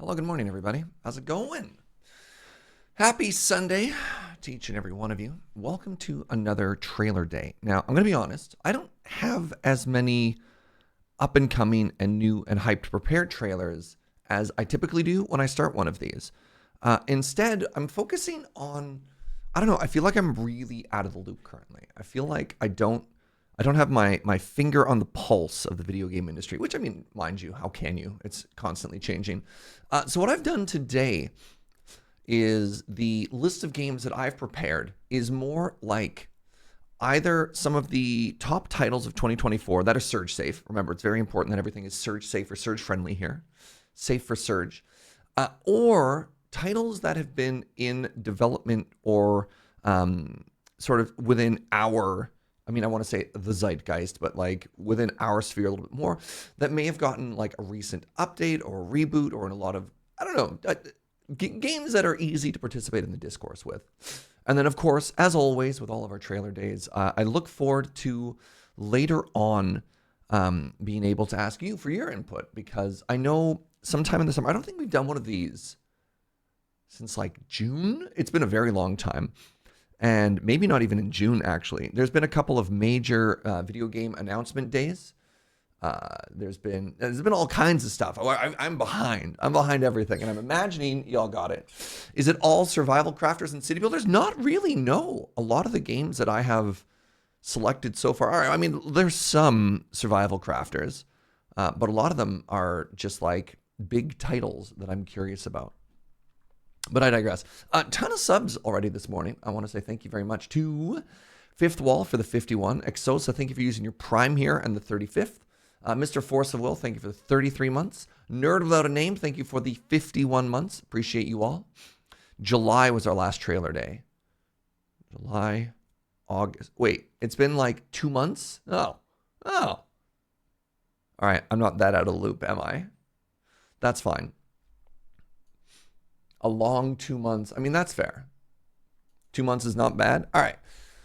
Hello, good morning, everybody. How's it going? Happy Sunday to each and every one of you. Welcome to another trailer day. Now, I'm going to be honest, I don't have as many up and coming and new and hyped prepared trailers as I typically do when I start one of these. Instead, I'm focusing on, I don't know, I feel like I'm really out of the loop currently. I feel like I don't have my finger on the pulse of the video game industry, which, I mean, mind you, how can you? It's constantly changing. So what I've done today is the list of games that I've prepared is more like either some of the top titles of 2024 that are Serge safe. Remember, it's very important that everything is Serge safe or Serge friendly here. Safe for Serge. Or titles that have been in development or sort of within our, I mean, I want to say the zeitgeist, but like within our sphere a little bit more, that may have gotten like a recent update or a reboot or in a lot of, I don't know, games that are easy to participate in the discourse with. And then, of course, as always, with all of our trailer days, I look forward to later on being able to ask you for your input, because I know sometime in the summer, I don't think we've done one of these since like June. It's been a very long time. And maybe not even in June, actually. There's been a couple of major video game announcement days. There's been all kinds of stuff. I'm behind. I'm behind everything. And I'm imagining y'all got it. Is it all survival crafters and city builders? Not really, no. A lot of the games that I have selected so far are, I mean, there's some survival crafters, but a lot of them are just like big titles that I'm curious about. But I digress. A ton of subs already this morning. I want to say thank you very much to Fifth Wall for the 51. Exosa, thank you for using your Prime here and the 35th. Mr. Force of Will, thank you for the 33 months. Nerd Without a Name, thank you for the 51 months. Appreciate you all. July was our last trailer day. July, August. Wait, it's been like 2 months? Oh. All right, I'm not that out of the loop, am I? That's fine. A long 2 months. I mean, that's fair. 2 months is not bad. All right.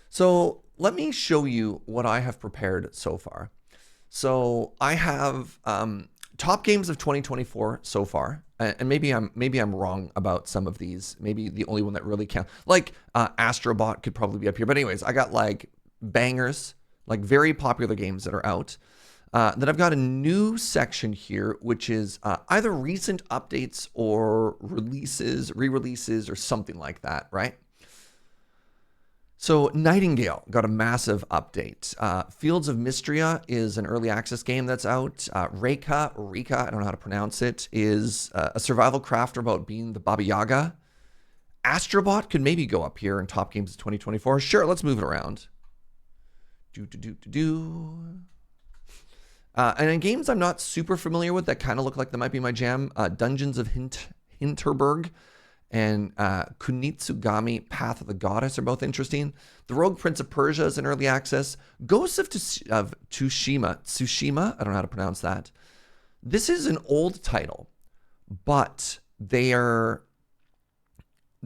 So let me show you what I have prepared so far. So I have top games of 2024 so far. And maybe I'm wrong about some of these. Maybe the only one that really counts, like Astro Bot could probably be up here. But anyways, I got like bangers, like very popular games that are out. Then I've got a new section here, which is either recent updates or releases, re-releases, or something like that, right? So Nightingale got a massive update. Fields of Mistria is an early access game that's out. REKA, I don't know how to pronounce it, is a survival crafter about being the Baba Yaga. Astro Bot could maybe go up here in top games of 2024. Sure, let's move it around. And in games I'm not super familiar with that kind of look like they might be my jam, Dungeons of Hinterberg and Kunitsu-Gami, Path of the Goddess are both interesting. The Rogue Prince of Persia is in early access. Ghosts of Tsushima, I don't know how to pronounce that. This is an old title, but there's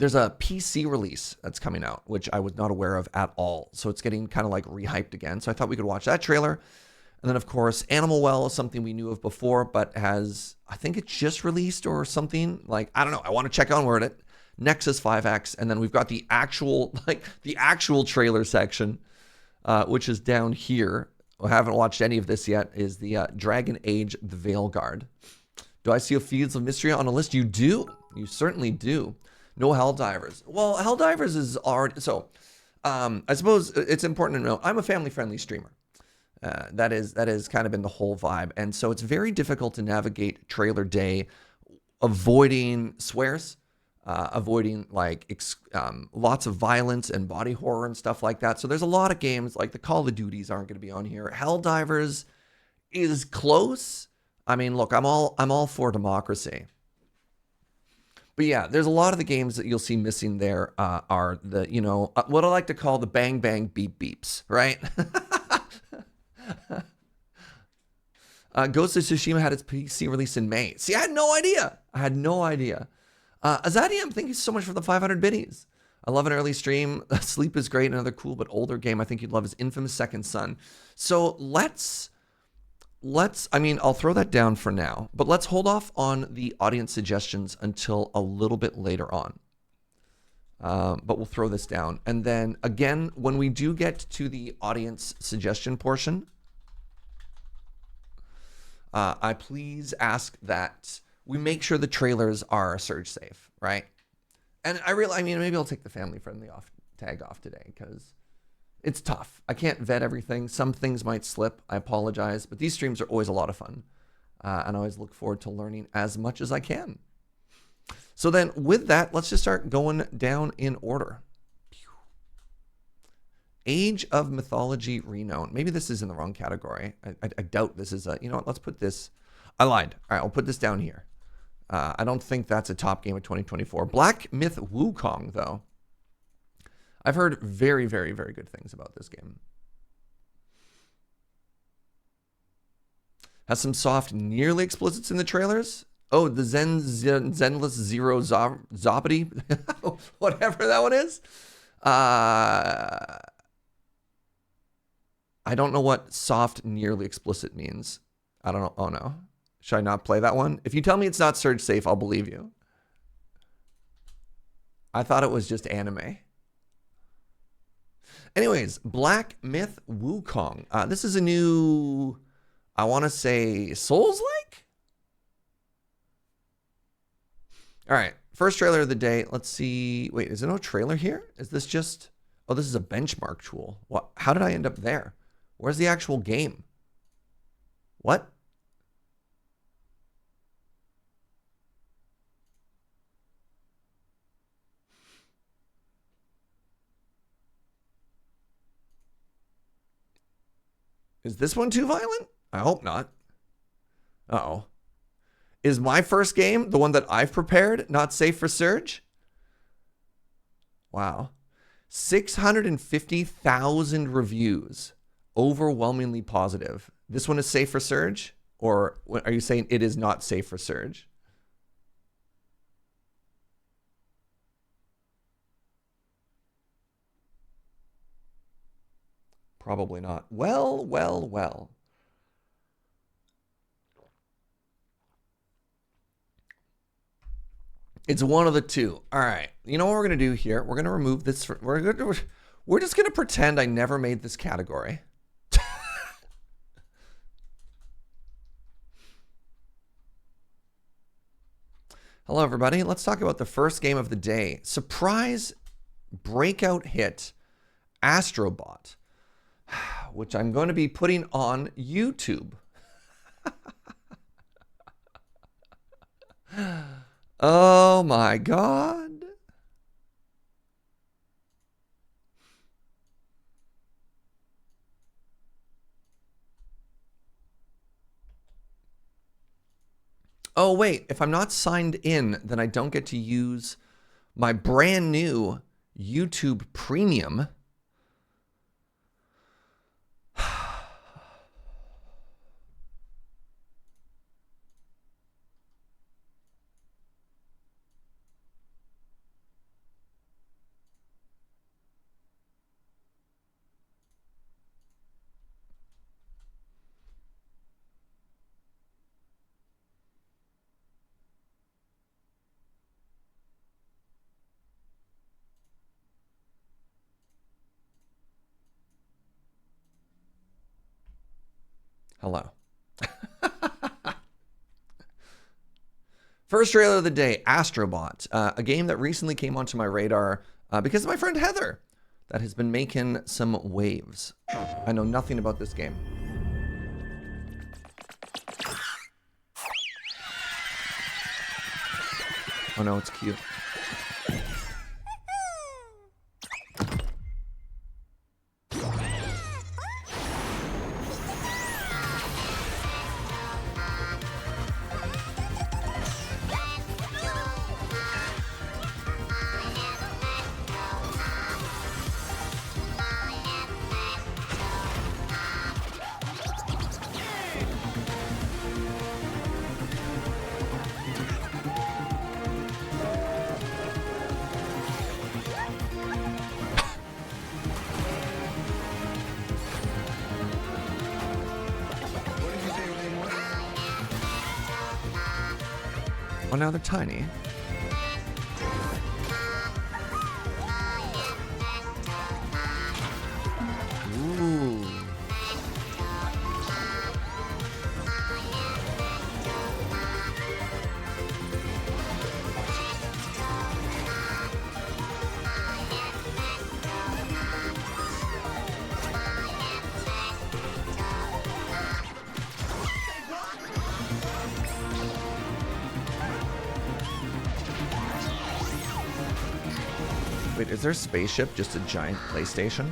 a PC release that's coming out, which I was not aware of at all. So it's getting kind of like rehyped again. So I thought we could watch that trailer. And then, of course, Animal Well is something we knew of before, but has, I think it just released or something. Like, I don't know. I want to check on it. Nexus 5X. And then we've got the actual trailer section, which is down here. I haven't watched any of this yet, is the Dragon Age The Veilguard. Do I see a Fields of Mistria on a list? You do. You certainly do. No Helldivers. Well, Helldivers is already, so I suppose it's important to know, I'm a family-friendly streamer. That is kind of been the whole vibe. And so it's very difficult to navigate trailer day, avoiding swears, avoiding like lots of violence and body horror and stuff like that. So there's a lot of games like the Call of Duties aren't going to be on here. Helldivers is close. I mean, look, I'm all for democracy. But yeah, there's a lot of the games that you'll see missing there are the, what I like to call the bang bang beep beeps, right? Ghost of Tsushima had its PC release in May. See, I had no idea. Azadium, thank you so much for the 500 biddies. I love an early stream. Sleep is great. Another cool but older game I think you'd love is Infamous Second Son. So let's I mean, I'll throw that down for now, but let's hold off on the audience suggestions until a little bit later on. But we'll throw this down. And then again, when we do get to the audience suggestion portion, I please ask that we make sure the trailers are Serge safe, right? And I mean, maybe I'll take the family friendly tag off today because it's tough. I can't vet everything. Some things might slip. I apologize, but these streams are always a lot of fun. And I always look forward to learning as much as I can. So then with that, let's just start going down in order. Age of Mythology Renown. Maybe this is in the wrong category. I doubt this is a, you know what, let's put this, I lied. All right, I'll put this down here. I don't think that's a top game of 2024. Black Myth Wukong, though. I've heard very, very, very good things about this game. Has some soft, nearly explicits in the trailers. Oh, the Zenless Zero Zoppity, whatever that one is. I don't know what soft, nearly explicit means. I don't know. Oh, no. Should I not play that one? If you tell me it's not Serge safe, I'll believe you. I thought it was just anime. Anyways, Black Myth Wukong. This is a new, I want to say, Souls-like? All right, first trailer of the day. Let's see. Wait, is there no trailer here? Is this just, oh, this is a benchmark tool. What? How did I end up there? Where's the actual game? What? Is this one too violent? I hope not. Uh-oh. Is my first game, the one that I've prepared, not safe for Serge? Wow. 650,000 reviews. Overwhelmingly positive. This one is safe for Serge? Or are you saying it is not safe for Serge? Probably not. Well, well, well. It's one of the two. All right. You know what we're going to do here? We're going to remove this. We're just going to pretend I never made this category. Hello, everybody. Let's talk about the first game of the day. Surprise breakout hit, Astro Bot, which I'm going to be putting on YouTube. Oh my God. Oh wait, if I'm not signed in, then I don't get to use my brand new YouTube Premium. Hello. First trailer of the day, Astro Bot, a game that recently came onto my radar because of my friend Heather that has been making some waves. I know nothing about this game. Oh no, it's cute. Oh, now they're tiny. Ooh. Wait, is their spaceship just a giant PlayStation?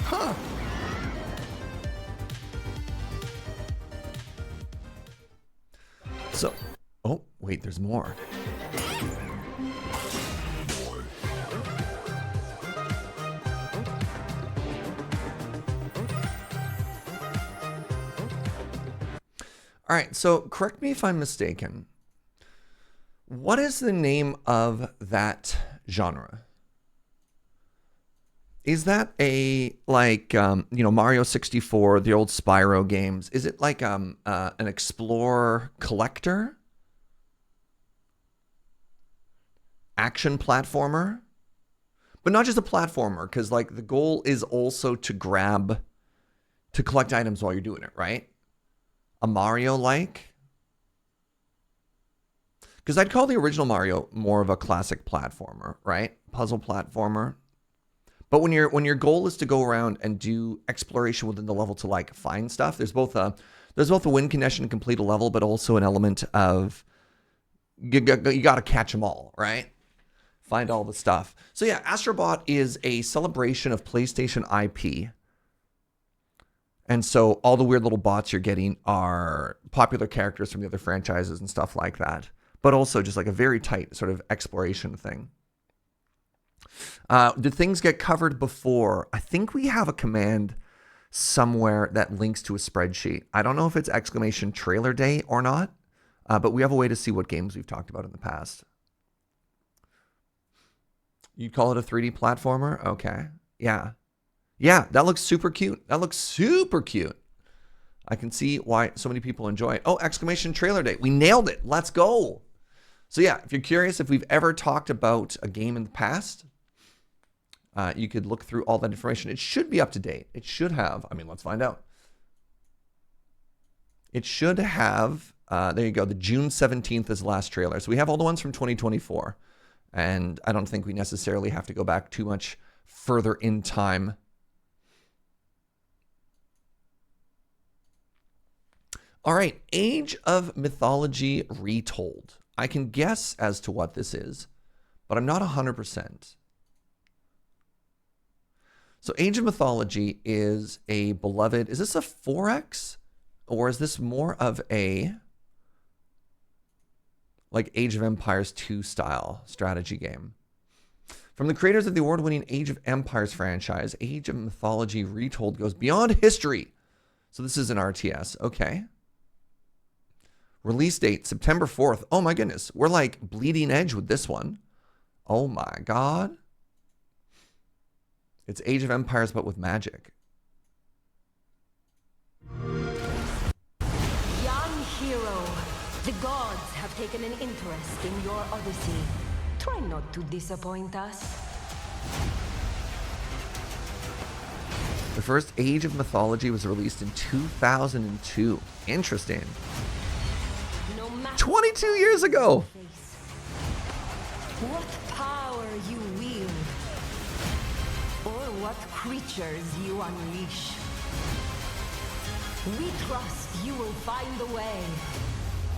Huh. So, oh, wait, there's more. All right, so correct me if I'm mistaken. What is the name of that genre? Is that a, like, Mario 64, the old Spyro games? Is it like an explorer collector? Action platformer? But not just a platformer, because, like, the goal is also to collect items while you're doing it, right? A Mario-like? Because I'd call the original Mario more of a classic platformer, right? Puzzle platformer. But when your goal is to go around and do exploration within the level to, like, find stuff, there's both a win condition to complete a level, but also an element of you got to catch them all, right? Find all the stuff. So yeah, Astro Bot is a celebration of PlayStation IP. And so all the weird little bots you're getting are popular characters from the other franchises and stuff like that. But also just like a very tight sort of exploration thing. Did things get covered before? I think we have a command somewhere that links to a spreadsheet. I don't know if it's exclamation trailer day or not, but we have a way to see what games we've talked about in the past. You'd call it a 3D platformer? Okay. Yeah. Yeah, that looks super cute. That looks super cute. I can see why so many people enjoy it. Oh, exclamation trailer day. We nailed it. Let's go. So yeah, if you're curious if we've ever talked about a game in the past, you could look through all that information. It should be up to date. It should have. I mean, let's find out. It should have, there you go, the June 17th is the last trailer. So we have all the ones from 2024. And I don't think we necessarily have to go back too much further in time. All right, Age of Mythology Retold. I can guess as to what this is, but I'm not 100%. So Age of Mythology is a beloved, is this a 4X? Or is this more of a, like, Age of Empires 2 style strategy game? From the creators of the award-winning Age of Empires franchise, Age of Mythology Retold goes beyond history. So this is an RTS, okay. Release date, September 4th. Oh my goodness, we're like bleeding edge with this one. Oh my God. It's Age of Empires, but with magic. Young hero, the gods have taken an interest in your odyssey. Try not to disappoint us. The first Age of Mythology was released in 2002. Interesting. 22 years ago. What power you wield, or what creatures you unleash. We trust you will find a way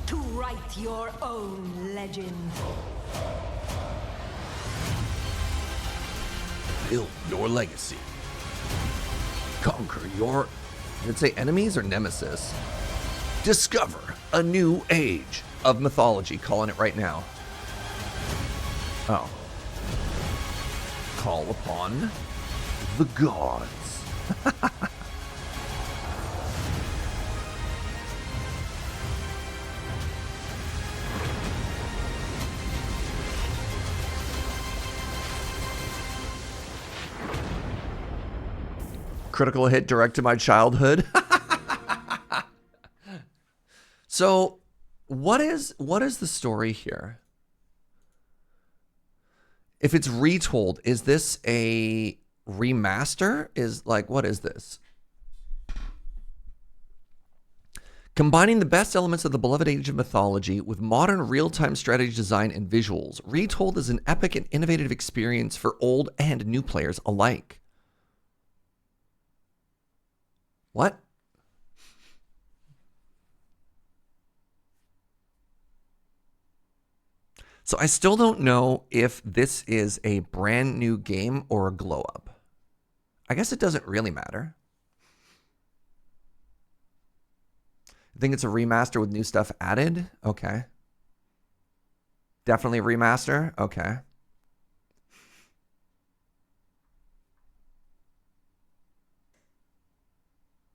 to write your own legend. Build your legacy. Conquer your, did it say enemies or nemesis? Discover a new age of mythology. Calling it right now. Oh. Call upon the gods. critical hit direct to my childhood. So, what is the story here? If it's Retold, is this a remaster? What is this? Combining the best elements of the beloved age of mythology with modern real-time strategy design and visuals, Retold is an epic and innovative experience for old and new players alike. What? So I still don't know if this is a brand new game or a glow up. I guess it doesn't really matter. I think it's a remaster with new stuff added. Okay. Definitely a remaster. Okay.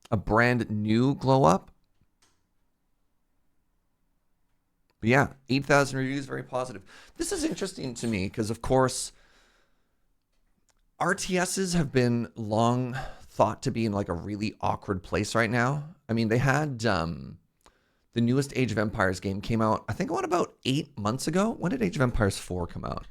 A brand new glow up. But yeah, 8,000 reviews, very positive. This is interesting to me because, of course, RTSs have been long thought to be in like a really awkward place right now. I mean, they had the newest Age of Empires game came out, I think, about 8 months ago. When did Age of Empires 4 come out?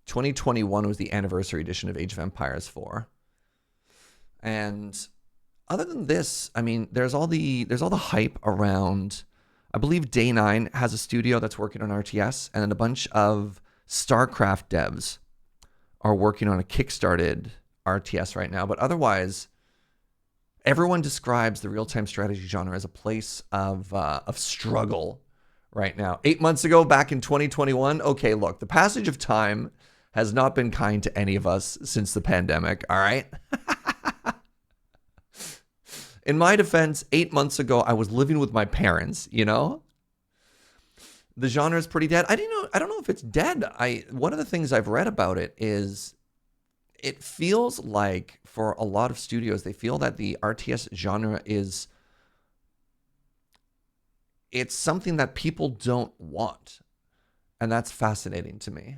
...2021 was the anniversary edition of Age of Empires 4. And other than this, I mean, there's all the hype around. I believe Day 9 has a studio that's working on RTS, and then a bunch of StarCraft devs are working on a kickstarted RTS right now. But otherwise, everyone describes the real-time strategy genre as a place of struggle right now. 8 months ago, back in 2021, okay, look, the passage of time has not been kind to any of us since the pandemic, all right? In my defense, 8 months ago, I was living with my parents, you know? The genre is pretty dead. I don't know if it's dead. One of the things I've read about it is it feels like for a lot of studios, they feel that the RTS genre it's something that people don't want. And that's fascinating to me.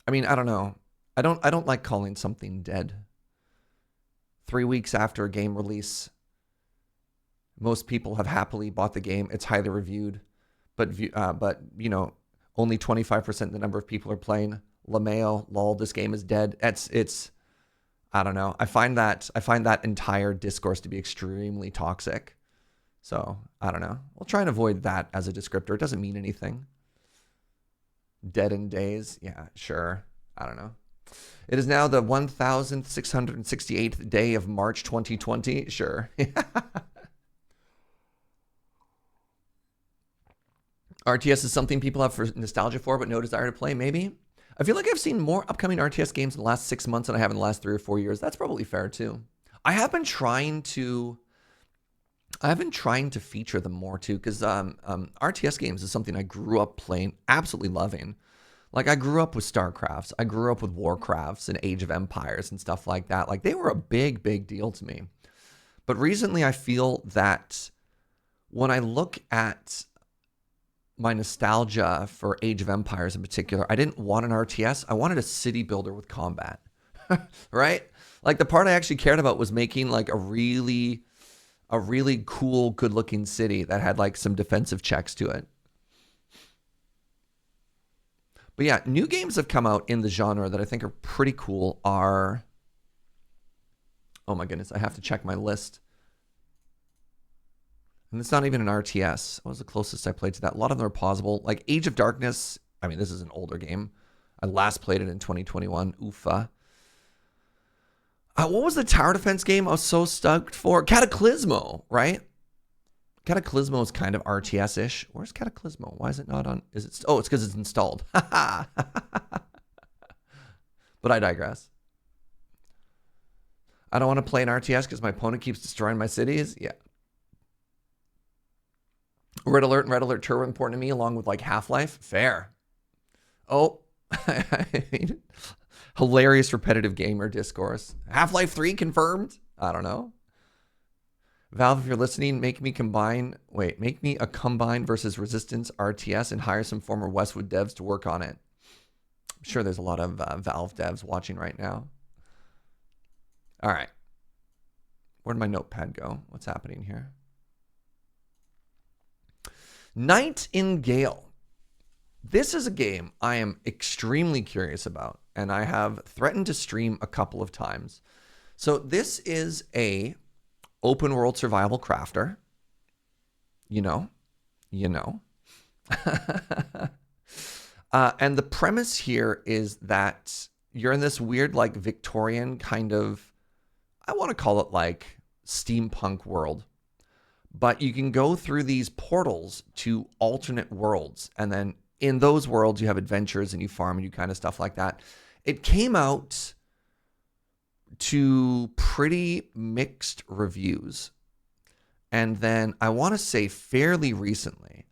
I mean, I don't know. I don't like calling something dead. 3 weeks after a game release, most people have happily bought the game. It's highly reviewed, but you know, only 25% the number of people are playing. LMAO, lol, this game is dead. It's I don't know. I find that entire discourse to be extremely toxic. So I don't know. We'll try and avoid that as a descriptor. It doesn't mean anything. Dead in days. Yeah, sure. I don't know. It is now the 1,668th day of March 2020. Sure. RTS is something people have for nostalgia for, but no desire to play, maybe? I feel like I've seen more upcoming RTS games in the last 6 months than I have in the last 3 or 4 years. That's probably fair, too. I've been trying to feature them more, too, because RTS games is something I grew up playing, absolutely loving. Like, I grew up with StarCrafts. I grew up with Warcrafts and Age of Empires and stuff like that. Like, they were a big, big deal to me. But recently, I feel that when I look at my nostalgia for Age of Empires in particular, I didn't want an RTS. I wanted a city builder with combat, right? Like, the part I actually cared about was making, like, a really cool, good-looking city that had, like, some defensive checks to it. But yeah, new games have come out in the genre that I think are pretty cool are... Oh my goodness, I have to check my list. And it's not even an RTS. What was the closest I played to that? A lot of them are possible. Like Age of Darkness. I mean, this is an older game. I last played it in 2021. Oofa. What was the tower defense game I was so stoked for? Cataclysmo, right? Cataclysmo is kind of RTS-ish. Where's Cataclysmo? Why is it not on? Is it? Oh, it's because it's installed. But I digress. I don't want to play an RTS because my opponent keeps destroying my cities. Yeah. Red Alert and Red Alert 2 are important to me, along with like Half-Life. Fair. Oh, hilarious repetitive gamer discourse. Half-Life 3 confirmed? I don't know. Valve, if you're listening, make me a Combine versus Resistance RTS and hire some former Westwood devs to work on it. I'm sure there's a lot of Valve devs watching right now. All right. Where'd my notepad go? What's happening here? Nightingale. This is a game I am extremely curious about, and I have threatened to stream a couple of times. So this is a open world survival crafter. You know. And the premise here is that you're in this weird, like, Victorian kind of, I want to call it like steampunk world. But you can go through these portals to alternate worlds. And then in those worlds, you have adventures and you farm and you kind of stuff like that. It came out to pretty mixed reviews. And then I want to say fairly recently,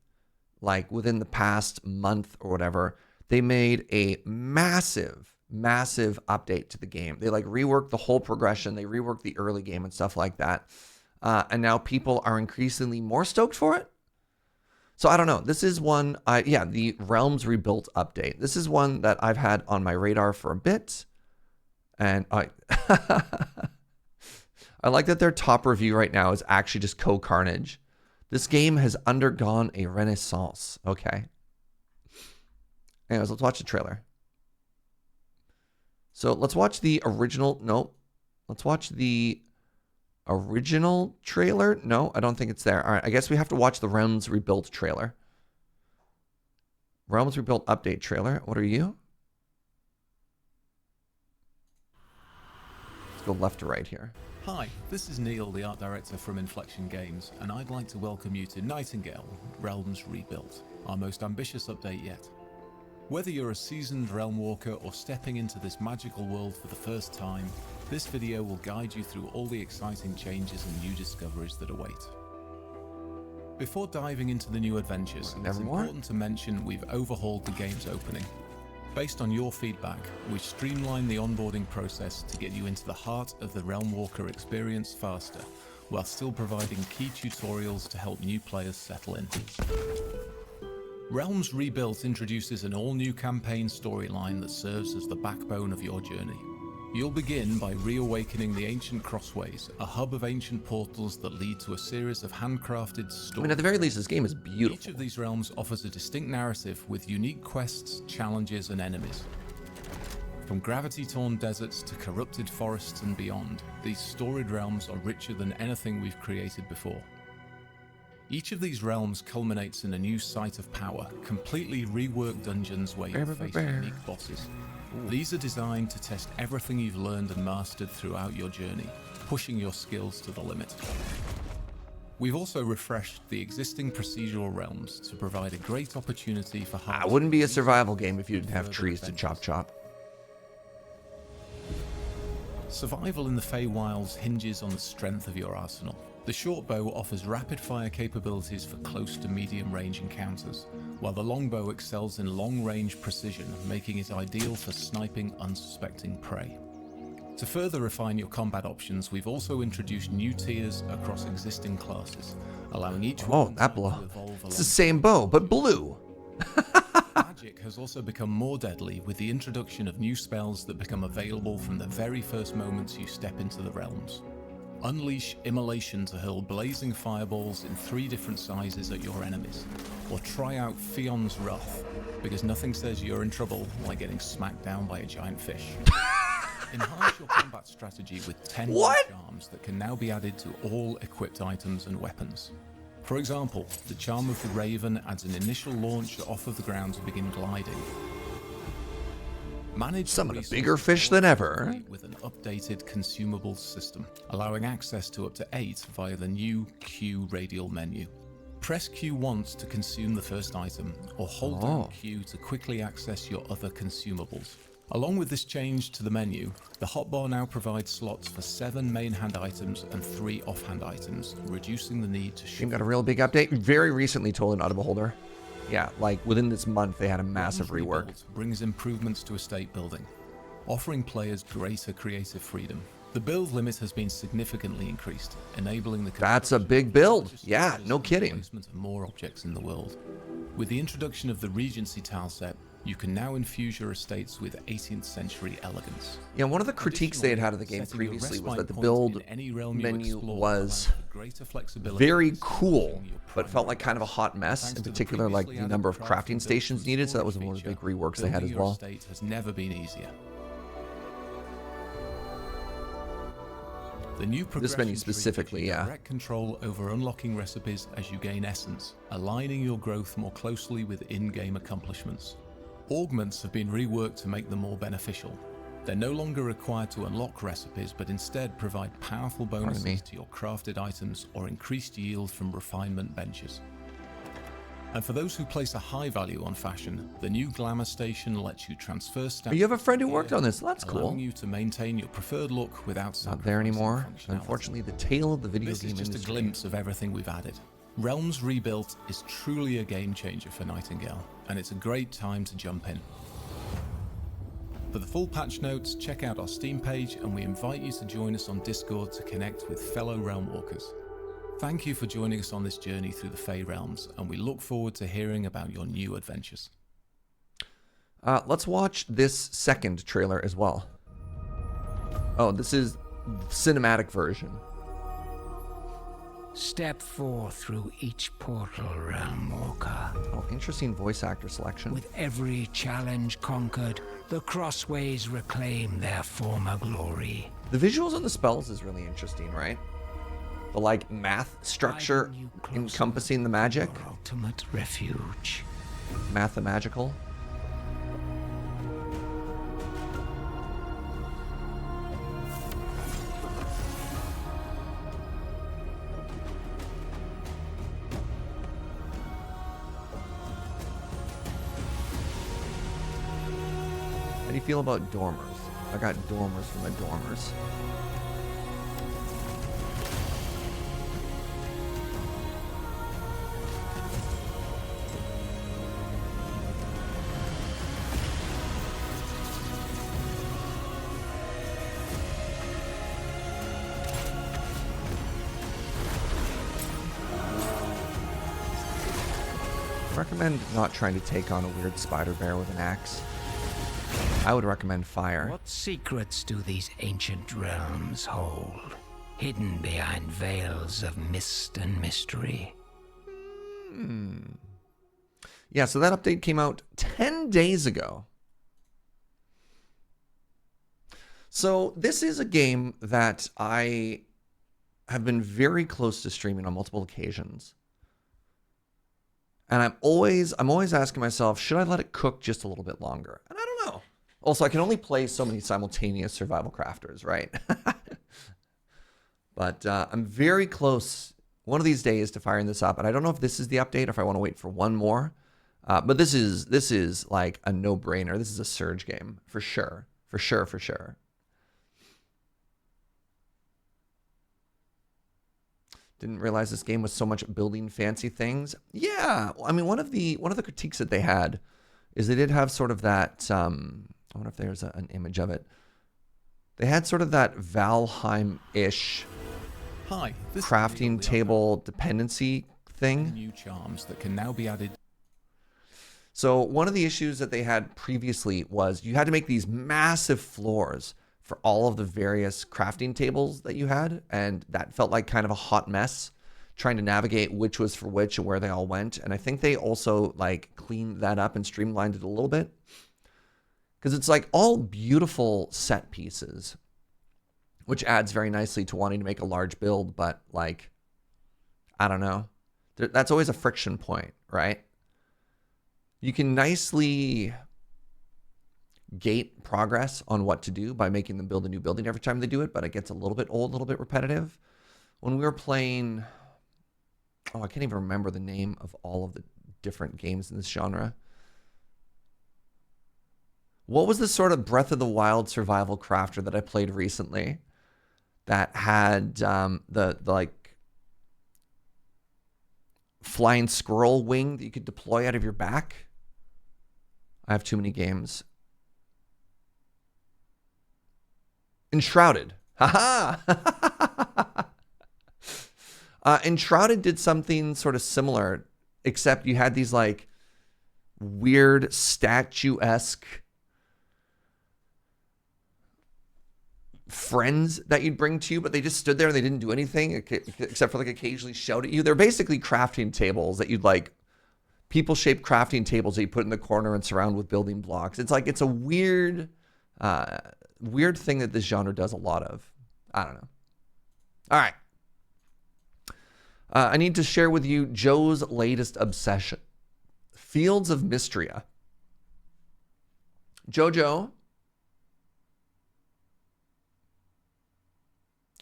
like within the past month or whatever, they made a massive update to the game. They like reworked the whole progression. They reworked the early game and stuff like that. And now people are increasingly more stoked for it. So I don't know. This is one, the Realms Rebuilt update. This is one that I've had on my radar for a bit. And I like that their top review right now is actually just Co-Carnage. This game has undergone a renaissance. Okay. Anyways, let's watch the trailer. So let's watch the original. No, let's watch the original trailer. No, I don't think it's there. All right, I guess we have to watch the Realms Rebuilt trailer. Realms Rebuilt update trailer. What are you? Let's go left to right here. Hi, this is Neil, the art director from Inflection Games, and I'd like to welcome you to Nightingale, Realms Rebuilt, our most ambitious update yet. Whether you're a seasoned realm walker or stepping into this magical world for the first time, this video will guide you through all the exciting changes and new discoveries that await. Before diving into the new adventures, it's important to mention we've overhauled the game's opening. Based on your feedback, we've streamlined the onboarding process to get you into the heart of the Realm Walker experience faster, while still providing key tutorials to help new players settle in. Realms Rebuilt introduces an all-new campaign storyline that serves as the backbone of your journey. You'll begin by reawakening the Ancient Crossways, a hub of ancient portals that lead to a series of handcrafted stories. I mean, at the very least, this game is beautiful. Each of these realms offers a distinct narrative with unique quests, challenges, and enemies. From gravity-torn deserts to corrupted forests and beyond, these storied realms are richer than anything we've created before. Each of these realms culminates in a new site of power, completely reworked dungeons where you'll face unique bosses. These are designed to test everything you've learned and mastered throughout your journey, pushing your skills to the limit. We've also refreshed the existing procedural realms to provide a great opportunity for hearts. It wouldn't be a survival game if you didn't have trees to chop. Survival in the Feywilds hinges on the strength of your arsenal. The shortbow offers rapid-fire capabilities for close to medium-range encounters, while the longbow excels in long-range precision, making it ideal for sniping unsuspecting prey. To further refine your combat options, we've also introduced new tiers across existing classes, allowing each one to evolve. It's the same bow, but blue. Magic has also become more deadly with the introduction of new spells that become available from the very first moments you step into the realms. Unleash Immolation to hurl blazing fireballs in 3 different sizes at your enemies, or try out Fion's Wrath, because nothing says you're in trouble like getting smacked down by a giant fish. Enhance your combat strategy with 10 new charms that can now be added to all equipped items and weapons. For example, the Charm of the Raven adds an initial launch off of the ground to begin gliding. Manage some of the bigger fish than ever. With an updated consumables system, allowing access to up to 8 via the new Q radial menu. Press Q once to consume the first item, or hold down Q to quickly access your other consumables. Along with this change to the menu, the hotbar now provides slots for 7 main hand items and 3 offhand items, reducing the need to Game got a real big update. Very recently told an Audible holder. Yeah, like within this month they had a massive rework. Brings improvements to estate building, offering players greater creative freedom. The build limit has been significantly increased, enabling the That's a construction big of build. largest Yeah, structures no and kidding. placement of more objects in the world. With the introduction of the Regency tile set, you can now infuse your estates with 18th century elegance. Yeah, one of the critiques they had of the game Setting your previously was respite that the point build in any realm you menu explore was allows for greater flexibility very in cool, establishing your but felt primary like kind of a base. hot mess, Thanks in to the particular like previously the added number of craft crafting and stations built-in needed, so that was storage one of the big feature. reworks they had Building as your well. estate has never been easier. The new This menu progression tree specifically, gives you yeah. direct control over unlocking recipes as you gain essence, aligning your growth more closely with in-game accomplishments. Augments have been reworked to make them more beneficial. They're no longer required to unlock recipes, but instead provide powerful bonuses to your crafted items or increased yield from refinement benches. And for those who place a high value on fashion, the new Glamour Station lets you transfer stats. You have a friend who to worked gear, on this. That's allowing cool. you to maintain your preferred look without Not there sacrificing anymore. functionality. Unfortunately, the tale of the video This game is just industry. a glimpse of everything we've added. Realms Rebuilt is truly a game changer for Nightingale, and it's a great time to jump in. For the full patch notes, check out our Steam page, and we invite you to join us on Discord to connect with fellow Realmwalkers. Thank you for joining us on this journey through the Fey Realms, and we look forward to hearing about your new adventures. Let's watch this second trailer as well. Oh, this is cinematic version. Step forth through each portal, Realmwalker. Oh, interesting voice actor selection. With every challenge conquered, the Crossways reclaim their former glory. The visuals on the spells is really interesting, right? The like math structure Guiding you closer encompassing the magic. to your ultimate refuge. Mathemagical. How do you feel about dormers? I got dormers for my dormers. Recommend not trying to take on a weird spider bear with an axe. I would recommend fire. What secrets do these ancient realms hold, hidden behind veils of mist and mystery? Yeah, so that update came out 10 days ago. So this is a game that I have been very close to streaming on multiple occasions. And I'm always asking myself, should I let it cook just a little bit longer? And I don't know. Also, I can only play so many simultaneous survival crafters, right? But I'm very close one of these days to firing this up. And I don't know if this is the update or if I want to wait for one more. But this is like a no-brainer. This is a Serge game for sure. For sure. Didn't realize this game was so much building fancy things. Yeah, I mean, one of the critiques that they had is they did have sort of that. I wonder if there's an image of it. They had sort of that Valheim-ish Hi, this is crafting Neil, the table dependency thing. new charms that can now be added. So one of the issues that they had previously was you had to make these massive floors for all of the various crafting tables that you had, and that felt like kind of a hot mess trying to navigate which was for which and where they all went. And I think they also like cleaned that up and streamlined it a little bit, because it's like all beautiful set pieces, which adds very nicely to wanting to make a large build, but like, I don't know, that's always a friction point, right? You can nicely gate progress on what to do by making them build a new building every time they do it, but it gets a little bit old, a little bit repetitive. When we were playing, I can't even remember the name of all of the different games in this genre. What was the sort of Breath of the Wild survival crafter that I played recently that had the like flying squirrel wing that you could deploy out of your back? I have too many games. Enshrouded. Haha! Enshrouded did something sort of similar, except you had these like weird statuesque friends that you'd bring to you, but they just stood there and they didn't do anything except for like occasionally shout at you. They're basically crafting tables that you'd like, people-shaped crafting tables that you put in the corner and surround with building blocks. It's like, it's a weird, weird thing that this genre does a lot of. I don't know. All right. I need to share with you Joe's latest obsession. Fields of Mistria. Jojo.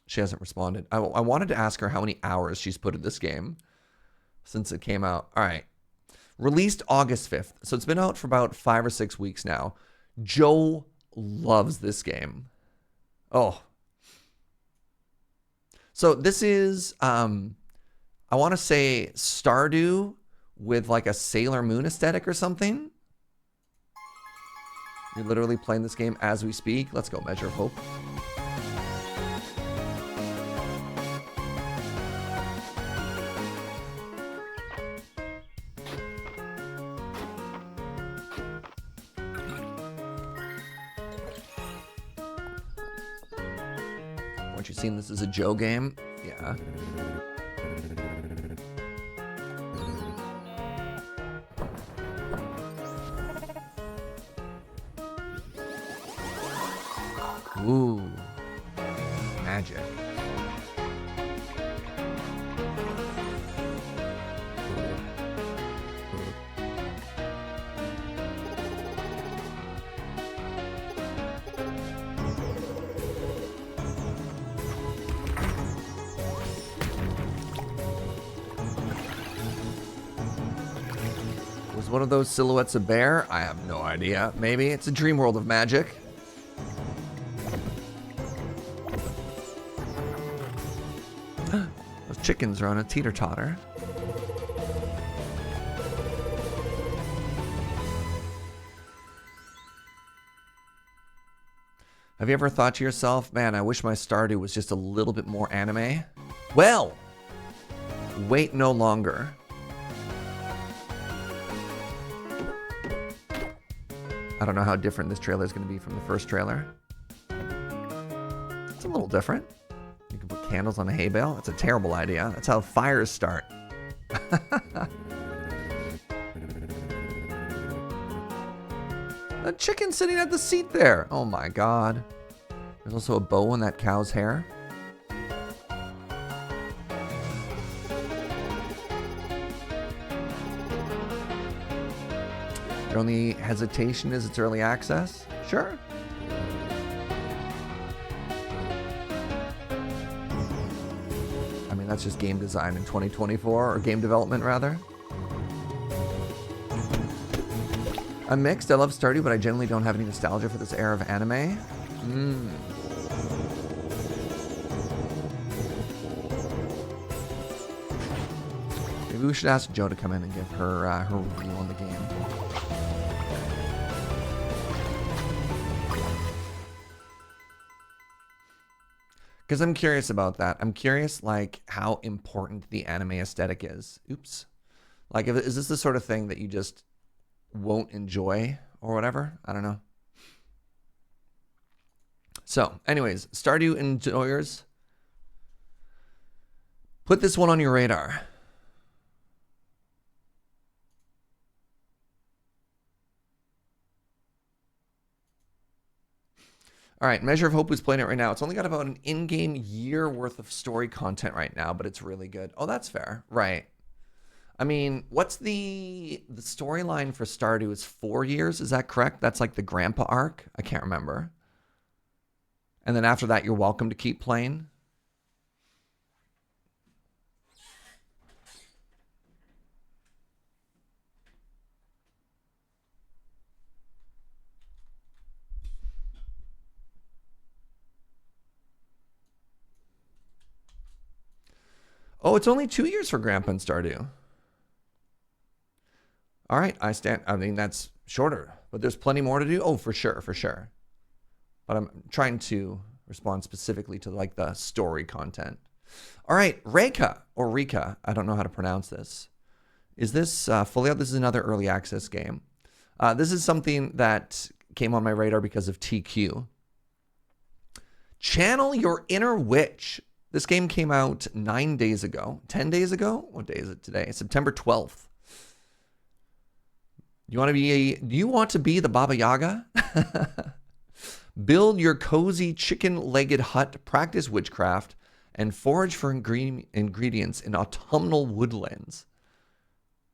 She hasn't responded. I wanted to ask her how many hours she's put in this game since it came out. All right. Released August 5th. So it's been out for about 5 or 6 weeks now. Joe loves this game. Oh. So this is, I want to say Stardew with like a Sailor Moon aesthetic or something. You're literally playing this game as we speak. Let's go, Measure of Hope. Once you've seen this as a Joe game, yeah. Ooh, magic. Was one of those silhouettes a bear? I have no idea. Maybe it's a dream world of magic. Those chickens are on a teeter-totter. Have you ever thought to yourself, man, I wish my Stardew was just a little bit more anime? Well, wait no longer. I don't know how different this trailer is going to be from the first trailer. It's a little different. You can put candles on a hay bale. That's a terrible idea. That's how fires start. A chicken sitting at the seat there. Oh my god. There's also a bow in that cow's hair. Your only hesitation is it's early access? Sure. I mean, that's just game design in 2024, or game development rather. I'm mixed. I love Stardew, but I generally don't have any nostalgia for this era of anime. Maybe we should ask Joe to come in and give her her review on the game. Because I'm curious about that. I'm curious, like, how important the anime aesthetic is. Oops. Like, is this the sort of thing that you just won't enjoy or whatever? I don't know. So, anyways, Stardew enjoyers, put this one on your radar. All right, Measure of Hope is playing it right now. It's only got about an in-game year worth of story content right now, but it's really good. Oh, that's fair. Right. I mean, what's the storyline for Stardew is 4 years? Is that correct? That's like the grandpa arc? I can't remember. And then after that, you're welcome to keep playing. Oh, it's only 2 years for Grandpa and Stardew. All right, I mean, that's shorter, but there's plenty more to do. Oh, for sure, for sure. But I'm trying to respond specifically to like the story content. All right, REKA or REKA, I don't know how to pronounce this. Is this fully out? This is another early access game. This is something that came on my radar because of TQ. Channel Your Inner Witch. This game came out 9 days ago. 10 days ago? What day is it today? September 12th. Do you want to be the Baba Yaga? Build your cozy chicken-legged hut, practice witchcraft, and forage for ingredients in autumnal woodlands.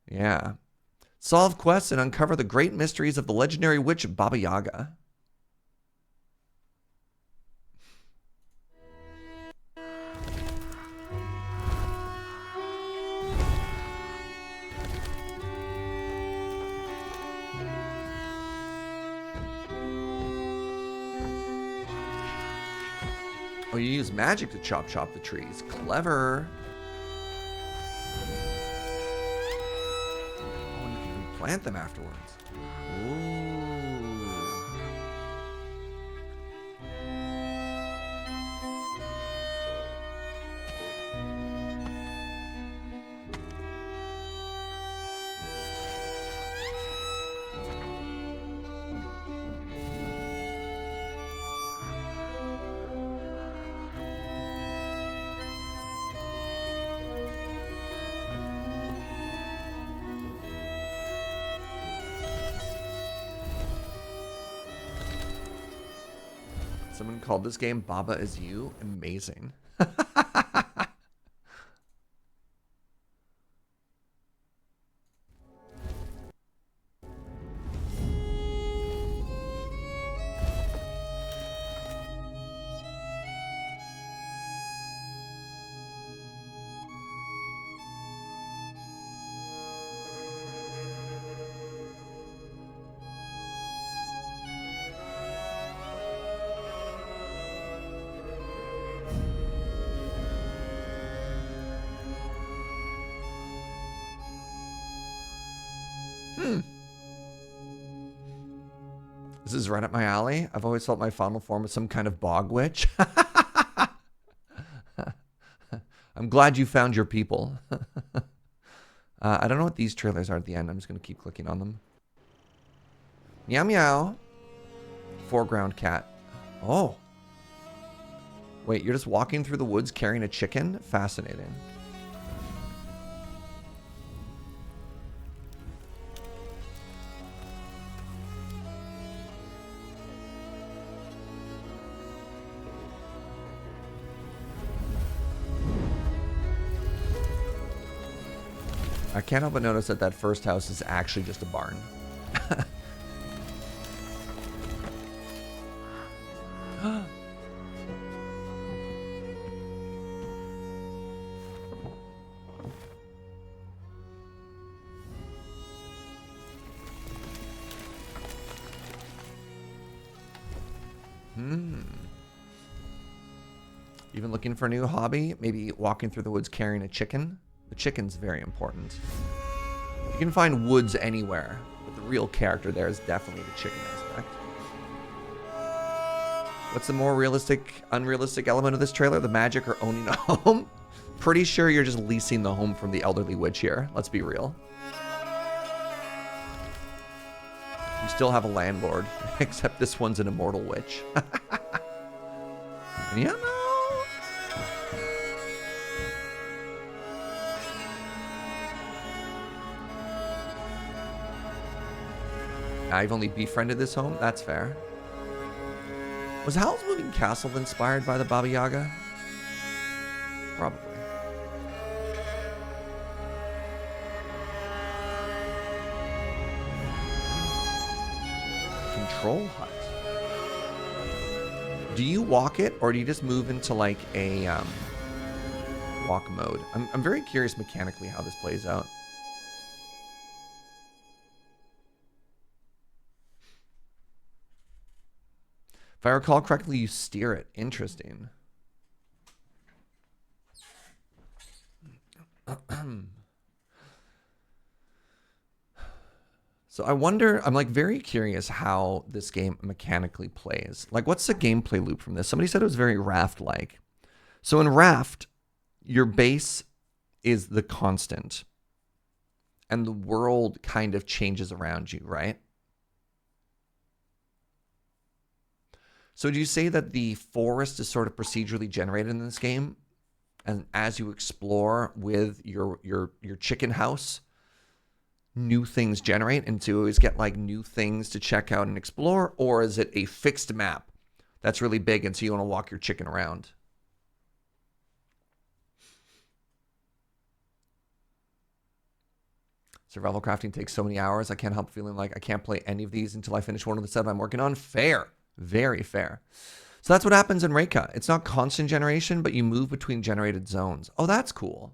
Yeah. Solve quests and uncover the great mysteries of the legendary witch Baba Yaga. Oh, you use magic to chop the trees. Clever. Oh, and you can replant them afterwards. Ooh. Someone called this game Baba Is You. Amazing. This is right up my alley. I've always felt my final form was some kind of bog witch. I'm glad you found your people. I don't know what these trailers are at the end. I'm just going to keep clicking on them. Meow meow. Foreground cat. Oh. Wait, you're just walking through the woods carrying a chicken? Fascinating. I can't help but notice that that first house is actually just a barn. Even looking for a new hobby? Maybe walking through the woods carrying a chicken? The chicken's very important. You can find woods anywhere, but the real character there is definitely the chicken aspect. What's the more realistic, unrealistic element of this trailer? The magic or owning a home? Pretty sure you're just leasing the home from the elderly witch here. Let's be real. You still have a landlord, except this one's an immortal witch. And yeah, no. I've only befriended this home. That's fair. Was Howl's Moving Castle inspired by the Baba Yaga? Probably. Control hut. Do you walk it, or do you just move into like a walk mode? I'm very curious mechanically how this plays out. If I recall correctly, you steer it. Interesting. So I wonder, I'm like very curious how this game mechanically plays. Like, what's the gameplay loop from this? Somebody said it was very Raft-like. So in Raft, your base is the constant. And the world kind of changes around you, right? So do you say that the forest is sort of procedurally generated in this game? And as you explore with your chicken house, new things generate, and to always get like new things to check out and explore? Or is it a fixed map that's really big and so you want to walk your chicken around? Survival crafting takes so many hours. I can't help feeling like I can't play any of these until I finish one of the 7 I'm working on. Fair. Very fair. So that's what happens in REKA. It's not constant generation, but you move between generated zones. Oh, that's cool.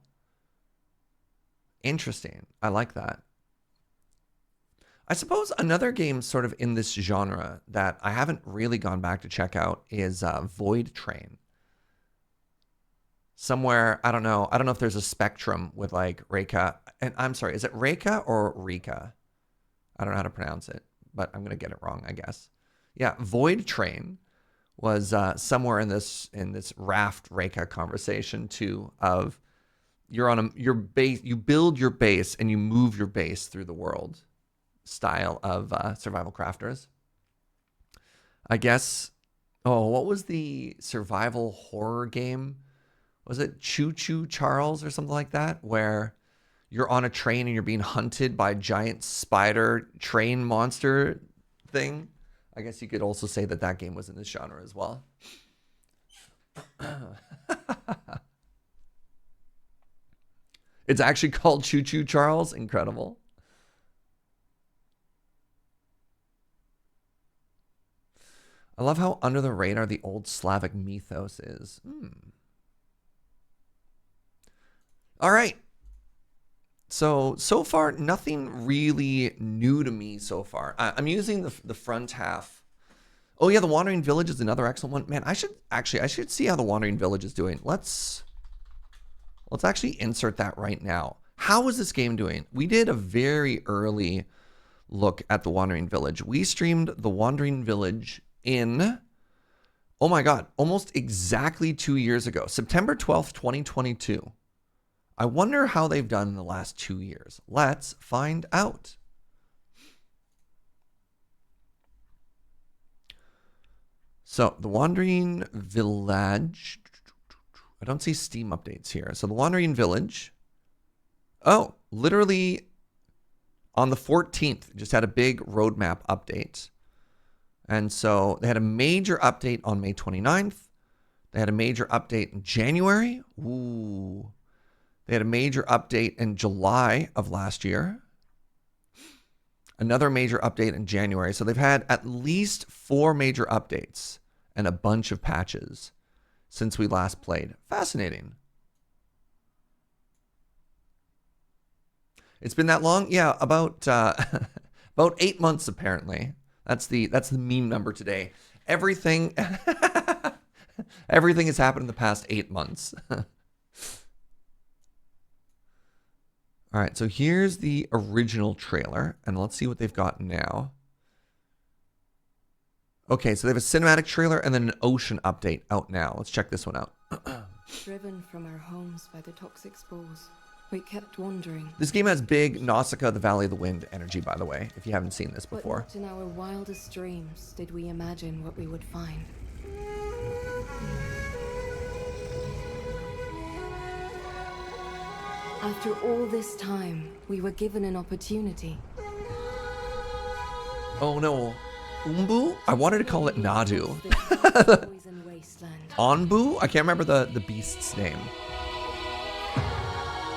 Interesting. I like that. I suppose another game sort of in this genre that I haven't really gone back to check out is Void Train. Somewhere, I don't know if there's a spectrum with like REKA. And I'm sorry, is it REKA or REKA? I don't know how to pronounce it, but I'm going to get it wrong, I guess. Yeah, Void Train was somewhere in this Raft REKA conversation too, of you're on your base, you build your base and you move your base through the world style of survival crafters. I guess, what was the survival horror game? Was it Choo Choo Charles or something like that? Where you're on a train and you're being hunted by a giant spider train monster thing. I guess you could also say that that game was in this genre as well. It's actually called Choo Choo Charles. Incredible. I love how under the radar the old Slavic mythos is. All right. So far, nothing really new to me so far. I'm using the front half. Oh yeah, the Wandering Village is another excellent one. Man, I should see how the Wandering Village is doing. Let's actually insert that right now. How is this game doing? We did a very early look at the Wandering Village. We streamed the Wandering Village in, oh my God, almost exactly 2 years ago, September 12th, 2022. I wonder how they've done in the last 2 years. Let's find out. So the Wandering Village, I don't see Steam updates here. So the Wandering Village, oh, literally on the 14th, just had a big roadmap update. And so they had a major update on May 29th. They had a major update in January. Ooh. They had a major update in July of last year. Another major update in January. So they've had at least 4 major updates and a bunch of patches since we last played. Fascinating. It's been that long? Yeah, about 8 months apparently. That's the meme number today. Everything has happened in the past 8 months. All right, so here's the original trailer, and let's see what they've got now. Okay, so they have a cinematic trailer and then an ocean update out now. Let's check this one out. Driven from our homes by the toxic spores, we kept wandering. This game has big Nausicaa, the Valley of the Wind energy, by the way, if you haven't seen this before. But not in our wildest dreams did we imagine what we would find. After all this time, we were given an opportunity. Oh no. Umbu? I wanted to call it Nadu. Onbu? I can't remember the beast's name.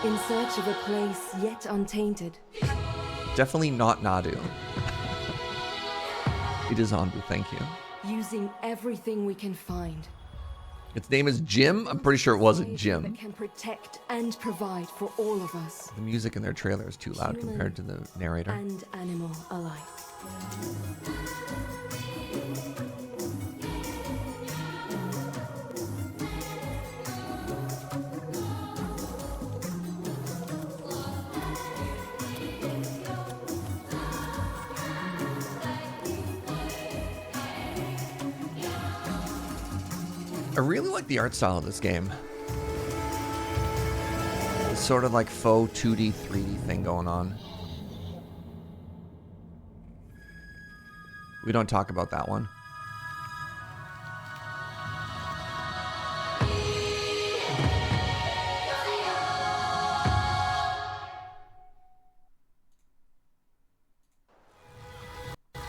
In search of a place yet untainted. Definitely not Nadu. It is Onbu, thank you. Using everything we can find. Its name is Jim? I'm pretty sure it wasn't Jim. That can protect and provide for all of us. The music in their trailer is too loud compared to the narrator. And animal alike. really like the art style of this game. It's sort of like faux 2D, 3D thing going on. We don't talk about that one.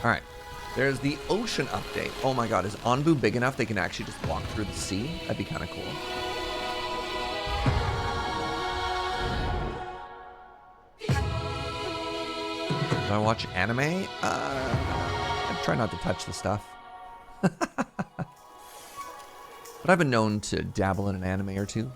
All right, there's the ocean update. Oh my god, is Onbu big enough they can actually just walk through the sea? That'd be kind of cool. Do I watch anime? I try not to touch the stuff. But I've been known to dabble in an anime or two.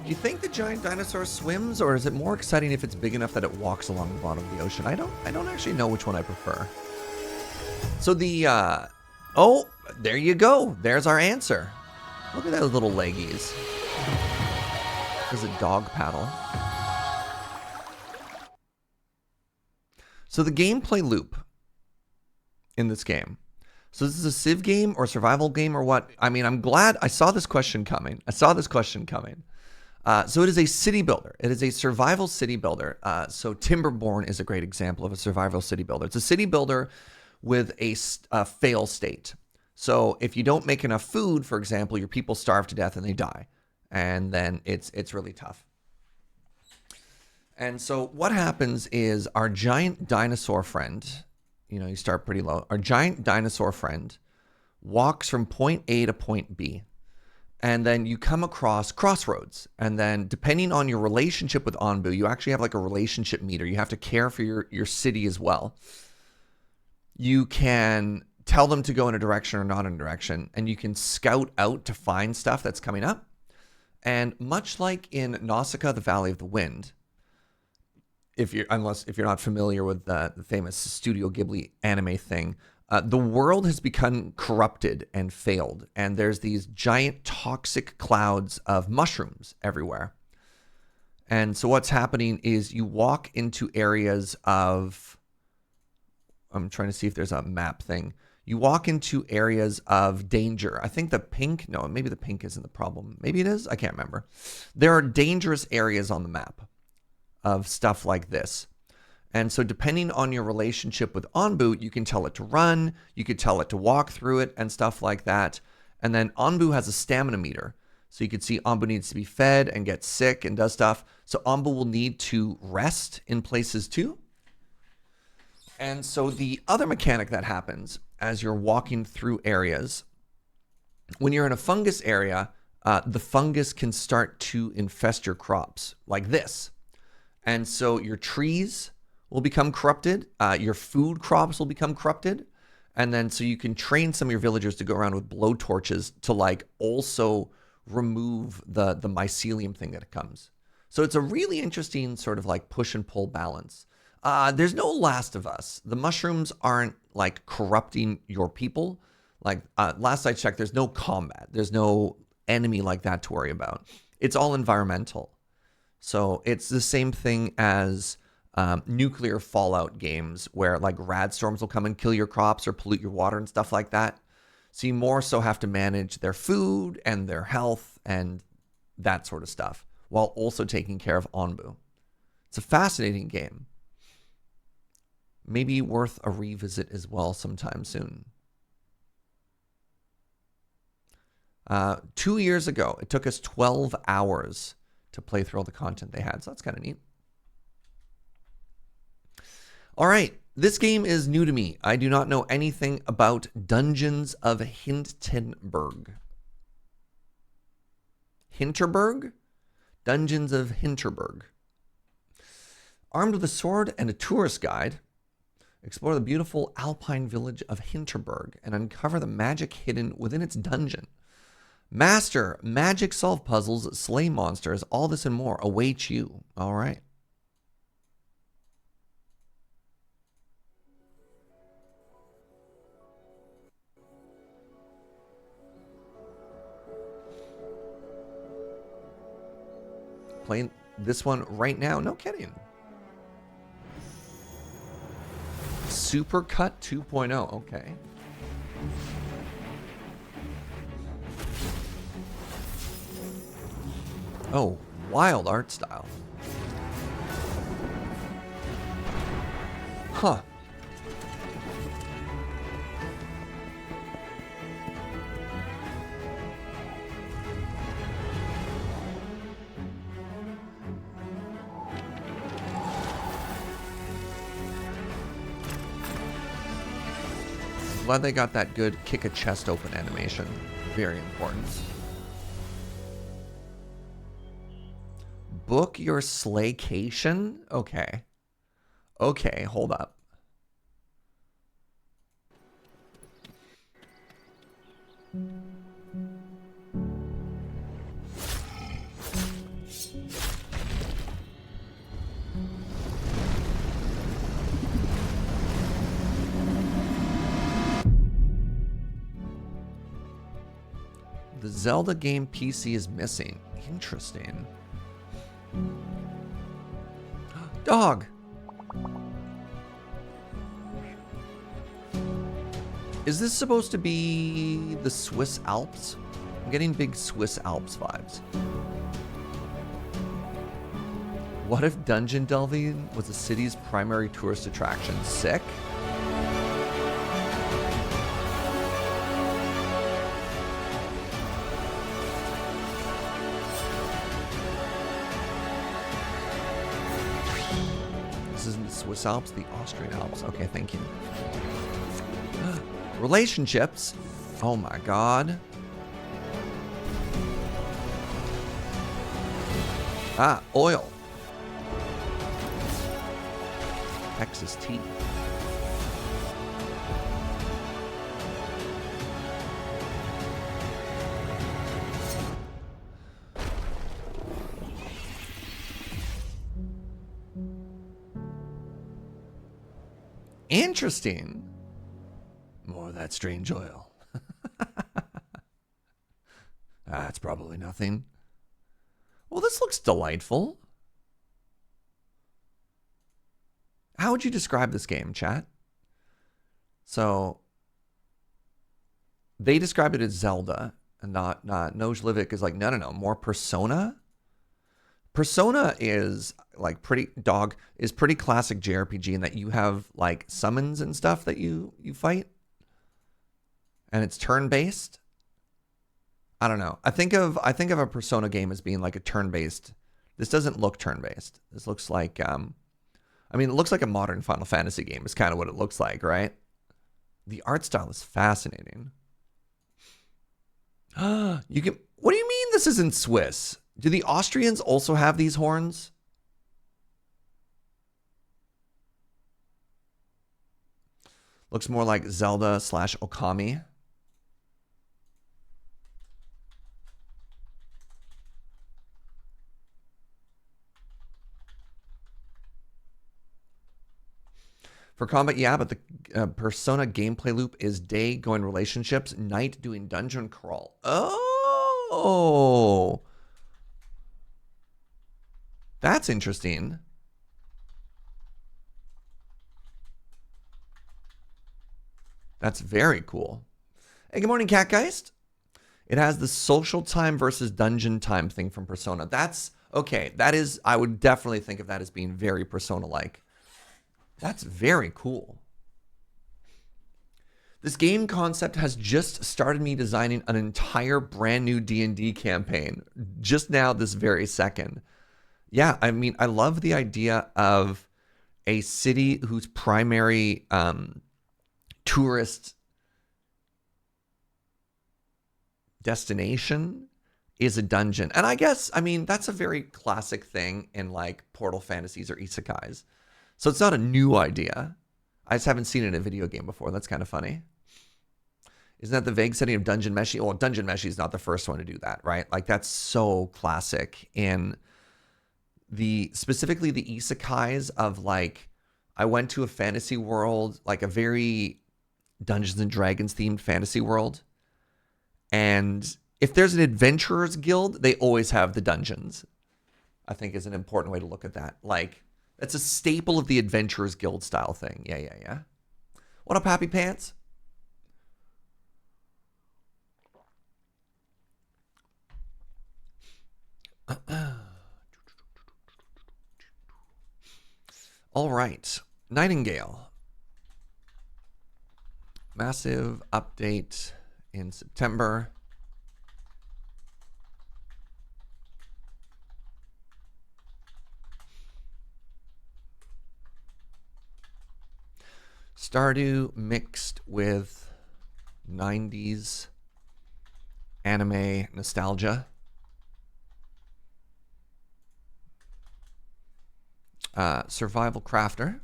Do you think the giant dinosaur swims, or is it more exciting if it's big enough that it walks along the bottom of the ocean? I don't actually know which one I prefer. So the oh, there you go. There's our answer. Look at those little leggies. There's a dog paddle. So the gameplay loop in this game. So this is a Civ game or survival game or what? I mean, I'm glad I saw this question coming. So it is a city builder. It is a survival city builder. So Timberborn is a great example of a survival city builder. It's a city builder with a fail state. So if you don't make enough food, for example, your people starve to death and they die. And then it's really tough. And so what happens is our giant dinosaur friend, you know, you start pretty low. Our giant dinosaur friend walks from point A to point B. And then you come across crossroads. And then depending on your relationship with Onbu, you actually have like a relationship meter. You have to care for your city as well. You can tell them to go in a direction or not in a direction. And you can scout out to find stuff that's coming up. And much like in Nausicaa, the Valley of the Wind, if you're not familiar with the famous Studio Ghibli anime thing, the world has become corrupted and failed, and there's these giant toxic clouds of mushrooms everywhere. And so what's happening is you walk into areas of, I'm trying to see if there's a map thing. You walk into areas of danger. I think the pink, no, maybe the pink isn't the problem. Maybe it is, I can't remember. There are dangerous areas on the map of stuff like this. And so depending on your relationship with Onbu, you can tell it to run, you could tell it to walk through it and stuff like that. And then Onbu has a stamina meter. So you can see Onbu needs to be fed and gets sick and does stuff. So Onbu will need to rest in places too. And so the other mechanic that happens as you're walking through areas, when you're in a fungus area, the fungus can start to infest your crops like this. And so your trees will become corrupted. Your food crops will become corrupted. And then so you can train some of your villagers to go around with blowtorches to like also remove the mycelium thing that comes. So it's a really interesting sort of like push and pull balance. There's no Last of Us. The mushrooms aren't like corrupting your people. Like last I checked, there's no combat. There's no enemy like that to worry about. It's all environmental. So it's the same thing as nuclear fallout games where like rad storms will come and kill your crops or pollute your water and stuff like that. So you more so have to manage their food and their health and that sort of stuff while also taking care of Onbu. It's a fascinating game. Maybe worth a revisit as well sometime soon. 2 years ago, it took us 12 hours to play through all the content they had. So that's kind of neat. All right, this game is new to me. I do not know anything about Dungeons of Hinterberg. Hinterberg? Dungeons of Hinterberg. Armed with a sword and a tourist guide, explore the beautiful alpine village of Hinterberg and uncover the magic hidden within its dungeon. Master magic, solve puzzles, slay monsters, all this and more awaits you. All right. Playing this one right now. No kidding. Supercut 2.0. Okay. Oh, wild art style. Huh. Glad they got that good kick a chest open animation. Very important. Book your slaycation? Okay. Okay, hold up. The Zelda game PC is missing. Interesting. Dog! Is this supposed to be the Swiss Alps? I'm getting big Swiss Alps vibes. What if dungeon delving was the city's primary tourist attraction? Sick? This isn't the Swiss Alps, the Austrian Alps. Okay, thank you. Relationships. Oh my god. Ah, oil. Texas tea. Interesting. More of that strange oil. That's probably nothing. Well, this looks delightful. How would you describe this game, chat? So, they describe it as Zelda, and not Nojlivik is like, no, more Persona. Persona is like pretty classic JRPG in that you have like summons and stuff that you fight. And it's turn-based. I don't know. I think of a Persona game as being like a turn-based. This doesn't look turn-based. This looks like it looks like a modern Final Fantasy game is kind of what it looks like, right? The art style is fascinating. What do you mean this isn't Swiss? Do the Austrians also have these horns? Looks more like Zelda / Okami. For combat, yeah, but the Persona gameplay loop is day going relationships, night doing dungeon crawl. Oh, that's interesting. That's very cool. Hey, good morning, Catgeist. It has the social time versus dungeon time thing from Persona. That's okay. That is, I would definitely think of that as being very Persona-like. That's very cool. This game concept has just started me designing an entire brand new D&D campaign just now, this very second. Yeah, I mean, I love the idea of a city whose primary tourist destination is a dungeon. And I guess, I mean, that's a very classic thing in like portal fantasies or isekais. So it's not a new idea. I just haven't seen it in a video game before. That's kind of funny. Isn't that the vague setting of Dungeon Meshi? Well, Dungeon Meshi is not the first one to do that, right? Like that's so classic in specifically the isekais of like, I went to a fantasy world, like a very Dungeons and Dragons themed fantasy world. And if there's an adventurer's guild, they always have the dungeons. I think is an important way to look at that. Like, that's a staple of the Adventurers Guild style thing. Yeah. What up, Happy Pants? All right. Nightingale. Massive update in September. Stardew mixed with 90s anime nostalgia. Survival crafter.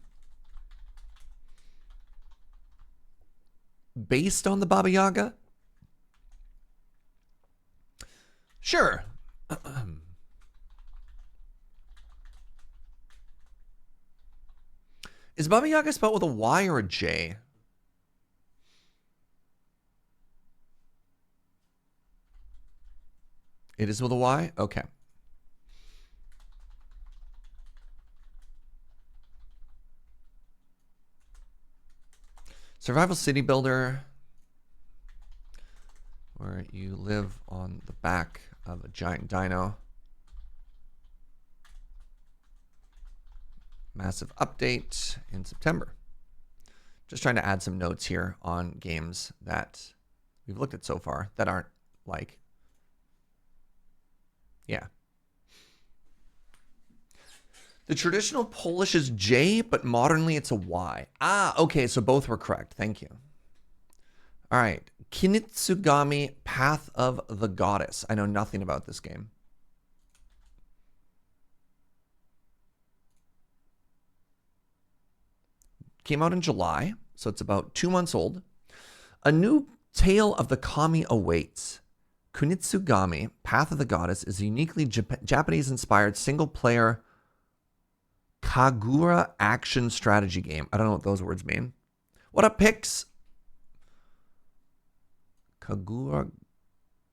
Based on the Baba Yaga? Sure. Is Baba Yaga spelled with a Y or a J? It is with a Y? Okay. Survival city builder, where you live on the back of a giant dino. Massive update in September. Just trying to add some notes here on games that we've looked at so far that aren't like, yeah. The traditional Polish is J, but modernly it's a Y. Ah, okay, so both were correct. Thank you. All right. Kunitsu-Gami, Path of the Goddess. I know nothing about this game. Came out in July, so it's about 2 months old. A new tale of the Kami awaits. Kunitsu-Gami, Path of the Goddess is a uniquely Japanese-inspired single-player Kagura action strategy game. I don't know what those words mean. What up, Pix? Kagura.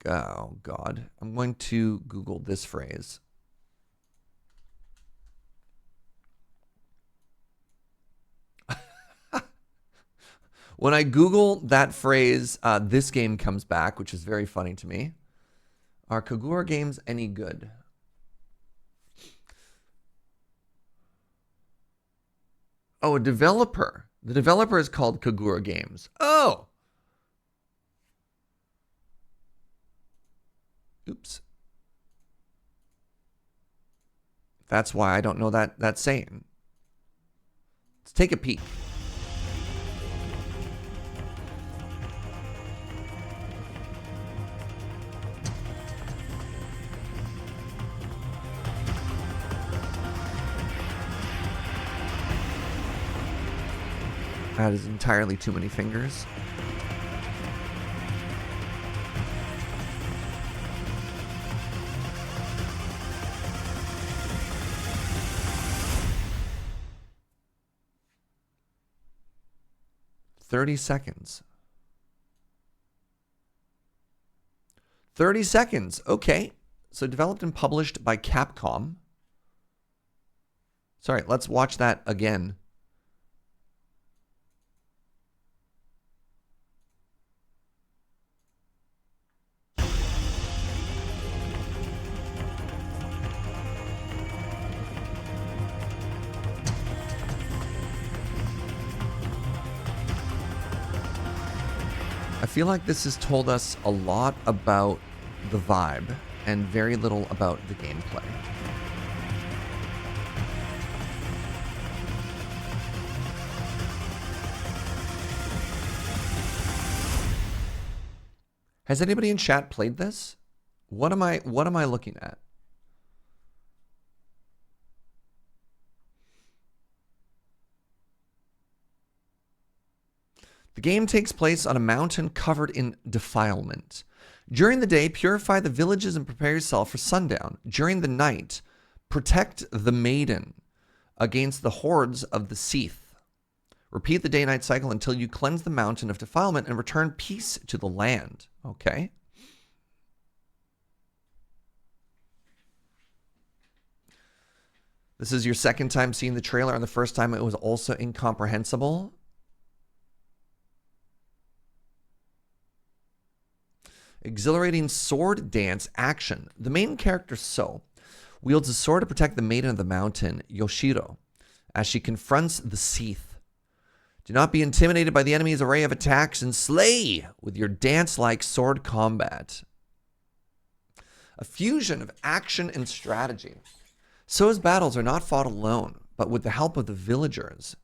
Oh, God. I'm going to Google this phrase. When I Google that phrase, this game comes back, which is very funny to me. Are Kagura games any good? Oh, a developer. The developer is called Kagura Games. Oh! Oops. That's why I don't know that saying. Let's take a peek. That is entirely too many fingers. $30 seconds. 30 seconds. Okay. So developed and published by Capcom. Sorry, let's watch that again. I feel like this has told us a lot about the vibe and very little about the gameplay. Has anybody in chat played this? What am I looking at? The game takes place on a mountain covered in defilement. During the day, purify the villages and prepare yourself for sundown. During the night, protect the maiden against the hordes of the Seath. Repeat the day-night cycle until you cleanse the mountain of defilement and return peace to the land. Okay. This is your second time seeing the trailer, and the first time it was also incomprehensible. Exhilarating sword dance action. The main character, So, wields a sword to protect the Maiden of the Mountain, Yoshiro, as she confronts the Seath. Do not be intimidated by the enemy's array of attacks and slay with your dance-like sword combat. A fusion of action and strategy. So's battles are not fought alone, but with the help of the villagers,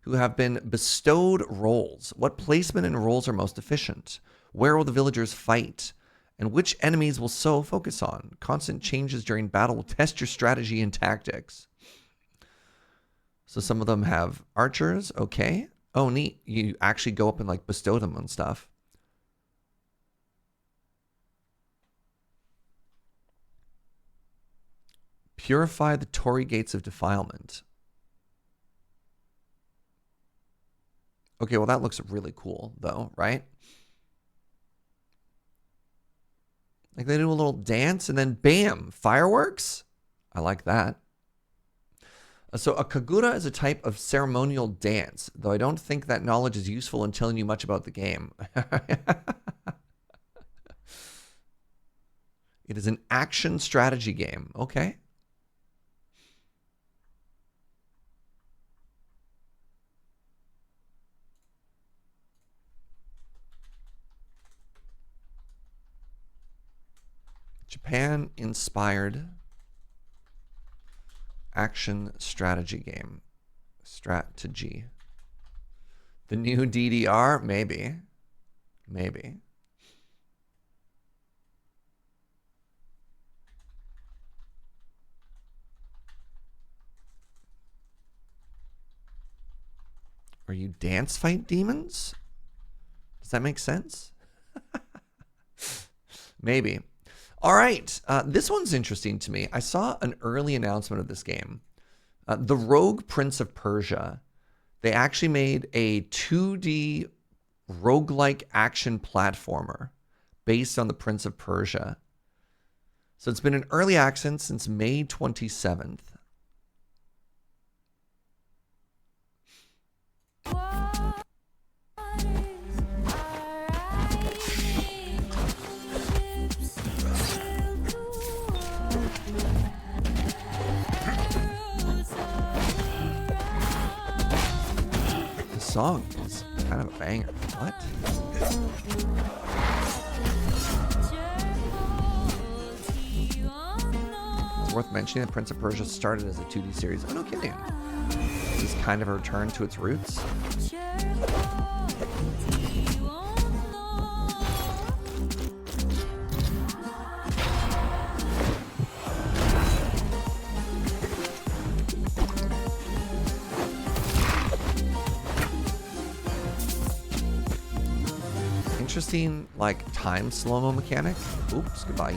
who have been bestowed roles. What placement and roles are most efficient? Where will the villagers fight? And which enemies will So focus on? Constant changes during battle will test your strategy and tactics. So some of them have archers. Okay. Oh, neat. You actually go up and like bestow them on stuff. Purify the Torii gates of defilement. Okay, well that looks really cool though, right? Like they do a little dance and then bam, fireworks. I like that. So a kagura is a type of ceremonial dance, though I don't think that knowledge is useful in telling you much about the game. It is an action strategy game. Okay. Japan-inspired action strategy game. Strategy. The new DDR? Maybe. Maybe. Or you dance fight demons? Does that make sense? Maybe. All right, this one's interesting to me. I saw an early announcement of this game. The Rogue Prince of Persia. They actually made a 2D roguelike action platformer based on the Prince of Persia. So it's been in early access since May 27th. Song is kind of a banger. What? It's worth mentioning that Prince of Persia started as a 2D series. Oh, no kidding. This is kind of a return to its roots. Interesting, like, time slow-mo mechanic. Oops, goodbye.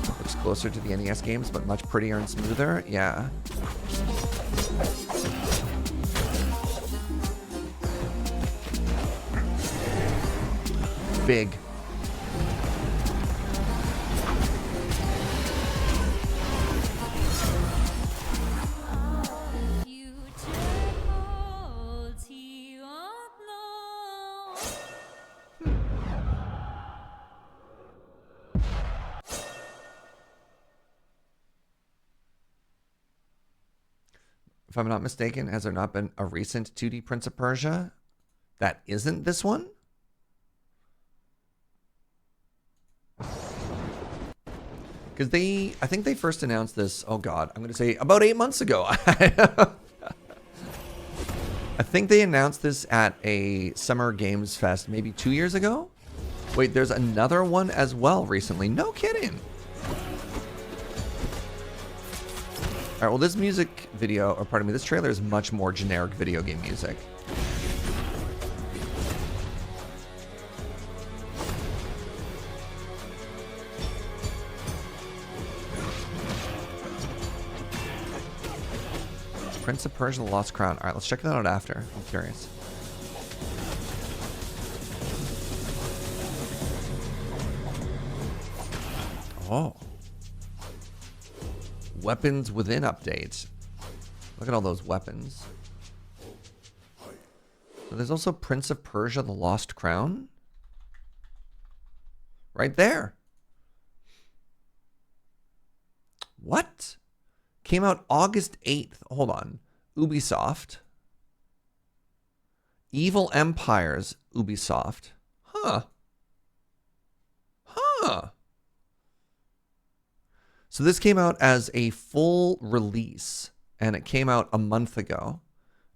Looks closer to the NES games, but much prettier and smoother. Yeah. Big. If I'm not mistaken, has there not been a recent 2D Prince of Persia that isn't this one? Because I think they first announced this, oh God, I'm going to say about 8 months ago. I think they announced this at a Summer Games Fest maybe 2 years ago. Wait, there's another one as well recently. No kidding. All right, well, this music video, or pardon me, this trailer is much more generic video game music. Prince of Persia: The Lost Crown. All right, let's check that out after. I'm curious. Oh. Weapons within update. Look at all those weapons. So there's also Prince of Persia, the Lost Crown. Right there. What? Came out August 8th. Hold on. Ubisoft. Evil Empires, Ubisoft. Huh. Huh. So this came out as a full release, and it came out a month ago.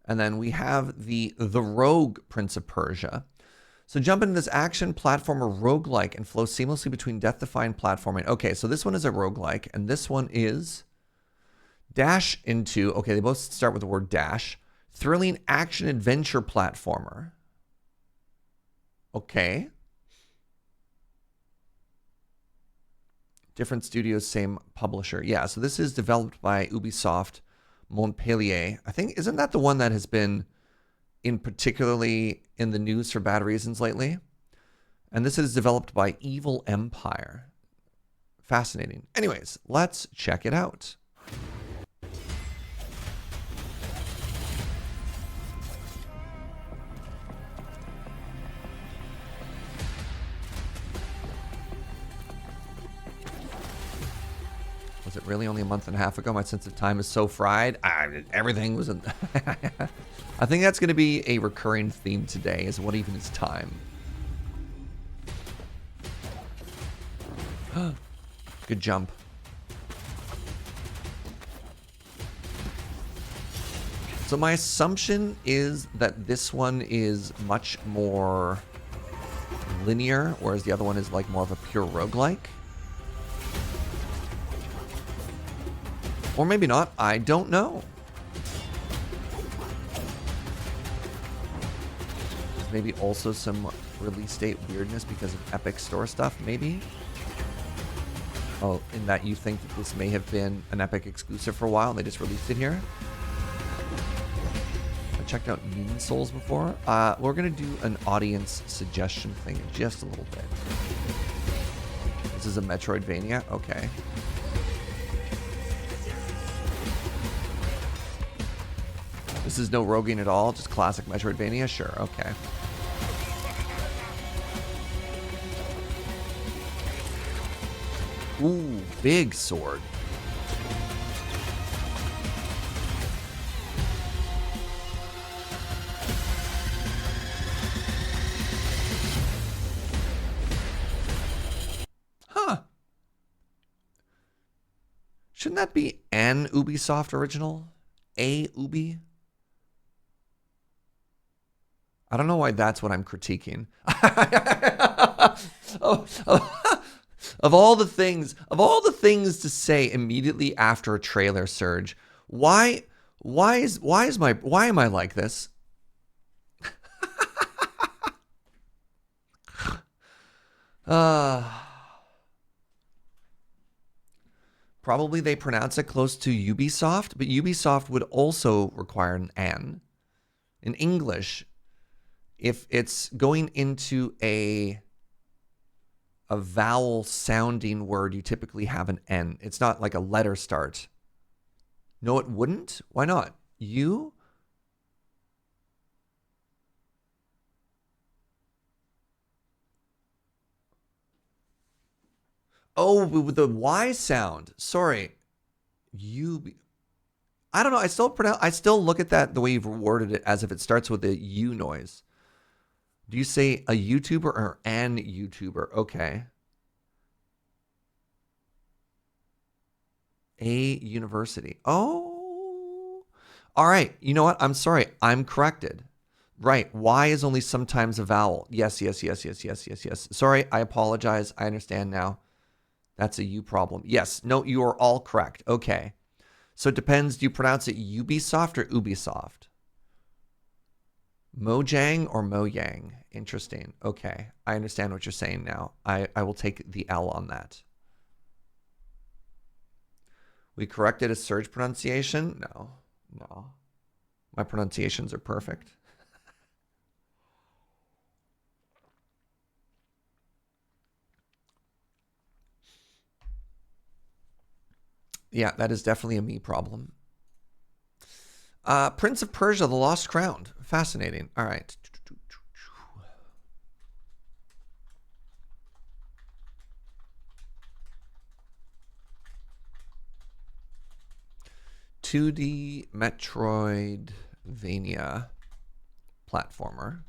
And then we have the Rogue Prince of Persia. So jump into this action platformer roguelike and flow seamlessly between death-defying platforming. Okay, so this one is a roguelike, and this one is dash into, okay, they both start with the word dash, thrilling action-adventure platformer. Okay. Different studios, same publisher. Yeah, so this is developed by Ubisoft Montpellier. I think, isn't that the one that has been particularly in the news for bad reasons lately? And this is developed by Evil Empire. Fascinating. Anyways, let's check it out. Was it really only a month and a half ago? My sense of time is so fried. Everything was in... I think that's going to be a recurring theme today, is what even is time. Good jump. So my assumption is that this one is much more linear, whereas the other one is like more of a pure roguelike. Or maybe not. I don't know. There's maybe also some release date weirdness because of Epyx store stuff, maybe? Oh, in that you think that this may have been an Epic exclusive for a while and they just released it here? I checked out Mean Souls before. We're going to do an audience suggestion thing in just a little bit. This is a Metroidvania? Okay. This is no roguing at all, just classic Metroidvania? Sure, okay. Ooh, big sword. Huh. Shouldn't that be an Ubisoft original? A Ubi? I don't know why that's what I'm critiquing. Of all the things to say immediately after a trailer, Serge, why am I like this? Probably they pronounce it close to Ubisoft, but Ubisoft would also require an N. In English, if it's going into a vowel sounding word, you typically have an N. It's not like a letter start. No, it wouldn't? Why not? You? Oh, with the Y sound. Sorry. I don't know. I still look at that the way you've worded it as if it starts with a U noise. Do you say a YouTuber or an YouTuber? Okay. A university. Oh. All right. You know what? I'm sorry. I'm corrected. Right. Y is only sometimes a vowel. Yes. Sorry. I apologize. I understand now. That's a you problem. Yes. No, you are all correct. Okay. So it depends. Do you pronounce it Ubisoft or Ubisoft? Mojang or Mojang? Interesting. Okay. I understand what you're saying now. I will take the L on that. We corrected a Serge pronunciation? No. My pronunciations are perfect. Yeah, that is definitely a me problem. Prince of Persia, The Lost Crown. Fascinating. All right. 2D Metroidvania platformer.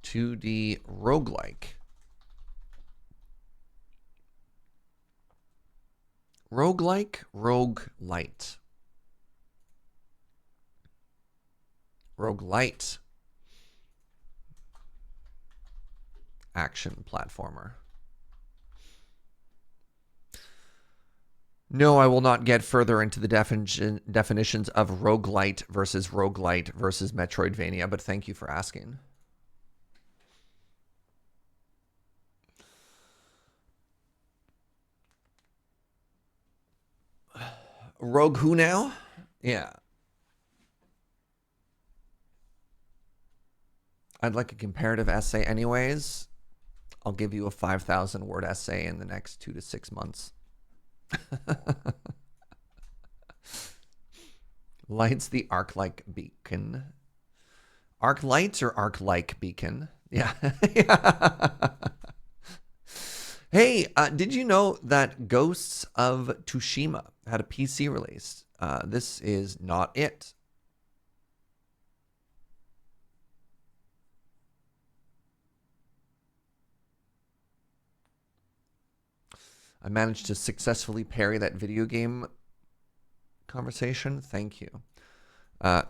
.2D roguelike. Roguelite. Roguelite. Action platformer. No, I will not get further into the definitions of roguelite versus Metroidvania, but thank you for asking. Rogue who now? Yeah. I'd like a comparative essay anyways. I'll give you a 5,000 word essay in the next 2 to 6 months. Lights the arc-like beacon. Arc lights or arc-like beacon? Yeah. Hey, did you know that Ghosts of Tsushima had a PC release? This is not it. I managed to successfully parry that video game conversation. Thank you.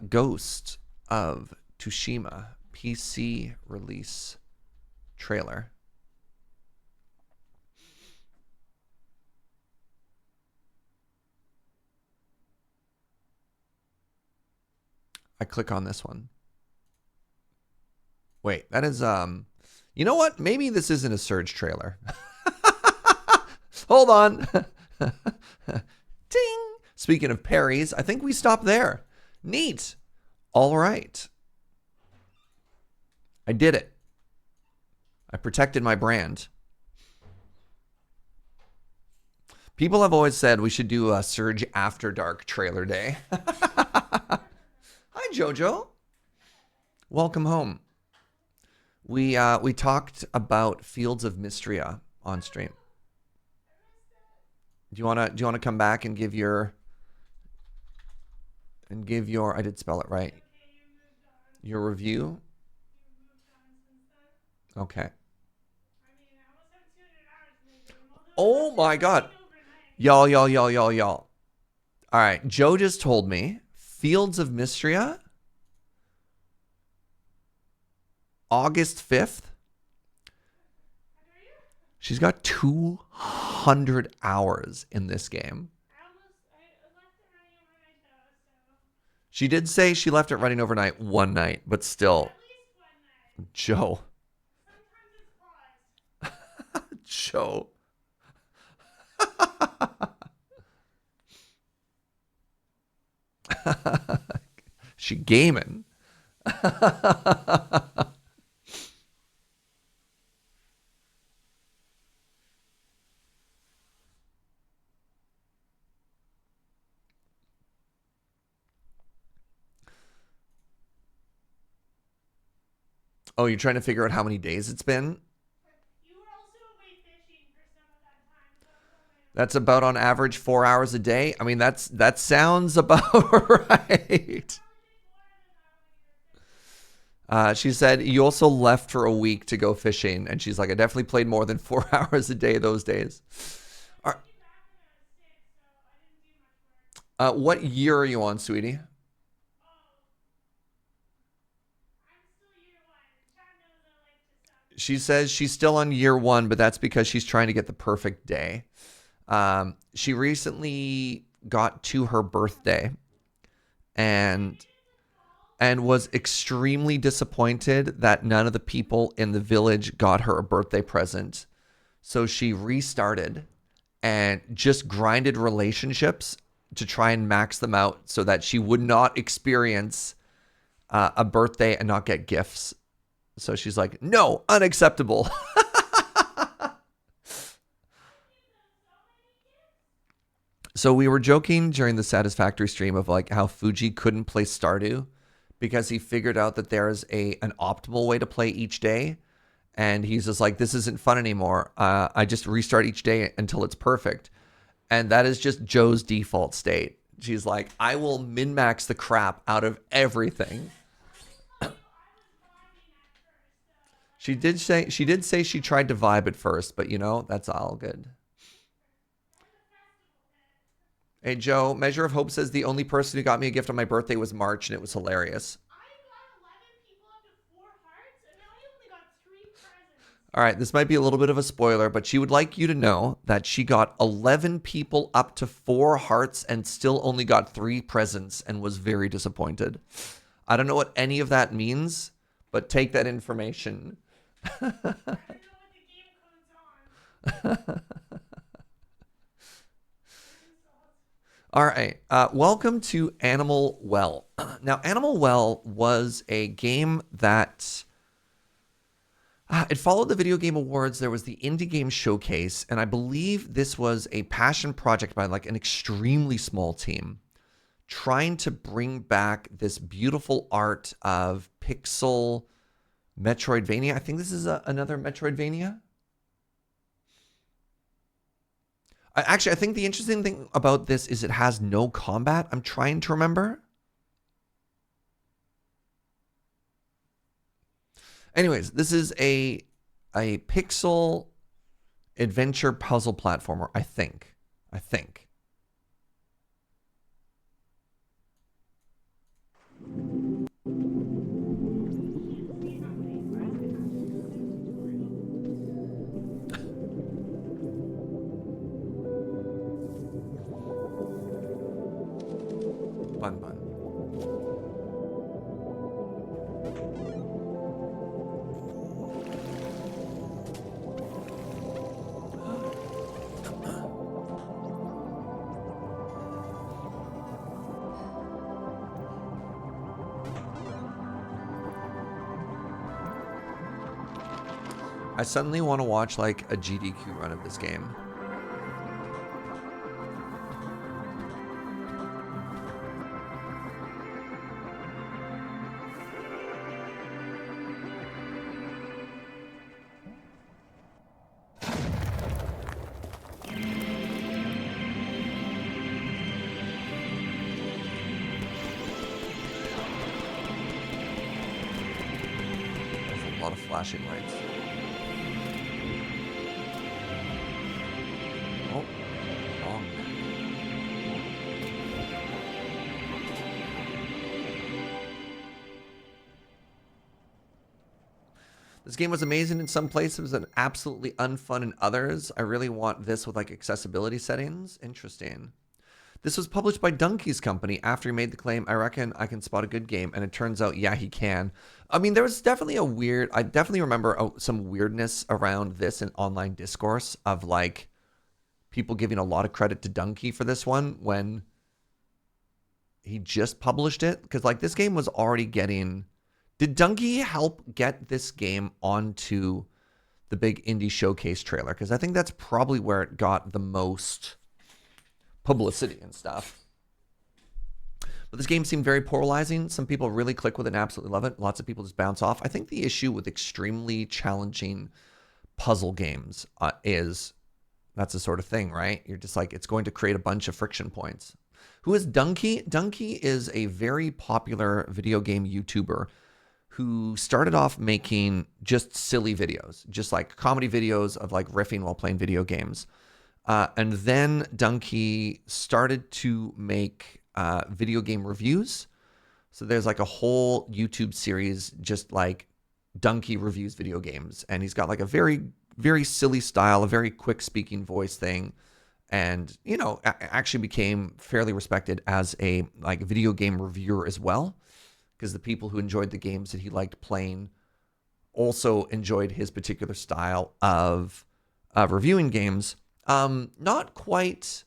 Ghost of Tsushima PC release trailer. I click on this one. Wait, that is, you know what? Maybe this isn't a Serge trailer. Hold on. Ding. Speaking of parries, I think we stop there. Neat. All right. I did it. I protected my brand. People have always said we should do a Serge After Dark trailer day. Hi, Jojo. Welcome home. We talked about Fields of Mistria on stream. Do you wanna come back and give your I did spell it right. Your review? Okay. Oh my god. Y'all. All right, Joe just told me Fields of Mistria, August 5th. She's got 200 hours in this game. I left it running overnight though, so. She did say she left it running overnight one night, but still. At least one night. Joe. Sometimes it's Joe. She gaming. Oh, you're trying to figure out how many days it's been? You were also away fishing for some of that time. So that's about on average 4 hours a day. I mean, that sounds about right. She said you also left for a week to go fishing, and she's like, I definitely played more than 4 hours a day those days. What year are you on, sweetie? She says she's still on year 1, but that's because she's trying to get the perfect day. She recently got to her birthday and was extremely disappointed that none of the people in the village got her a birthday present. So she restarted and just grinded relationships to try and max them out so that she would not experience a birthday and not get gifts. So she's like, no, unacceptable. So we were joking during the Satisfactory stream of like how Fuji couldn't play Stardew because he figured out that there's an optimal way to play each day. And he's just like, this isn't fun anymore. I just restart each day until it's perfect. And that is just Joe's default state. She's like, I will min-max the crap out of everything. She did say she tried to vibe at first, but you know, that's all good. Hey Joe, Measure of Hope says the only person who got me a gift on my birthday was March, and it was hilarious. All right, this might be a little bit of a spoiler, but she would like you to know that she got 11 people up to 4 hearts and still only got 3 presents and was very disappointed. I don't know what any of that means, but take that information. I don't know what the game code's on. All right, welcome to Animal Well. Now, Animal Well was a game that... it followed the Video Game Awards. There was the Indie Game Showcase, and I believe this was a passion project by like an extremely small team trying to bring back this beautiful art of pixel Metroidvania. I think this is another Metroidvania. Actually, I think the interesting thing about this is it has no combat. I'm trying to remember. Anyways, this is a pixel adventure puzzle platformer, I think. Bun. I suddenly want to watch like a GDQ run of this game. There's a lot of flashing lights. This game was amazing in some places and absolutely unfun in others. I really want this with like accessibility settings. Interesting. This was published by Donkey's company after he made the claim, I reckon I can spot a good game. And it turns out, yeah, he can. I mean, there was definitely I definitely remember some weirdness around this in online discourse of like people giving a lot of credit to Donkey for this one when he just published it. Because like this game was already getting... Did Donkey help get this game onto the big indie showcase trailer? Because I think that's probably where it got the most publicity and stuff. But this game seemed very polarizing. Some people really click with it and absolutely love it. Lots of people just bounce off. I think the issue with extremely challenging puzzle games is that's the sort of thing, right? You're just like, it's going to create a bunch of friction points. Who is Donkey? Donkey is a very popular video game YouTuber who started off making just silly videos, just like comedy videos of like riffing while playing video games. And then Donkey started to make video game reviews. So there's like a whole YouTube series just like Donkey reviews video games. And he's got like a very, very silly style, a very quick speaking voice thing. And, you know, actually became fairly respected as a like video game reviewer as well. Because the people who enjoyed the games that he liked playing also enjoyed his particular style of reviewing games. Not quite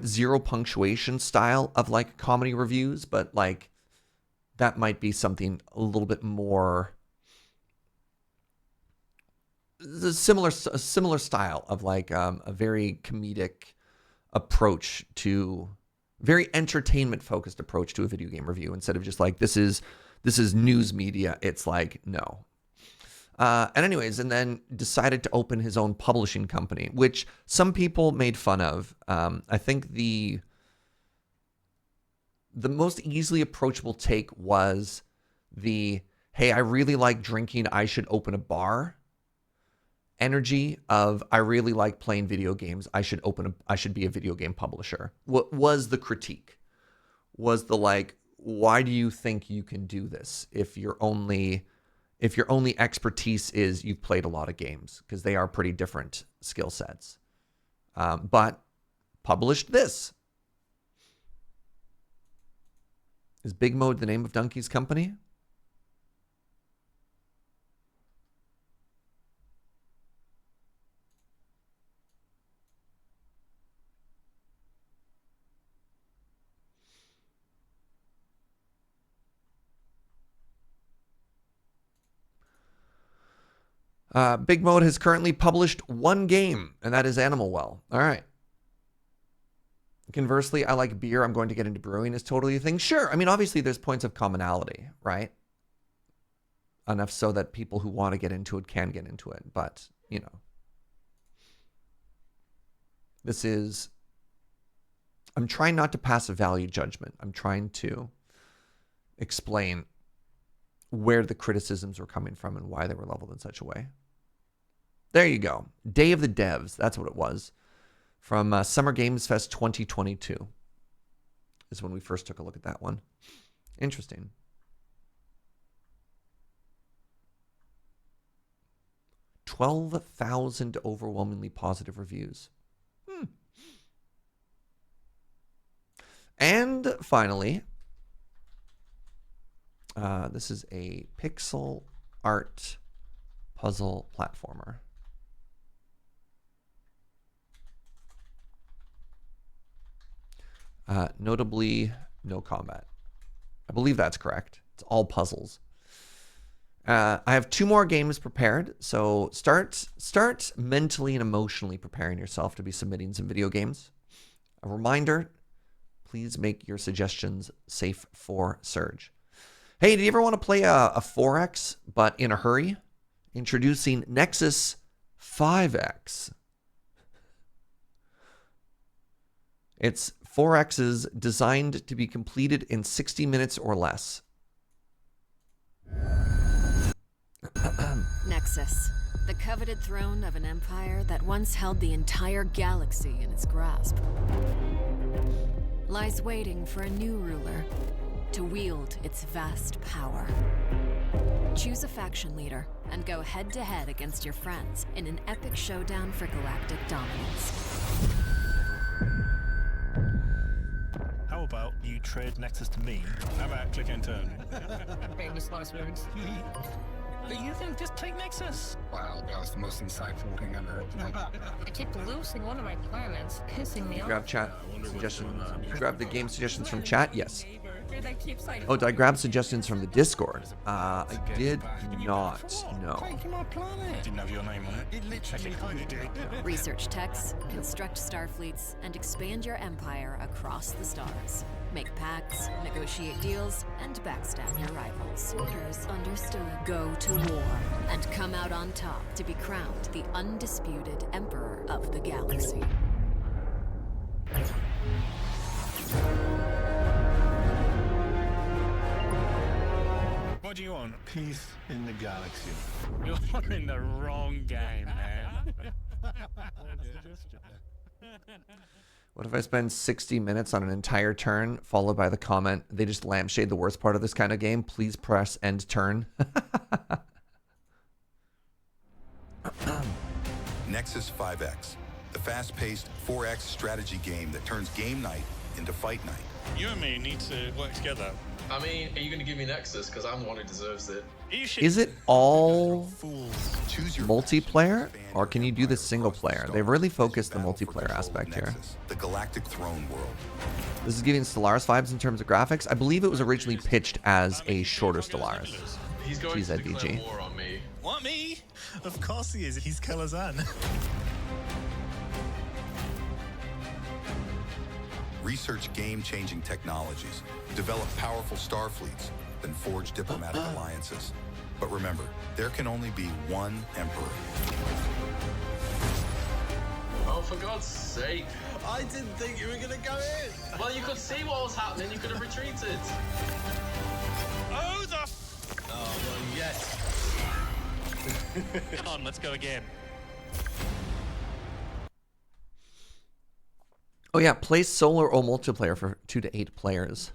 zero punctuation style of like comedy reviews, but like that might be something a little bit more a similar style of like a very comedic approach to, very entertainment focused approach to a video game review, instead of just like, this is news media. It's like, no. And anyways, and then decided to open his own publishing company, which some people made fun of. I think the most easily approachable take was the, hey, I really like drinking, I should open a bar energy of, I really like playing video games, I should be a video game publisher. What was the critique? Was the like, why do you think you can do this if your only expertise is you've played a lot of games? Because they are pretty different skill sets. But published this. Is Big Mode the name of Donkey's company? Big Mode has currently published one game, and that is Animal Well. All right. Conversely, I like beer. I'm going to get into brewing is totally a thing. Sure. I mean, obviously, there's points of commonality, right? Enough so that people who want to get into it can get into it. But, you know, I'm trying not to pass a value judgment. I'm trying to explain where the criticisms were coming from and why they were leveled in such a way. There you go. Day of the Devs. That's what it was. From Summer Games Fest 2022 is when we first took a look at that one. Interesting. $12,000 overwhelmingly positive reviews. And finally, this is a pixel art puzzle platformer. Notably, no combat. I believe that's correct. It's all puzzles. I have 2 more games prepared, so start mentally and emotionally preparing yourself to be submitting some video games. A reminder, please make your suggestions safe for Serge. Hey, do you ever want to play a 4X, but in a hurry? Introducing Nexus 5X. It's 4Xs designed to be completed in 60 minutes or less. Nexus, the coveted throne of an empire that once held the entire galaxy in its grasp, lies waiting for a new ruler to wield its vast power. Choose a faction leader and go head-to-head against your friends in an epic showdown for galactic dominance. How about you trade Nexus to me? How about click and turn? Famous last words. You can just take Nexus. Wow, that was the most insightful thing I've heard. I keep losing one of my planets, pissing me off. Grab chat suggestions. Grab the game suggestions from chat. Yes. That keeps like, Oh, did I grab suggestions from the Discord? I did not. No. Taking my planet. Didn't have your name on it. It literally kind of did. Research techs, construct starfleets, and expand your empire across the stars. Make pacts, negotiate deals, and backstab your rivals. Orders understood. Go to war and come out on top to be crowned the undisputed Emperor of the Galaxy. What do you want? Peace in the galaxy. You're in the wrong game, man. What if I spend 60 minutes on an entire turn, followed by the comment, they just lampshade the worst part of this kind of game? Please press end turn. Nexus 5X, the fast-paced 4X strategy game that turns game night into fight night. You and me need to work together. I mean, are you going to give me Nexus? Because I'm the one who deserves it. Is it all Choose your multiplayer, or can you do this single player? They've really focused the multiplayer aspect here. The Galactic Throne World. This is giving Stellaris vibes in terms of graphics. I believe it was originally pitched as a shorter Stellaris. He's going Jeez, to declare DG. war on me. What, me? Of course he is. He's Kelazan. research game-changing technologies, develop powerful star fleets, then forge diplomatic alliances. But remember, there can only be one emperor. Oh, for God's sake. I didn't think you were gonna go in. Well, you could see what was happening. You could have retreated. Oh, well, yes. Come on, let's go again. Oh yeah, play solo or multiplayer for 2 to 8 players.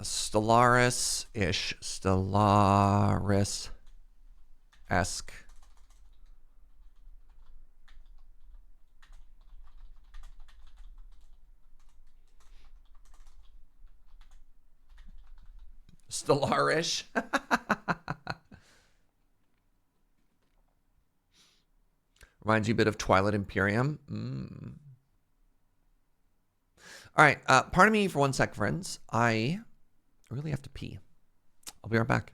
Stellaris-ish. Stellaris-esque. Stellarish. Reminds you a bit of Twilight Imperium. All right. Pardon me for 1 sec, friends. I really have to pee. I'll be right back.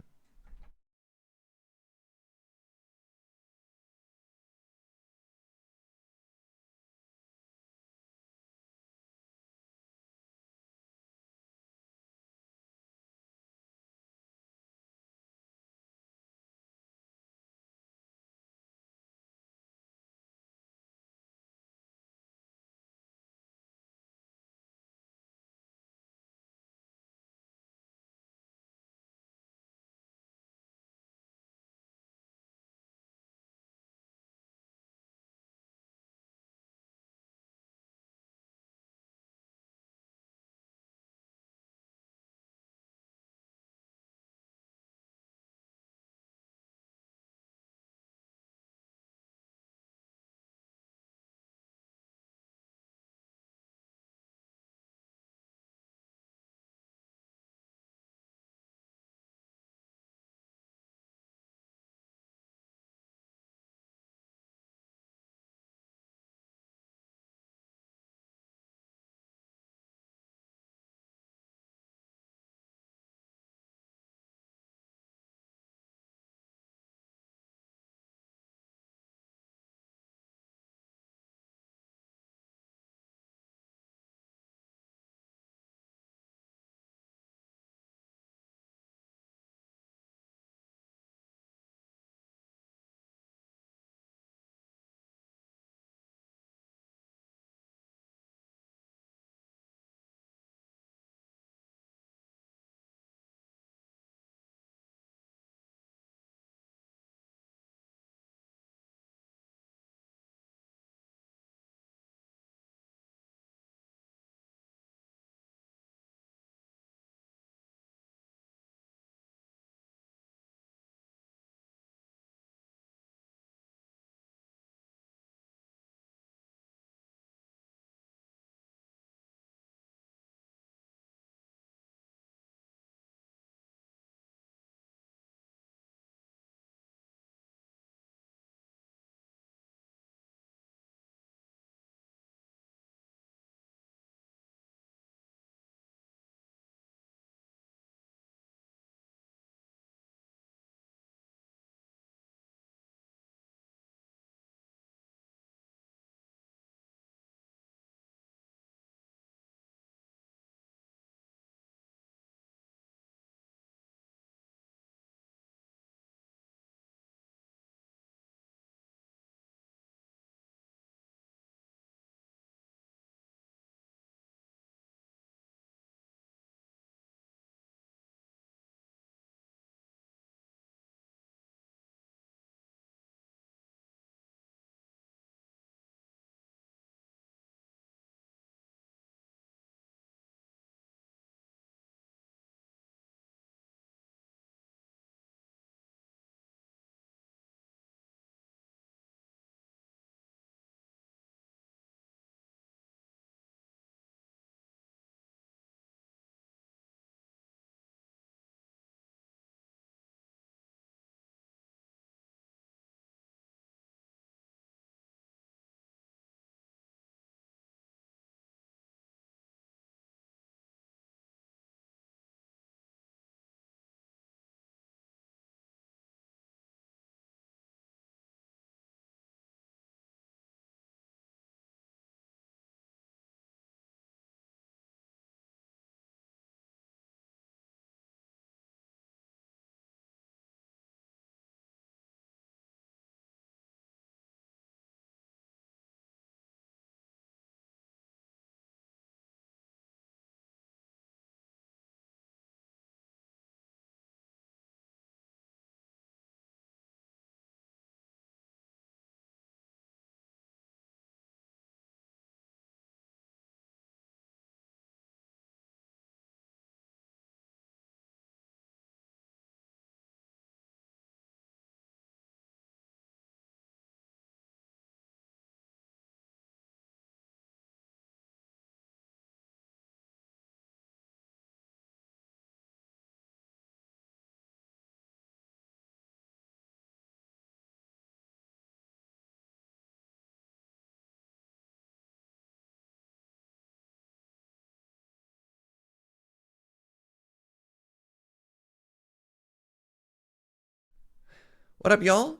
What up, y'all?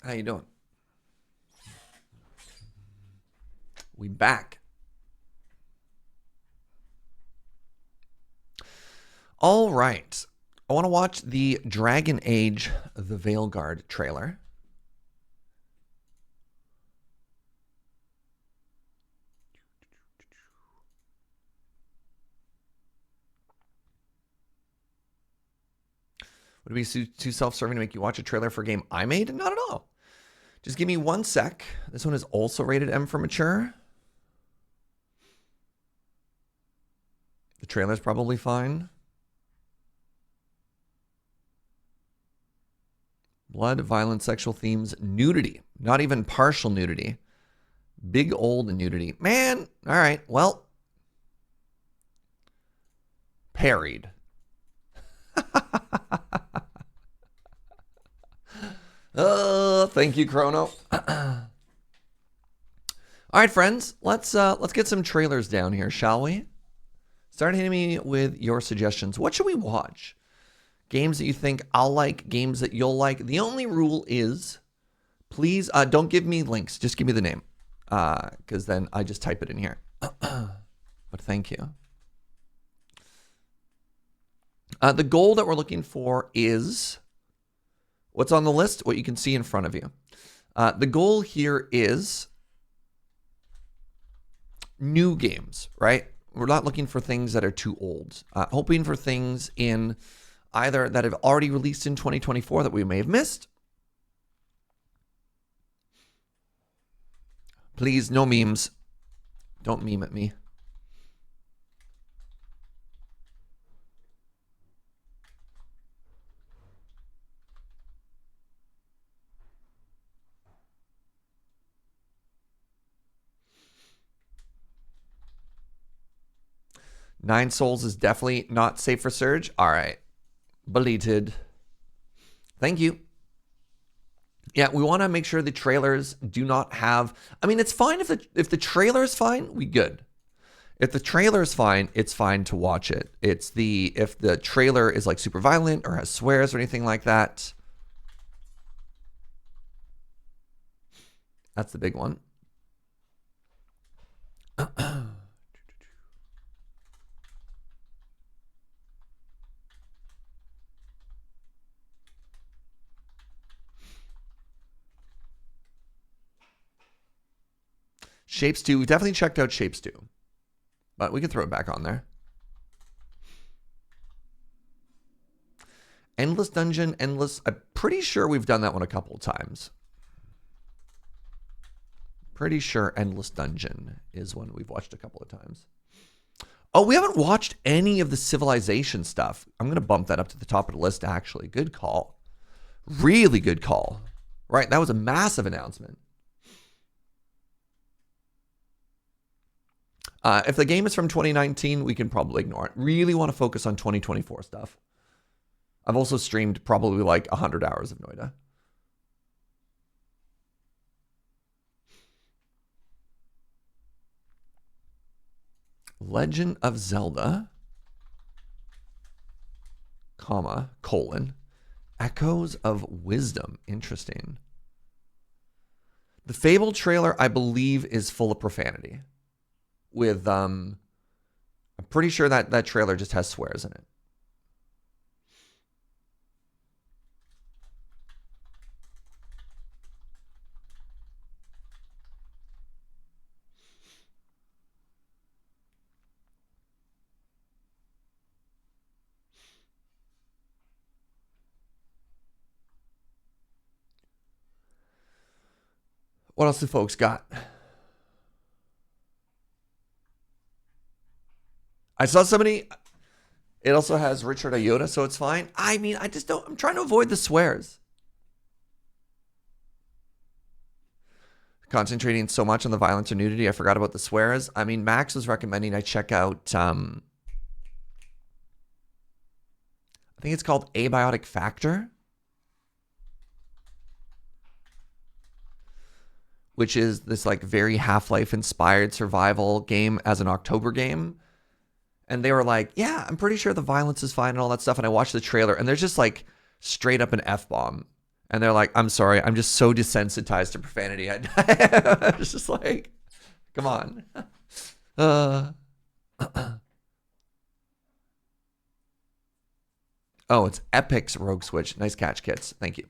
How you doing? We back. All right. I want to watch the Dragon Age The Veilguard trailer. Would it be too self-serving to make you watch a trailer for a game I made? Not at all. Just give me 1 sec. This one is also rated M for mature. The trailer's probably fine. Blood, violence, sexual themes, nudity. Not even partial nudity. Big old nudity. Man, all right, well. Parried. Thank you, Chrono. All right, friends, let's get some trailers down here, shall we? Start hitting me with your suggestions. What should we watch? Games that you think I'll like, games that you'll like. The only rule is, please don't give me links. Just give me the name, because then I just type it in here. But thank you. The goal that we're looking for is what's on the list, what you can see in front of you. The goal here is new games, right? We're not looking for things that are too old. Hoping for things in either that have already released in 2024 that we may have missed. Please, no memes. Don't meme at me. Nine Souls is definitely not safe for Serge. All right. Belated. Thank you. Yeah, we want to make sure the trailers do not have... I mean, it's fine if the trailer is fine, we good. If the trailer is fine, it's fine to watch it. If the trailer is like super violent or has swears or anything like that, that's the big one. Shapes 2, we definitely checked out Shapes 2. But we can throw it back on there. Endless Dungeon, Endless... I'm pretty sure we've done that one a couple of times. Pretty sure Endless Dungeon is one we've watched a couple of times. Oh, we haven't watched any of the Civilization stuff. I'm going to bump that up to the top of the list, actually. Good call. Really good call. Right, that was a massive announcement. If the game is from 2019, we can probably ignore it. Really want to focus on 2024 stuff. I've also streamed probably like 100 hours of Noida. Legend of Zelda, colon, Echoes of Wisdom. Interesting. The Fable trailer, I believe, is full of profanity. With, I'm pretty sure that trailer just has swears in it. What else do folks got? I saw somebody, it also has Richard Iota, so it's fine. I mean, I just don't, I'm trying to avoid the swears. Concentrating so much on the violence or nudity, I forgot about the swears. I mean, Max was recommending I check out, I think it's called Abiotic Factor, which is this like very Half-Life inspired survival game as an October game. And they were like, yeah, I'm pretty sure the violence is fine and all that stuff. And I watched the trailer and there's just like straight up an F-bomb. And they're like, I'm sorry, I'm just so desensitized to profanity. I was just like, come on. Oh, it's Epyx Rogue Switch. Nice catch, Kits. Thank you.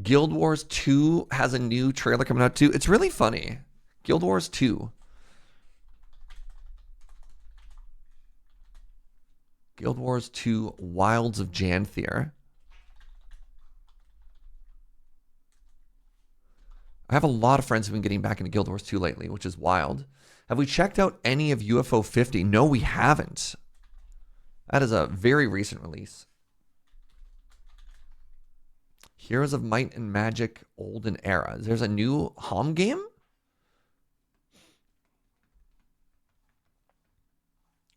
Guild Wars 2 has a new trailer coming out too. It's really funny. Guild Wars 2. Guild Wars 2 Wilds of Janthir. I have a lot of friends who've been getting back into Guild Wars 2 lately, which is wild. Have we checked out any of UFO 50? No, we haven't. That is a very recent release. Heroes of Might and Magic Olden Era. There's a new home game?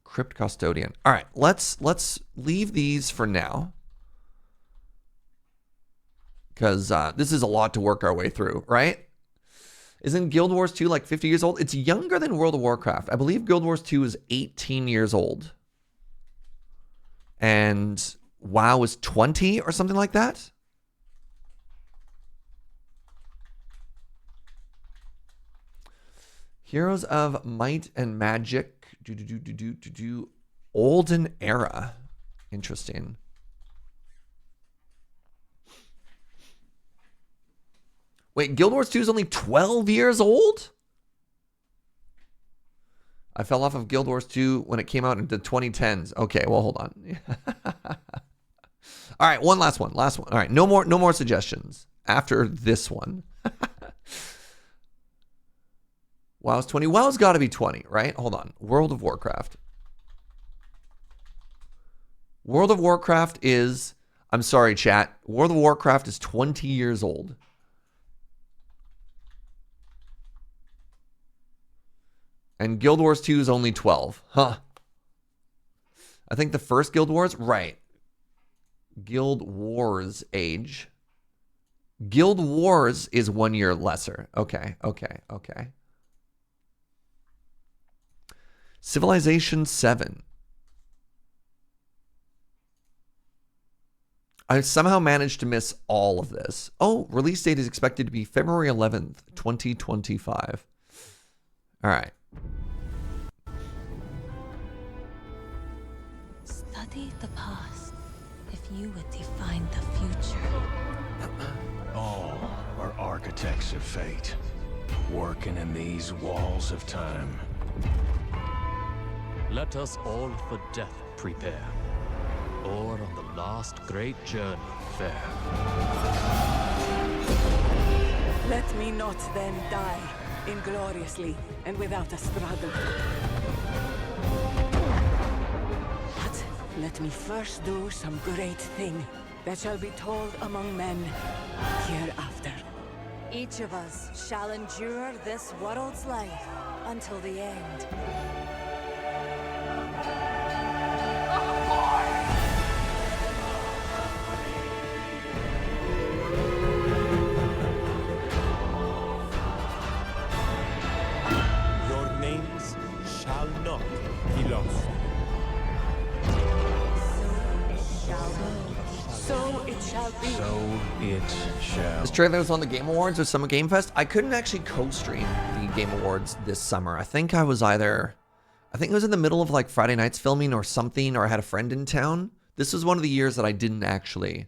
Crypt Custodian. All right, let's leave these for now. Because this is a lot to work our way through, right? Isn't Guild Wars 2 like 50 years old? It's younger than World of Warcraft. I believe Guild Wars 2 is 18 years old. And WoW is 20 or something like that. Heroes of Might and Magic. Olden Era. Interesting. Wait, Guild Wars 2 is only 12 years old? I fell off of Guild Wars 2 when it came out in the 2010s. Okay, well, hold on. All right, one last one. All right, no more suggestions after this one. WoW's 20. WoW's got to be 20, right? Hold on. World of Warcraft. World of Warcraft is, I'm sorry, chat. World of Warcraft is 20 years old. And Guild Wars 2 is only 12. Huh. I think the first Guild Wars, right. Guild Wars age. Guild Wars is 1 year lesser. Okay. Civilization 7. I somehow managed to miss all of this. Oh, release date is expected to be February 11th, 2025. All right. Study the past if you would define the future. All are architects of fate, working in these walls of time. Let us all for death prepare, or on the last great journey fare. Let me not then die ingloriously and without a struggle. But let me first do some great thing that shall be told among men hereafter. Each of us shall endure this world's life until the end. Your names shall not be lost. So it shall be. So it shall. This trailer was on the Game Awards or Summer Game Fest. I couldn't actually co-stream the Game Awards this summer. I think it was in the middle of like Friday nights filming or something, or I had a friend in town. This was one of the years that I didn't actually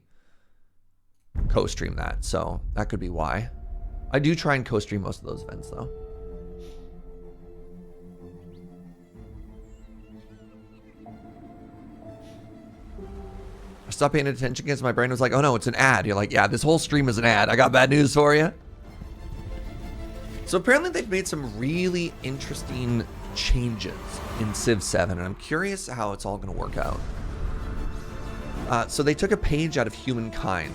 co-stream that, so that could be why. I do try and co-stream most of those events though. I stopped paying attention because my brain was like, oh no, it's an ad. You're like, yeah, this whole stream is an ad. I got bad news for you. So apparently they've made some really interesting changes in Civ 7, and I'm curious how it's all going to work out. So they took a page out of Humankind,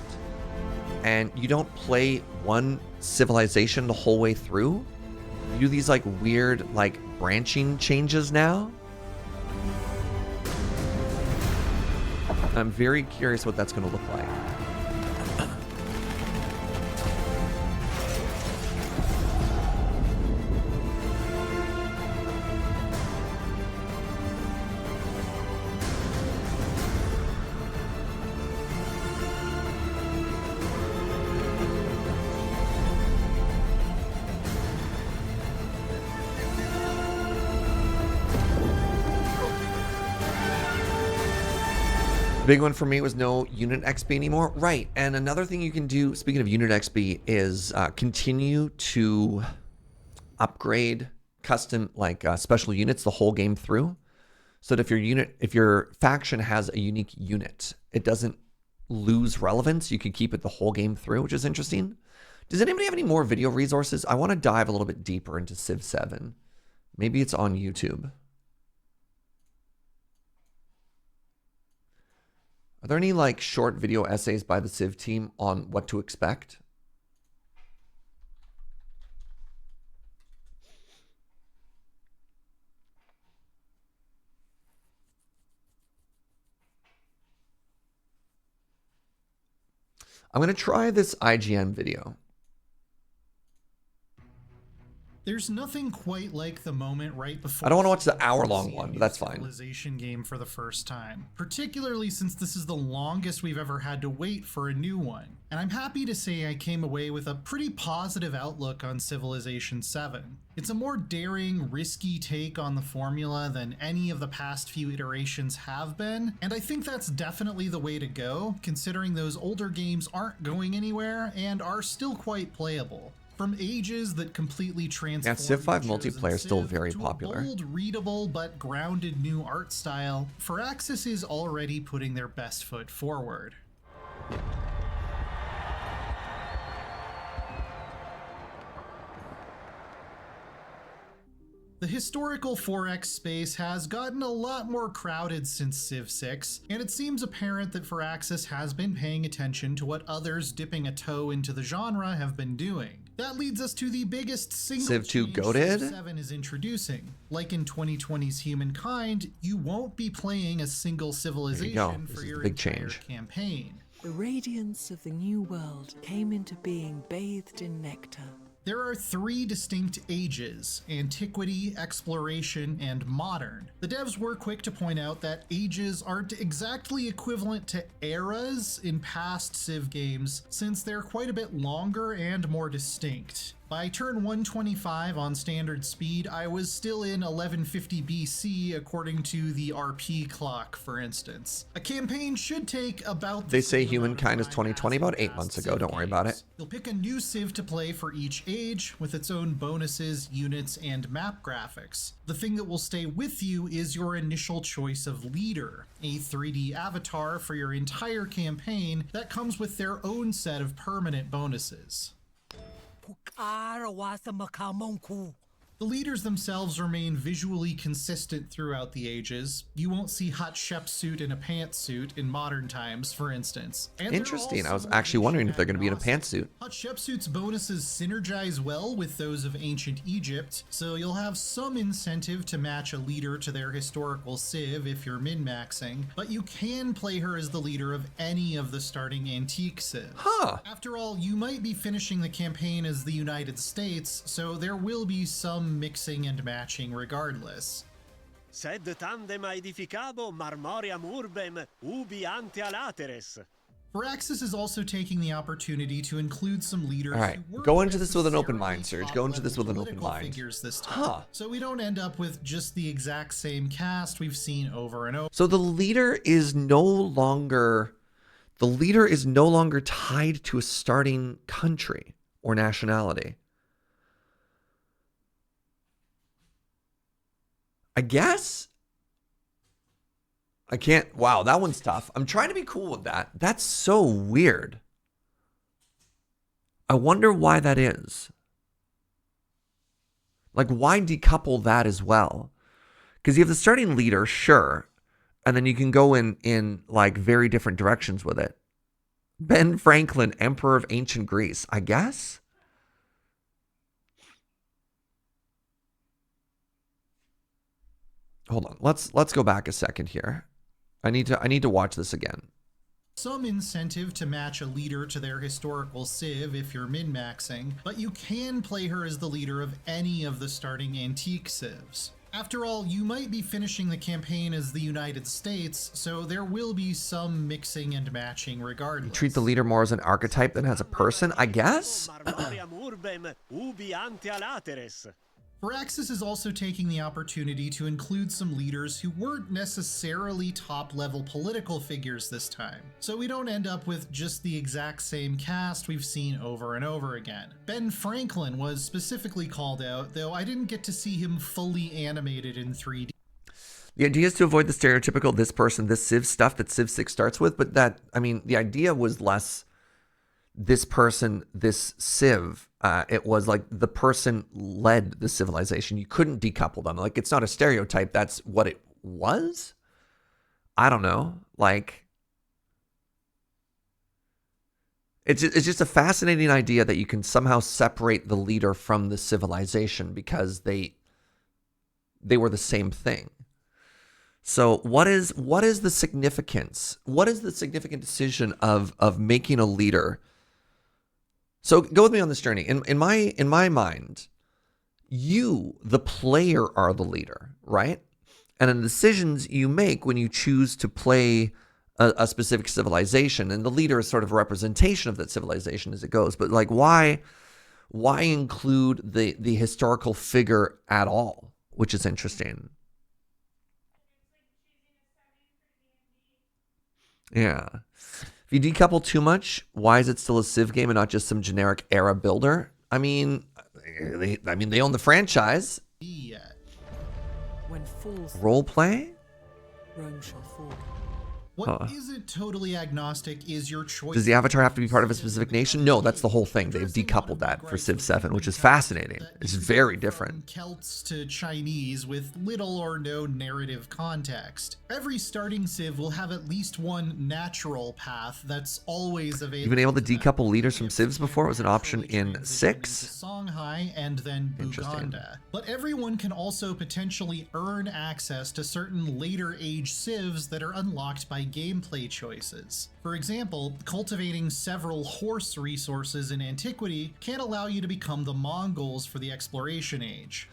and you don't play one civilization the whole way through. You do these like weird like branching changes now. I'm very curious what that's going to look like. Big one for me was no unit XP anymore. Right, and another thing you can do, speaking of unit XP, is continue to upgrade custom, like special units the whole game through. So that if your faction has a unique unit, it doesn't lose relevance. You can keep it the whole game through, which is interesting. Does anybody have any more video resources? I want to dive a little bit deeper into Civ 7. Maybe it's on YouTube. Are there any like short video essays by the Civ team on what to expect? I'm going to try this IGN video. There's nothing quite like the moment right before. I don't want to watch the hour-long one, but that's fine. Civilization game for the first time, particularly since this is the longest we've ever had to wait for a new one. And I'm happy to say I came away with a pretty positive outlook on Civilization 7. It's a more daring, risky take on the formula than any of the past few iterations have been, and I think that's definitely the way to go, considering those older games aren't going anywhere and are still quite playable. From ages that completely transform. Yeah, Civ 5 multiplayer is still very popular. Bold, readable, but grounded new art style, Firaxis is already putting their best foot forward. The historical 4X space has gotten a lot more crowded since Civ 6, and it seems apparent that Firaxis has been paying attention to what others dipping a toe into the genre have been doing. That leads us to the biggest single Civ 2 change goated? Civ 7 is introducing. Like in 2020's Humankind, you won't be playing a single civilization for your entire campaign. The radiance of the new world came into being bathed in nectar. There are three distinct ages: antiquity, exploration, and modern. The devs were quick to point out that ages aren't exactly equivalent to eras in past Civ games, since they're quite a bit longer and more distinct. By turn 125 on standard speed, I was still in 1150 BC according to the RP clock, for instance. A campaign should take about... They say Humankind is 2020, about 8 months ago. Don't worry about it. You'll pick a new Civ to play for each age, with its own bonuses, units, and map graphics. The thing that will stay with you is your initial choice of leader, a 3D avatar for your entire campaign that comes with their own set of permanent bonuses. The leaders themselves remain visually consistent throughout the ages. You won't see Hatshepsut in a pantsuit in modern times, for instance. And interesting. I was actually wondering if they're going to be in a pantsuit. Hatshepsut's bonuses synergize well with those of ancient Egypt, so you'll have some incentive to match a leader to their historical civ if you're min-maxing, but you can play her as the leader of any of the starting antique civs. After all, you might be finishing the campaign as the United States, so there will be some mixing and matching regardless. Sed tandem edificabo marmoriam urbem ubi ante alateres. Firaxis is also taking the opportunity to include some leaders. All right, go into this with an open mind, Serge. Go into this with an open mind. Figures this time, so we don't end up with just the exact same cast we've seen over and over. So the leader is no longer tied to a starting country or nationality. I guess I can't. Wow, that one's tough. I'm trying to be cool with that. That's so weird. I wonder why that is. Like, why decouple that as well? Because you have the starting leader, sure, and then you can go in like very different directions with it. Ben Franklin, Emperor of Ancient Greece, I guess. Hold on. Let's go back a second here. I need to watch this again. Some incentive to match a leader to their historical civ if you're min-maxing, but you can play her as the leader of any of the starting antique civs. After all, you might be finishing the campaign as the United States, so there will be some mixing and matching regardless. You treat the leader more as an archetype than as a person, I guess? Firaxis is also taking the opportunity to include some leaders who weren't necessarily top-level political figures this time, so we don't end up with just the exact same cast we've seen over and over again. Ben Franklin was specifically called out, though I didn't get to see him fully animated in 3D. The idea is to avoid the stereotypical this person, this Civ stuff that Civ 6 starts with, but that, I mean, the idea was less this person, this Civ. It was like the person led the civilization. You couldn't decouple them. Like, it's not a stereotype. That's what it was. I don't know. Like, it's just a fascinating idea that you can somehow separate the leader from the civilization because they were the same thing. So what is the significance? What is the significant decision of making a leader? So go with me on this journey. In my mind, you, the player, are the leader, right? And in the decisions you make when you choose to play a specific civilization, and the leader is sort of a representation of that civilization as it goes. But like, why include the historical figure at all? Which is interesting. Yeah. If you decouple too much, why is it still a Civ game and not just some generic era builder? I mean, they own the franchise. When fools Role play? Rome shall fall. What isn't totally agnostic is your choice. Does the avatar have to be part of a specific nation? No, that's the whole thing. They've decoupled that for Civ 7, which is fascinating. It's very different. Celts to Chinese with little or no narrative context. Every starting Civ will have at least one natural path that's always available. You've been able to decouple leaders from Civs before? It was an option in 6? Songhai and then Buganda. But everyone can also potentially earn access to certain later age Civs that are unlocked by gameplay choices. For example, cultivating several horse resources in antiquity can allow you to become the Mongols for the exploration age.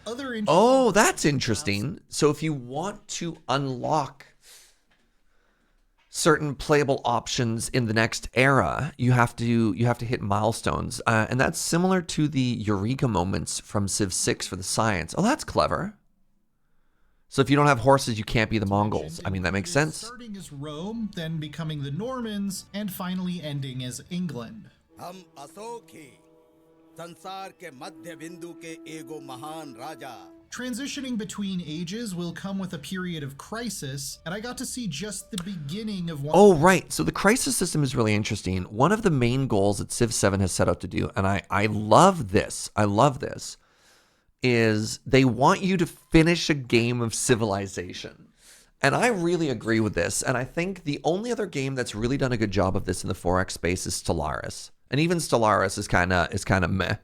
Oh, that's interesting. So if you want to unlock certain playable options in the next era, you have to hit milestones, and that's similar to the Eureka moments from Civ 6 for the science. Oh, that's clever. So if you don't have horses, you can't be the Mongols. I mean, that makes sense. Starting as Rome, then becoming the Normans, and finally ending as England. Transitioning between ages will come with a period of crisis, and I got to see just the beginning of one. Oh, right. So the crisis system is really interesting. One of the main goals that Civ 7 has set out to do, and I love this. I love this. Is they want you to finish a game of Civilization. And I really agree with this. And I think the only other game that's really done a good job of this in the 4X space is Stellaris. And even Stellaris is kind of meh.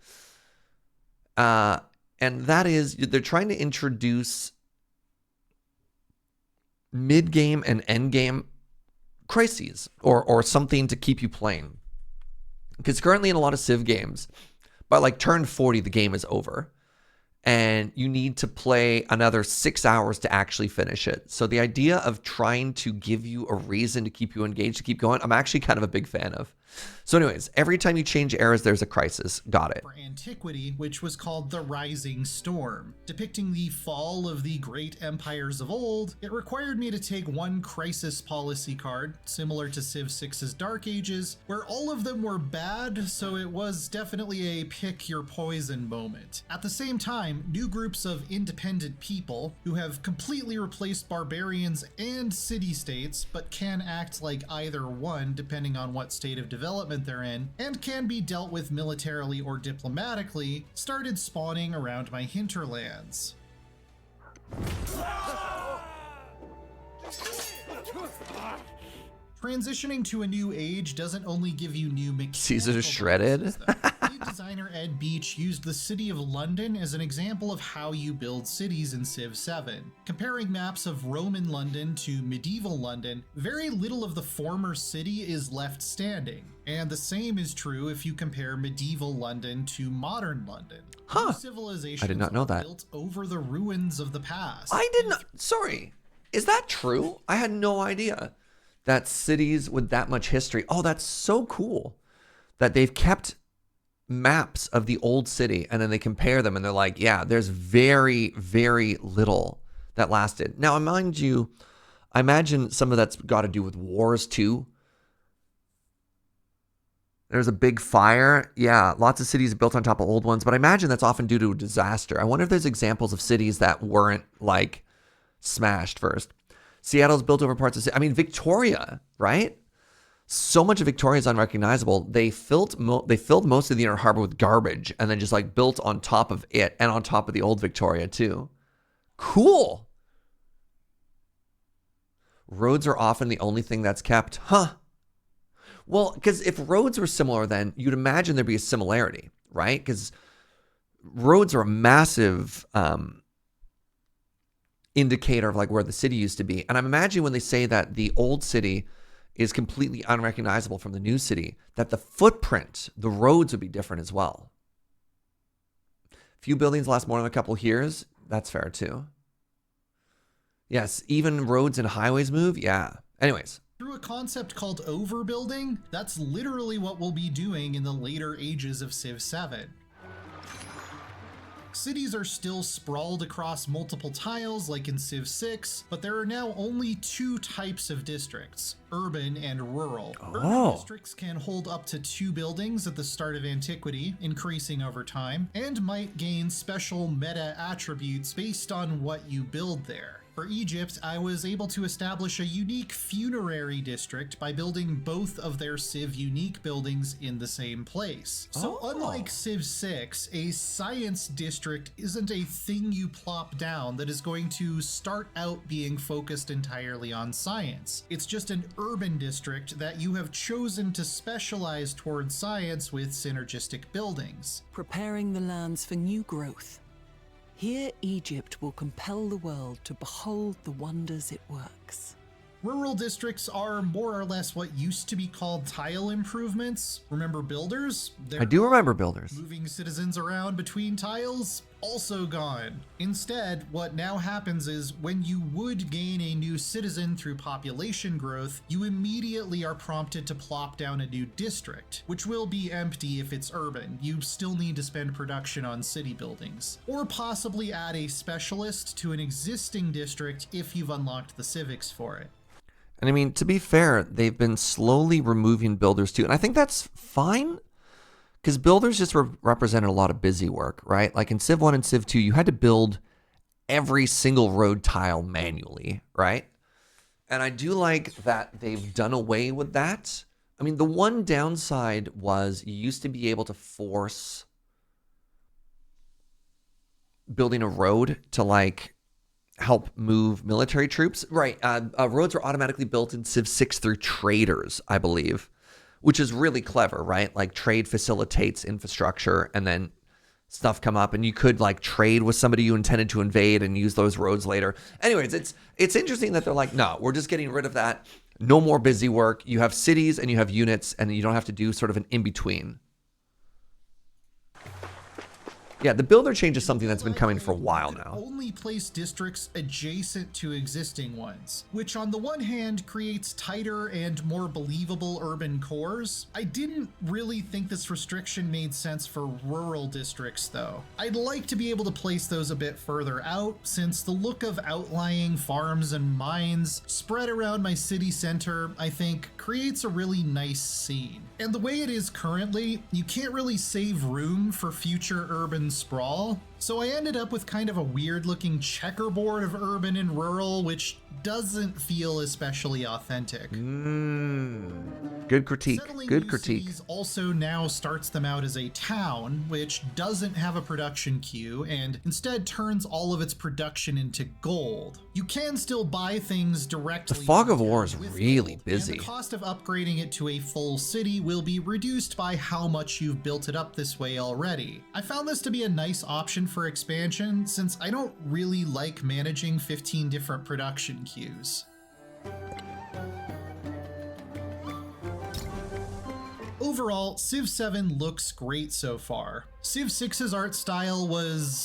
And that is, they're trying to introduce mid-game and end-game crises or something to keep you playing. Because currently in a lot of Civ games, by like turn 40, the game is over. And you need to play another 6 hours to actually finish it. So the idea of trying to give you a reason to keep you engaged, to keep going, I'm actually kind of a big fan of. So anyways, every time you change eras, there's a crisis. Got it. For antiquity, which was called the Rising Storm. Depicting the fall of the great empires of old, it required me to take one crisis policy card, similar to Civ 6's Dark Ages, where all of them were bad, so it was definitely a pick your poison moment. At the same time, new groups of independent people, who have completely replaced barbarians and city-states, but can act like either one depending on what state of development they're in, and can be dealt with militarily or diplomatically, started spawning around my hinterlands. Transitioning to a new age doesn't only give you new mechanical Caesar shredded. Lead designer Ed Beach used the city of London as an example of how you build cities in Civ 7. Comparing maps of Roman London to medieval London, very little of the former city is left standing. And the same is true if you compare medieval London to modern London. Huh. Civilizations I did not know that. built over the ruins of the past. I did not. Sorry. Is that true? I had no idea that cities with that much history. Oh, that's so cool that they've kept maps of the old city and then they compare them and they're like, yeah, there's very, very little that lasted. Now, mind you, I imagine some of that's got to do with wars too. There's a big fire. Yeah, lots of cities built on top of old ones, but I imagine that's often due to a disaster. I wonder if there's examples of cities that weren't like smashed first. Seattle's built over parts of, I mean, Victoria, right? So much of Victoria is unrecognizable. They filled most of the inner harbor with garbage and then just like built on top of it and on top of the old Victoria too. Cool. Roads are often the only thing that's kept. Huh. Well, because if roads were similar, then you'd imagine there'd be a similarity, right? Because roads are a massive indicator of like where the city used to be. And I'm imagining when they say that the old city is completely unrecognizable from the new city, that the footprint, the roads would be different as well. Few buildings last more than a couple years. That's fair too. Yes, even roads and highways move. Yeah. Anyways. Through a concept called overbuilding, that's literally what we'll be doing in the later ages of Civ 7. Cities are still sprawled across multiple tiles like in Civ 6, but there are now only two types of districts, urban and rural. Urban districts can hold up to 2 buildings at the start of antiquity, increasing over time, and might gain special meta attributes based on what you build there. For Egypt, I was able to establish a unique funerary district by building both of their Civ unique buildings in the same place. So unlike Civ 6, a science district isn't a thing you plop down that is going to start out being focused entirely on science. It's just an urban district that you have chosen to specialize towards science with synergistic buildings. Preparing the lands for new growth. Here, Egypt will compel the world to behold the wonders it works. Rural districts are more or less what used to be called tile improvements. Remember builders? I do remember builders. Moving citizens around between tiles? Also gone. Instead, what now happens is when you would gain a new citizen through population growth, you immediately are prompted to plop down a new district, which will be empty if it's urban. You still need to spend production on city buildings. Or possibly add a specialist to an existing district if you've unlocked the civics for it. And I mean, to be fair, they've been slowly removing builders too. And I think that's fine because builders just represented a lot of busy work, right? Like in Civ 1 and Civ 2, you had to build every single road tile manually, right? And I do like that they've done away with that. I mean, the one downside was you used to be able to force building a road to like help move military troops. Right. Roads were automatically built in Civ 6 through traders, I believe, which is really clever, right? Like trade facilitates infrastructure and then stuff come up and you could like trade with somebody you intended to invade and use those roads later. Anyways, it's interesting that they're like, no, we're just getting rid of that. No more busy work. You have cities and you have units and you don't have to do sort of an in-between. Yeah, the builder change is something that's been coming for a while now. Only place districts adjacent to existing ones, which on the one hand creates tighter and more believable urban cores. I didn't really think this restriction made sense for rural districts though. I'd like to be able to place those a bit further out, since the look of outlying farms and mines spread around my city center, I think, creates a really nice scene. And the way it is currently, you can't really save room for future urban sprawl, so I ended up with kind of a weird looking checkerboard of urban and rural, which doesn't feel especially authentic. Good critique. Good critique. Also now starts them out as a town, which doesn't have a production queue and instead turns all of its production into gold. You can still buy things directly. The Fog of War is really busy. And the cost of upgrading it to a full city will be reduced by how much you've built it up this way already. I found this to be a nice option for expansion, since I don't really like managing 15 different production queues. Overall, Civ 7 looks great so far. Civ 6's art style was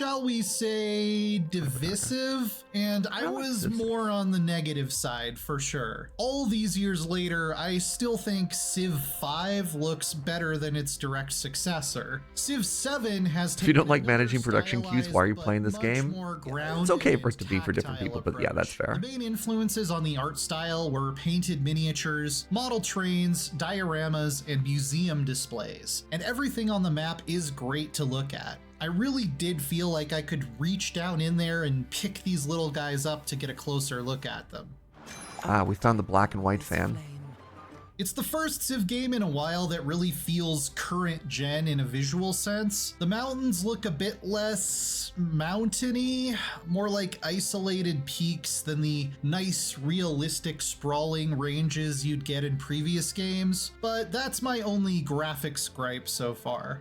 shall we say, divisive, and I was more on the negative side for sure. All these years later, I still think Civ 5 looks better than its direct successor. Civ 7 has If you don't like managing production queues, why are you playing this game? It's okay for it to be for different people, but yeah, that's fair. The main influences on the art style were painted miniatures, model trains, dioramas, and museum displays. And everything on the map is great to look at. I really did feel like I could reach down in there and pick these little guys up to get a closer look at them. Ah, we found the black and white fan. It's the first Civ game in a while that really feels current gen in a visual sense. The mountains look a bit less mountainy, more like isolated peaks than the nice, realistic, sprawling ranges you'd get in previous games, but that's my only graphics gripe so far.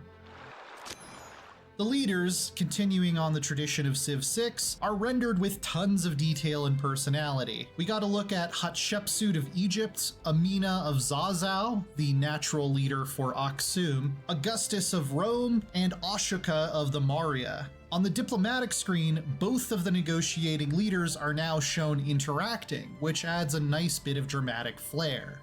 The leaders, continuing on the tradition of Civ 6, are rendered with tons of detail and personality. We got a look at Hatshepsut of Egypt, Amina of Zazao, the natural leader for Aksum, Augustus of Rome, and Ashoka of the Maurya. On the diplomatic screen, both of the negotiating leaders are now shown interacting, which adds a nice bit of dramatic flair.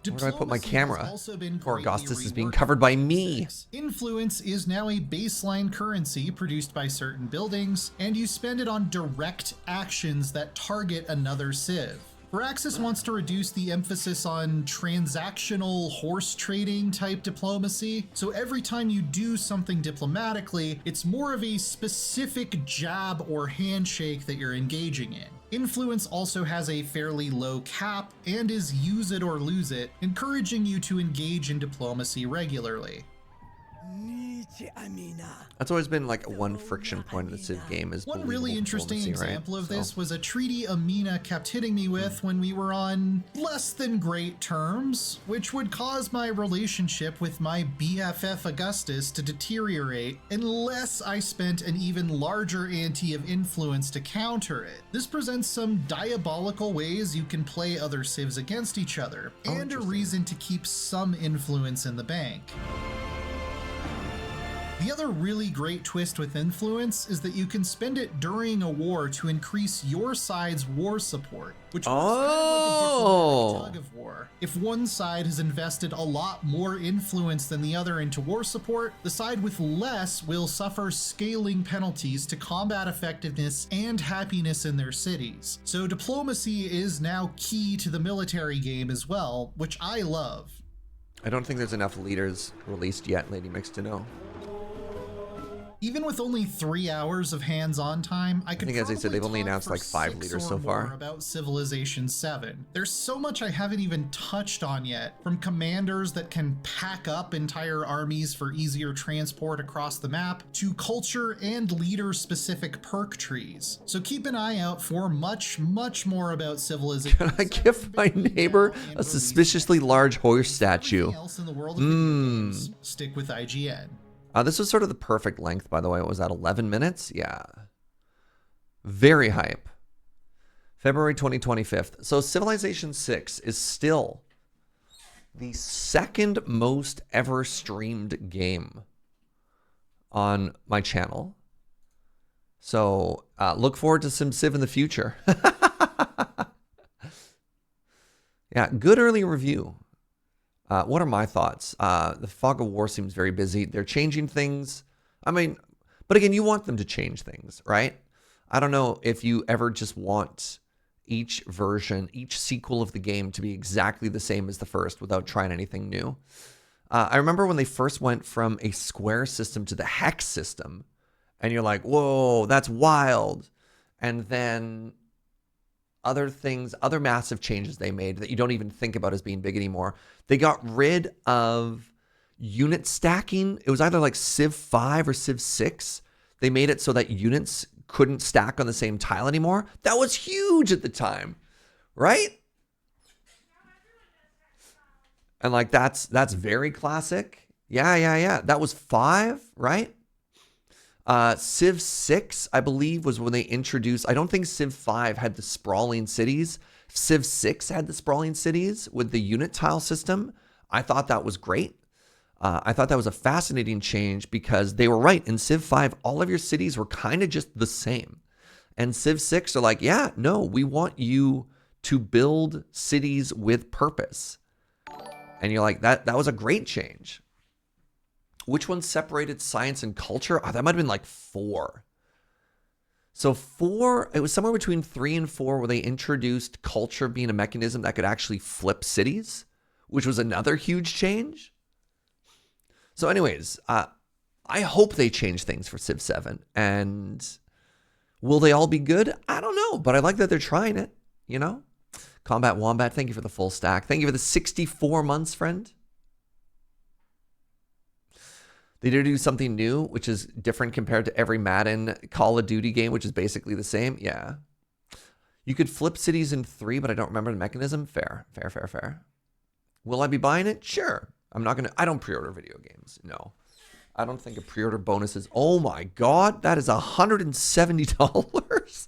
Where do I put my camera? Poor Augustus is being covered by me. Influence is now a baseline currency produced by certain buildings, and you spend it on direct actions that target another civ. Firaxis wants to reduce the emphasis on transactional horse trading type diplomacy, so every time you do something diplomatically, it's more of a specific jab or handshake that you're engaging in. Influence also has a fairly low cap and is use it or lose it, encouraging you to engage in diplomacy regularly. That's always been like one friction point in the Civ game is one really interesting example right? of this was a treaty Amina kept hitting me with when we were on less than great terms, which would cause my relationship with my BFF Augustus to deteriorate unless I spent an even larger ante of influence to counter it. This presents some diabolical ways you can play other civs against each other, and a reason to keep some influence in the bank. The other really great twist with influence is that you can spend it during a war to increase your side's war support, which works kind of like a diplomatic tug of war. If one side has invested a lot more influence than the other into war support, the side with less will suffer scaling penalties to combat effectiveness and happiness in their cities. So diplomacy is now key to the military game as well, which I love. I don't think there's enough leaders released yet, Lady Mix, to know. Even with only 3 hours of hands-on time, I think, as I said, they've only announced like 5 leaders so far. About Civilization 7. There's so much I haven't even touched on yet, from commanders that can pack up entire armies for easier transport across the map, to culture and leader-specific perk trees. So keep an eye out for much, much more about Civilization. Can I give my neighbor a suspiciously large horse statue? Else in the world of video games, stick with IGN. This was sort of the perfect length, by the way. What was that, 11 minutes? Yeah. Very hype. February 2025. So Civilization 6 is still the second most ever streamed game on my channel. So look forward to some Civ in the future. Yeah, good early review. What are my thoughts? The Fog of War seems very busy. They're changing things. I mean, but again, you want them to change things, right? I don't know if you ever just want each version, each sequel of the game to be exactly the same as the first without trying anything new. I remember when they first went from a square system to the hex system, and you're like, whoa, that's wild. And then other things, other massive changes they made that you don't even think about as being big anymore. They got rid of unit stacking. It was either like Civ 5 or Civ 6. They made it so that units couldn't stack on the same tile anymore. That was huge at the time, right? And like that's very classic. Yeah. That was 5, right? Civ 6, I believe, was when they introduced, I don't think Civ 5 had the sprawling cities. Civ 6 had the sprawling cities with the unit tile system. I thought that was great. I thought that was a fascinating change because they were right. In Civ 5, all of your cities were kind of just the same. And Civ 6 are like, yeah, no, we want you to build cities with purpose. And you're like, that was a great change. Which one separated science and culture? Oh, that might have been like 4. So 4, it was somewhere between 3 and 4 where they introduced culture being a mechanism that could actually flip cities, which was another huge change. So anyways, I hope they change things for Civ 7. And will they all be good? I don't know, but I like that they're trying it, you know? Combat Wombat, thank you for the full stack. Thank you for the 64 months, friend. They did do something new, which is different compared to every Madden Call of Duty game, which is basically the same. Yeah. You could flip cities in 3, but I don't remember the mechanism. Fair. Will I be buying it? Sure. I don't pre-order video games. No. I don't think a pre-order bonus is, oh my God, that is $170.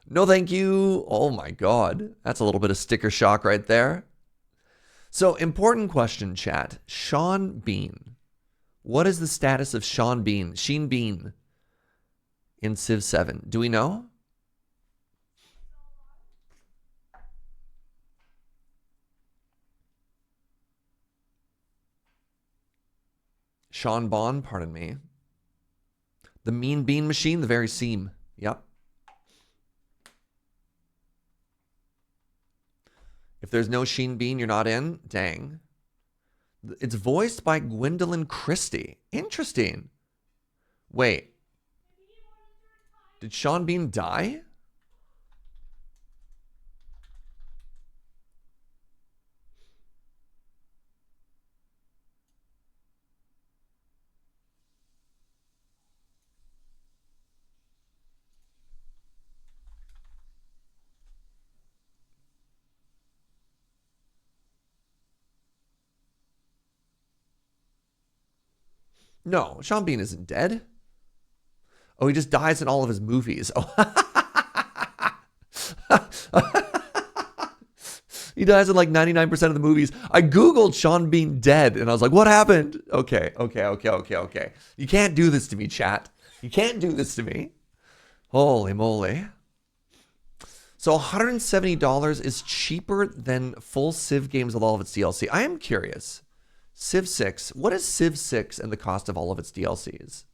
No, thank you. Oh my God. That's a little bit of sticker shock right there. So, important question, chat. Sean Bean. What is the status of Sean Bean in Civ 7? Do we know? Sean Bond, pardon me. The Mean Bean Machine, the very seam. Yep. If there's no Sheen Bean, you're not in? Dang. It's voiced by Gwendolyn Christie. Interesting. Wait. Did Sean Bean die? No, Sean Bean isn't dead. Oh, he just dies in all of his movies. Oh. He dies in like 99% of the movies. I Googled Sean Bean dead and I was like, what happened? Okay. You can't do this to me, chat. You can't do this to me. Holy moly. So $170 is cheaper than full Civ games with all of its DLC. I am curious. Civ 6. What is Civ 6 and the cost of all of its DLCs?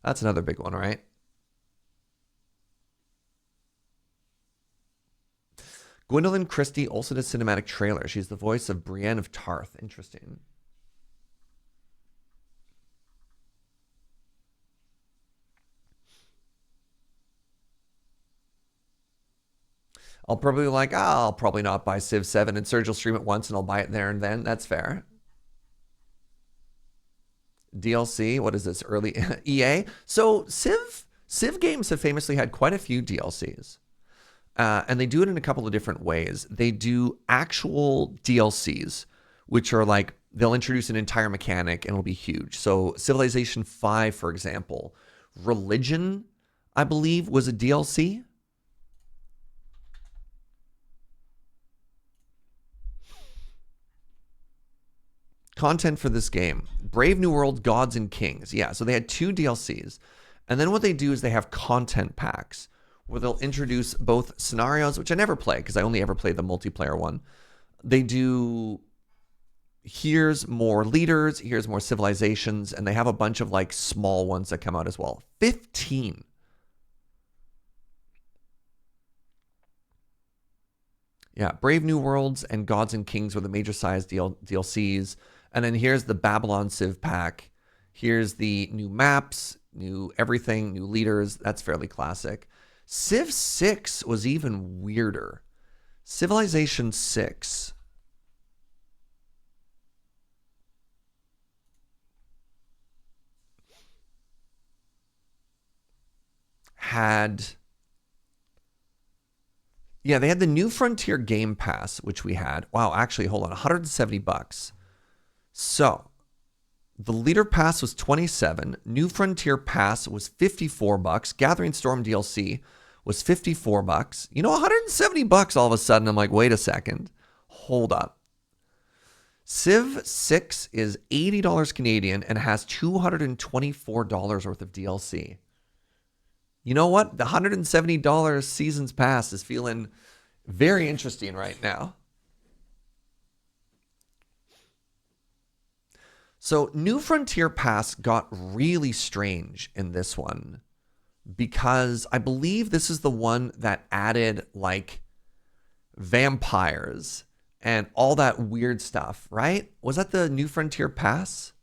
That's another big one, right? Gwendolyn Christie also did cinematic trailer. She's the voice of Brienne of Tarth. Interesting. I'll probably I'll probably not buy Civ 7 and Serge will stream it once and I'll buy it there and then. That's fair. DLC, what is this? Early EA? So Civ games have famously had quite a few DLCs. And they do it in a couple of different ways. They do actual DLCs, which are like, they'll introduce an entire mechanic and it'll be huge. So Civilization 5, for example, Religion, I believe, was a DLC. Content for this game. Brave New World, Gods and Kings. Yeah, so they had 2 DLCs. And then what they do is they have content packs where they'll introduce both scenarios, which I never play because I only ever play the multiplayer one. They do, here's more leaders, here's more civilizations, and they have a bunch of like small ones that come out as well. 15. Yeah, Brave New Worlds and Gods and Kings were the major size DLCs. And then here's the Babylon Civ pack. Here's the new maps, new everything, new leaders. That's fairly classic. Civ 6 was even weirder. Civilization 6. Yeah, they had the New Frontier Game Pass, which we had. Wow, actually, hold on, $170. So, the Leader Pass was $27. New Frontier Pass was $54. Gathering Storm DLC was $54. You know, $170 all of a sudden. I'm like, wait a second. Hold up. Civ 6 is $80 Canadian and has $224 worth of DLC. You know what? The $170 Seasons Pass is feeling very interesting right now. So New Frontier Pass got really strange in this one because I believe this is the one that added like vampires and all that weird stuff, right? Was that the New Frontier Pass?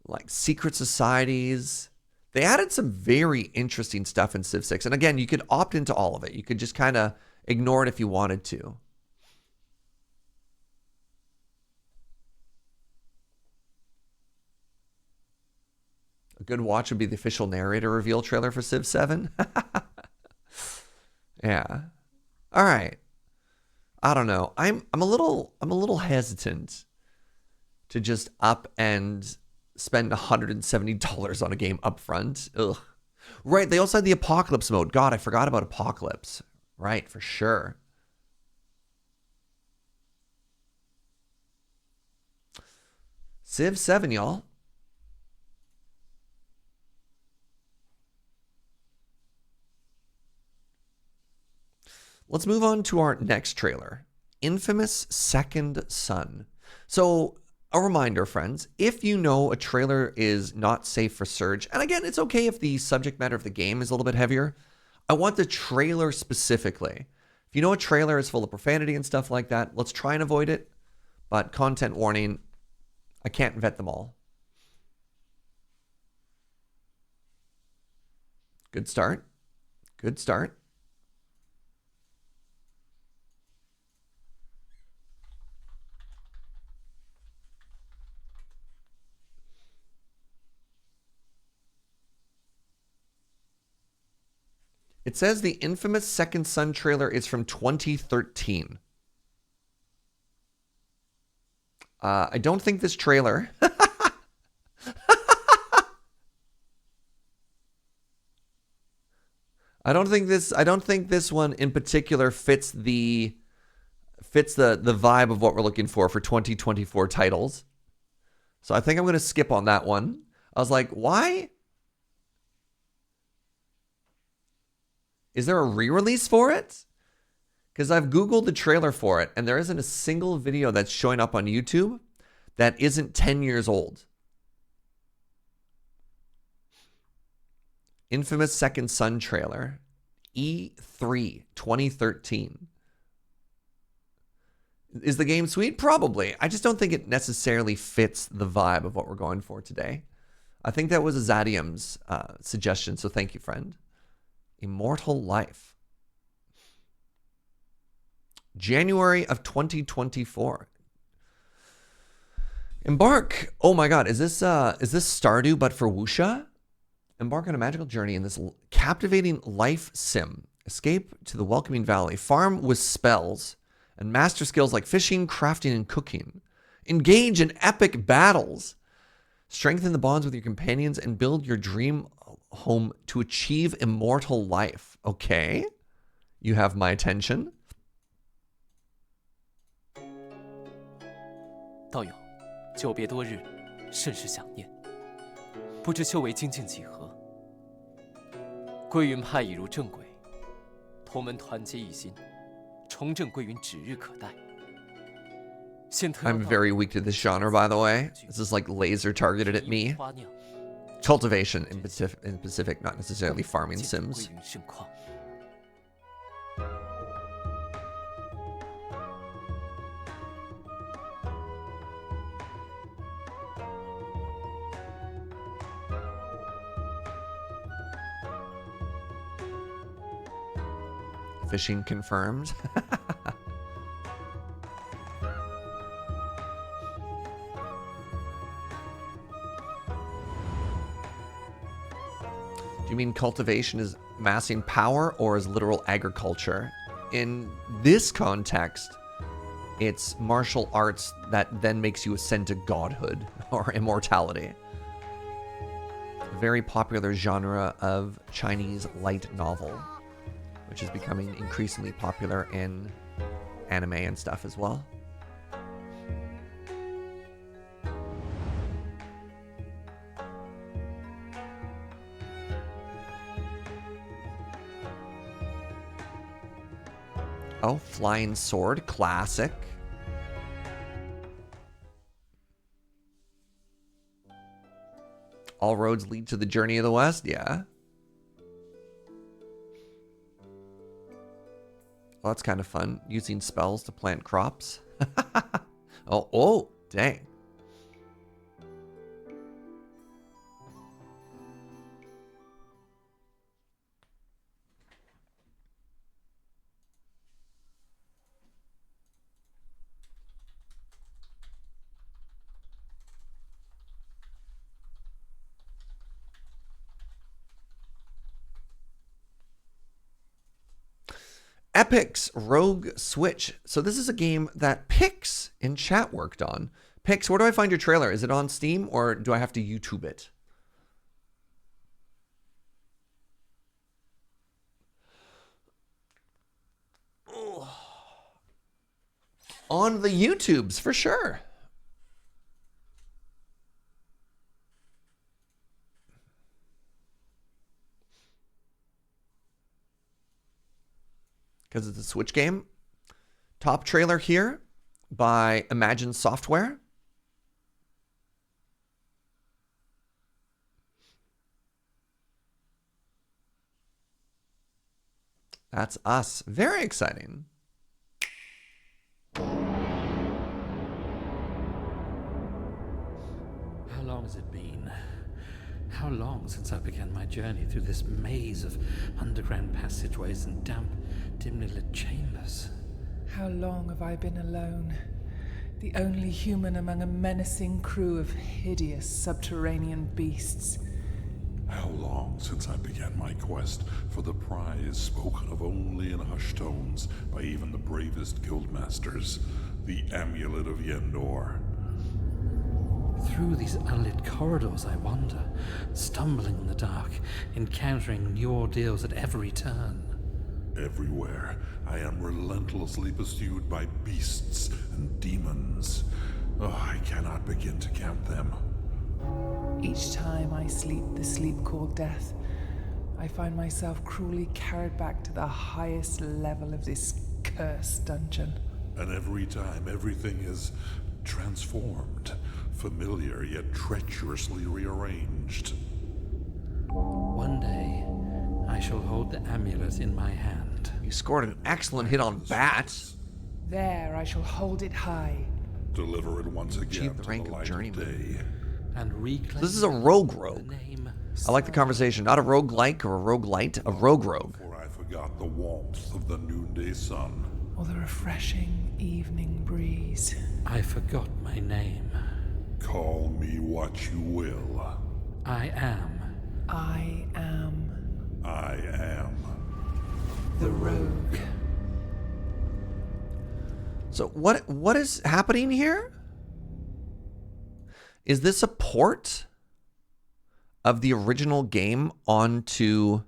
Like secret societies. They added some very interesting stuff in Civ 6. And again, you could opt into all of it. You could just kind of ignore it if you wanted to. A good watch would be the official narrator reveal trailer for Civ 7. Yeah. All right. I don't know. I'm a little hesitant to just up and spend $170 on a game up front. Ugh. Right, they also had the Apocalypse mode. God, I forgot about Apocalypse. Right, for sure. Civ 7, y'all. Let's move on to our next trailer, Infamous Second Son. So, a reminder, friends, if you know a trailer is not safe for Serge, and again, it's okay if the subject matter of the game is a little bit heavier, I want the trailer specifically. If you know a trailer is full of profanity and stuff like that, let's try and avoid it. But content warning, I can't vet them all. Good start. Good start. It says the infamous Second Son trailer is from 2013. I don't think this trailer... I don't think this one in particular fits the vibe of what we're looking for 2024 titles. So I think I'm going to skip on that one. I was like, why? Is there a re-release for it? Because I've Googled the trailer for it, and there isn't a single video that's showing up on YouTube that isn't 10 years old. Infamous Second Son trailer. E3 2013. Is the game sweet? Probably. I just don't think it necessarily fits the vibe of what we're going for today. I think that was a Zadium's suggestion, so thank you, friend. Immortal Life. January of 2024. Embark. Oh my God, is this Stardew but for Wuxia? Embark on a magical journey in this captivating life sim. Escape to the welcoming valley. Farm with spells and master skills like fishing, crafting, and cooking. Engage in epic battles. Strengthen the bonds with your companions and build your dream home to achieve immortal life. Okay. You have my attention. 道友，久别多日，甚是想念。不知修为精进几何？归云派已入正轨，同门团结一心，重振归云指日可待。 I'm very weak to this genre, by the way. This is like laser targeted at me. Cultivation in Pacific, not necessarily farming sims. Fishing confirmed. Do you mean cultivation is massing power or is literal agriculture? In this context, it's martial arts that then makes you ascend to godhood or immortality. Very popular genre of Chinese light novel, which is becoming increasingly popular in anime and stuff as well. Oh, Flying Sword, classic. All roads lead to the Journey of the West, yeah. Well, that's kind of fun, using spells to plant crops. Oh, dang. Epyx Rogue Switch. So this is a game that Pix in chat worked on. Pix, where do I find your trailer? Is it on Steam or do I have to YouTube it? On the YouTubes, for sure. Because it's a Switch game. Top trailer here by Imagine Software. That's us. Very exciting. How long has it been? How long since I began my journey through this maze of underground passageways and damp, dimly lit chambers? How long have I been alone? The only human among a menacing crew of hideous subterranean beasts. How long since I began my quest for the prize spoken of only in hushed tones by even the bravest guildmasters, the Amulet of Yendor. Through these unlit corridors I wander, stumbling in the dark, encountering new ordeals at every turn. Everywhere, I am relentlessly pursued by beasts and demons. Oh, I cannot begin to count them. Each time I sleep the sleep called death, I find myself cruelly carried back to the highest level of this cursed dungeon. And every time, everything is transformed, familiar yet treacherously rearranged. One day, I shall hold the amulet in my hand. You scored an excellent hit on Bat. There, I shall hold it high. Deliver it once again the to rank the of light Journeyman. of day. And reclaim This is a rogue. I like the conversation. Not a roguelike or a roguelite, a rogue. For I forgot the warmth of the noonday sun. Or the refreshing evening breeze. I forgot my name. Call me what you will. I am. I am. I am. The rogue. So what is happening here? Is this a port of the original game onto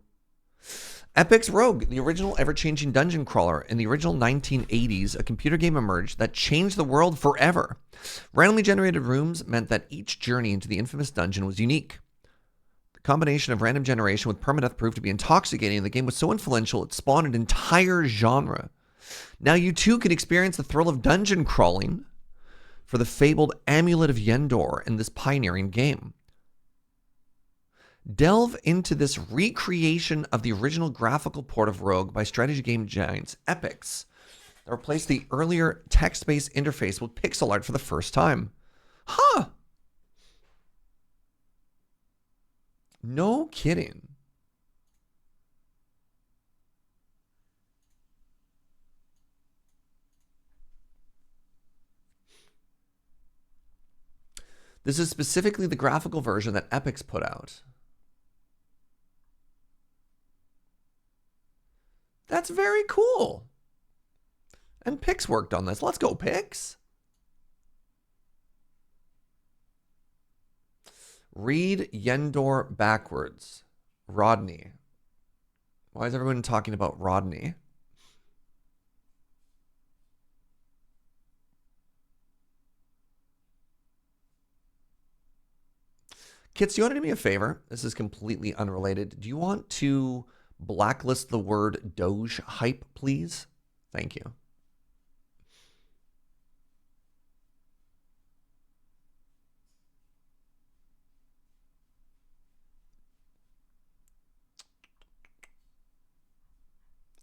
Epyx Rogue, the original ever-changing dungeon crawler? In the original 1980s, a computer game emerged that changed the world forever. Randomly generated rooms meant that each journey into the infamous dungeon was unique. The combination of random generation with permadeath proved to be intoxicating, and the game was so influential it spawned an entire genre. Now you too can experience the thrill of dungeon crawling for the fabled Amulet of Yendor in this pioneering game. Delve into this recreation of the original graphical port of Rogue by strategy game giants Epyx that replaced the earlier text-based interface with pixel art for the first time. Huh! No kidding. This is specifically the graphical version that Epyx put out. That's very cool. And Pix worked on this. Let's go, Pix. Read Yendor backwards. Rodney. Why is everyone talking about Rodney? Kits, do you want to do me a favor? This is completely unrelated. Do you want to blacklist the word Doge hype, please? Thank you.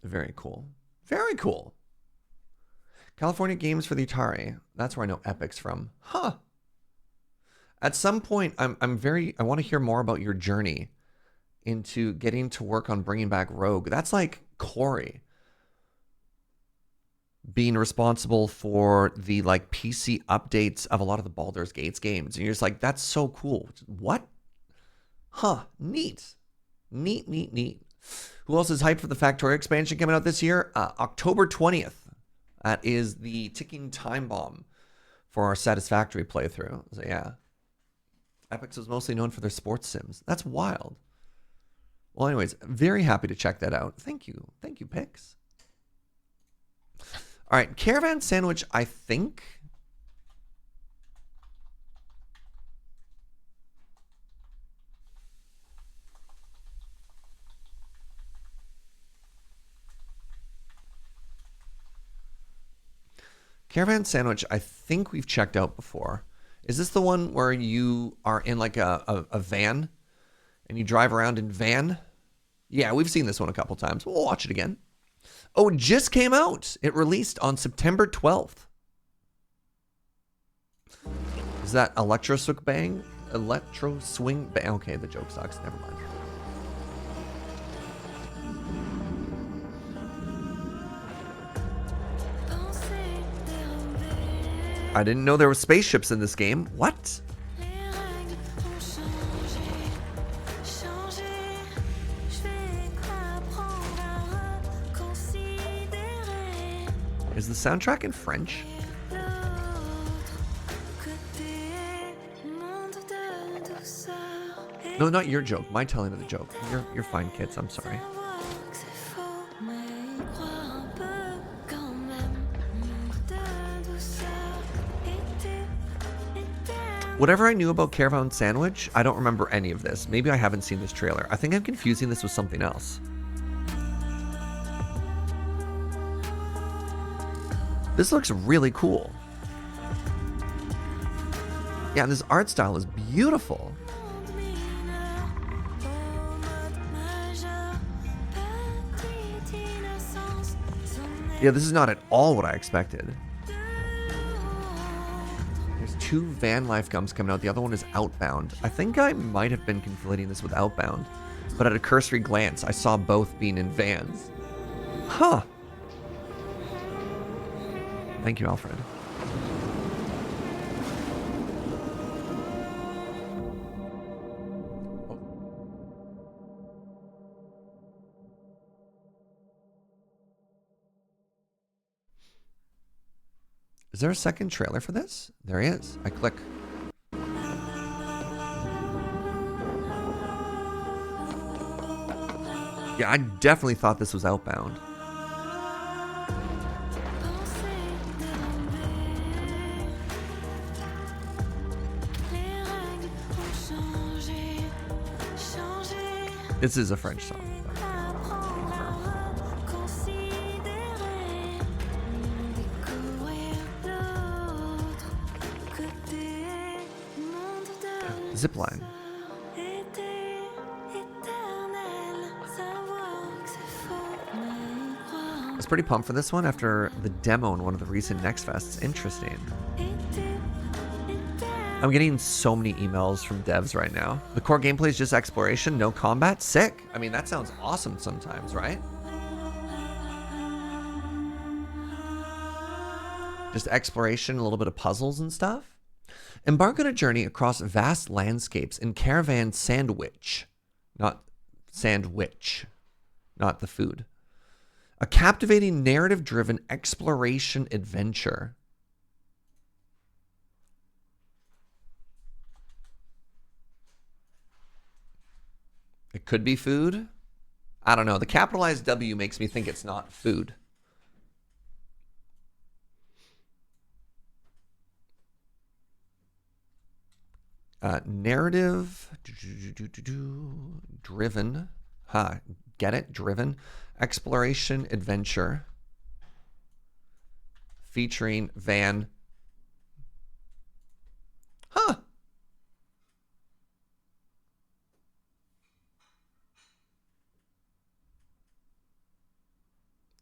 Very cool. Very cool. California games for the Atari. That's where I know Epyx from. Huh. At some point, I want to hear more about your journey into getting to work on bringing back Rogue. That's like Corey being responsible for the like PC updates of a lot of the Baldur's Gates games. And you're just like, that's so cool. What? Huh. Neat. Neat. Who else is hyped for the Factorio expansion coming out this year? October 20th. That is the ticking time bomb for our Satisfactory playthrough. So yeah. Epyx was mostly known for their sports sims. That's wild. Well, anyways, very happy to check that out. Thank you. Thank you, Pix. All right, Caravan SandWitch, I think. Caravan SandWitch, I think we've checked out before. Is this the one where you are in like a van and you drive around in van? Yeah, we've seen this one a couple times. We'll watch it again. Oh, it just came out. It released on September 12th. Is that Electro Swing Bang? Electro Swing Bang? Okay, the joke sucks. Never mind. I didn't know there were spaceships in this game. What? Is the soundtrack in French? No, not your joke. My telling of the joke. You're fine, kids. I'm sorry. Whatever I knew about Caravan SandWitch, I don't remember any of this. Maybe I haven't seen this trailer. I think I'm confusing this with something else. This looks really cool. Yeah, this art style is beautiful. Yeah, this is not at all what I expected. There's 2 Van Life gums coming out. The other one is Outbound. I think I might have been conflating this with Outbound, but at a cursory glance, I saw both being in vans. Huh. Thank you, Alfred. Is there a second trailer for this? There he is. I click. Yeah, I definitely thought this was Outbound. This is a French song. Zipline. I was pretty pumped for this one after the demo in one of the recent Next Fests. Interesting. I'm getting so many emails from devs right now. The core gameplay is just exploration, no combat. Sick. I mean, that sounds awesome sometimes, right? Just exploration, a little bit of puzzles and stuff. Embark on a journey across vast landscapes in Caravan SandWitch. Not sandwich. Not the food. A captivating narrative-driven exploration adventure. It could be food. I don't know. The capitalized W makes me think it's not food. Narrative driven. Get it? Driven. Exploration adventure. Featuring Van.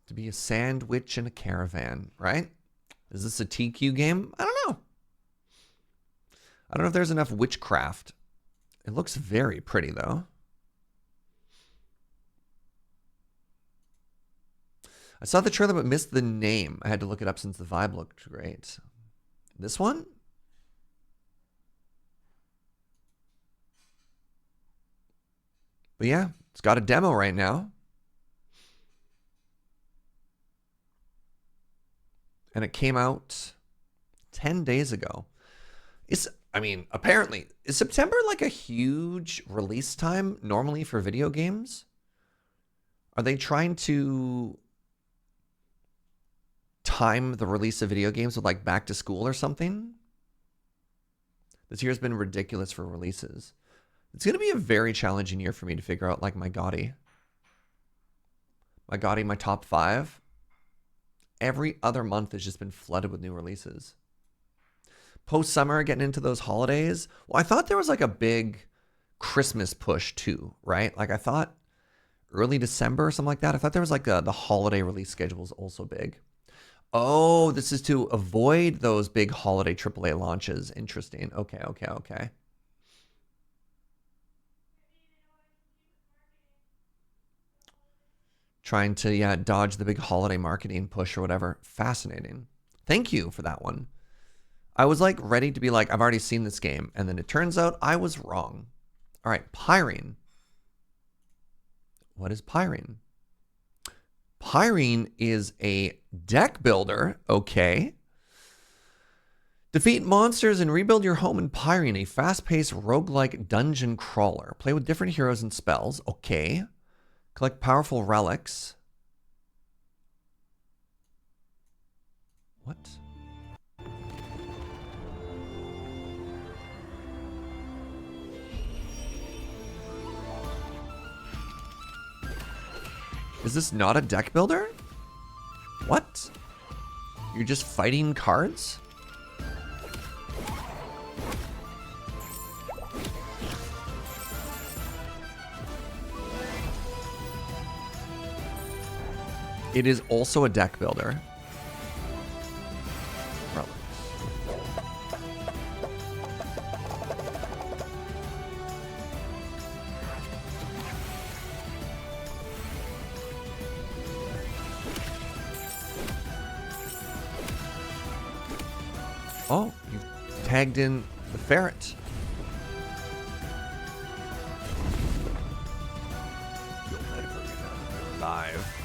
To be a sandwich in a caravan, right? Is this a TQ game? I don't know. I don't know if there's enough witchcraft. It looks very pretty, though. I saw the trailer but missed the name. I had to look it up since the vibe looked great. This one? But yeah, it's got a demo right now. And it came out 10 days ago. Apparently, is September like a huge release time normally for video games? Are they trying to time the release of video games with like back to school or something? This year's been ridiculous for releases. It's going to be a very challenging year for me to figure out like my Gotti. My top 5. Every other month has just been flooded with new releases. Post-summer, getting into those holidays. Well, I thought there was like a big Christmas push too, right? Like I thought early December or something like that. I thought there was like the holiday release schedule was also big. Oh, this is to avoid those big holiday AAA launches. Interesting. Okay. Trying to, dodge the big holiday marketing push or whatever. Fascinating. Thank you for that one. I was like ready to be like, I've already seen this game. And then it turns out I was wrong. All right, Pyrene. What is Pyrene? Pyrene is a deck builder. Okay. Defeat monsters and rebuild your home in Pyrene, a fast-paced roguelike dungeon crawler. Play with different heroes and spells. Okay. Collect powerful relics. What? Is this not a deck builder? What? You're just fighting cards? It is also a deck builder. Relics. Oh, you tagged in the ferret. You'll never get out of there alive.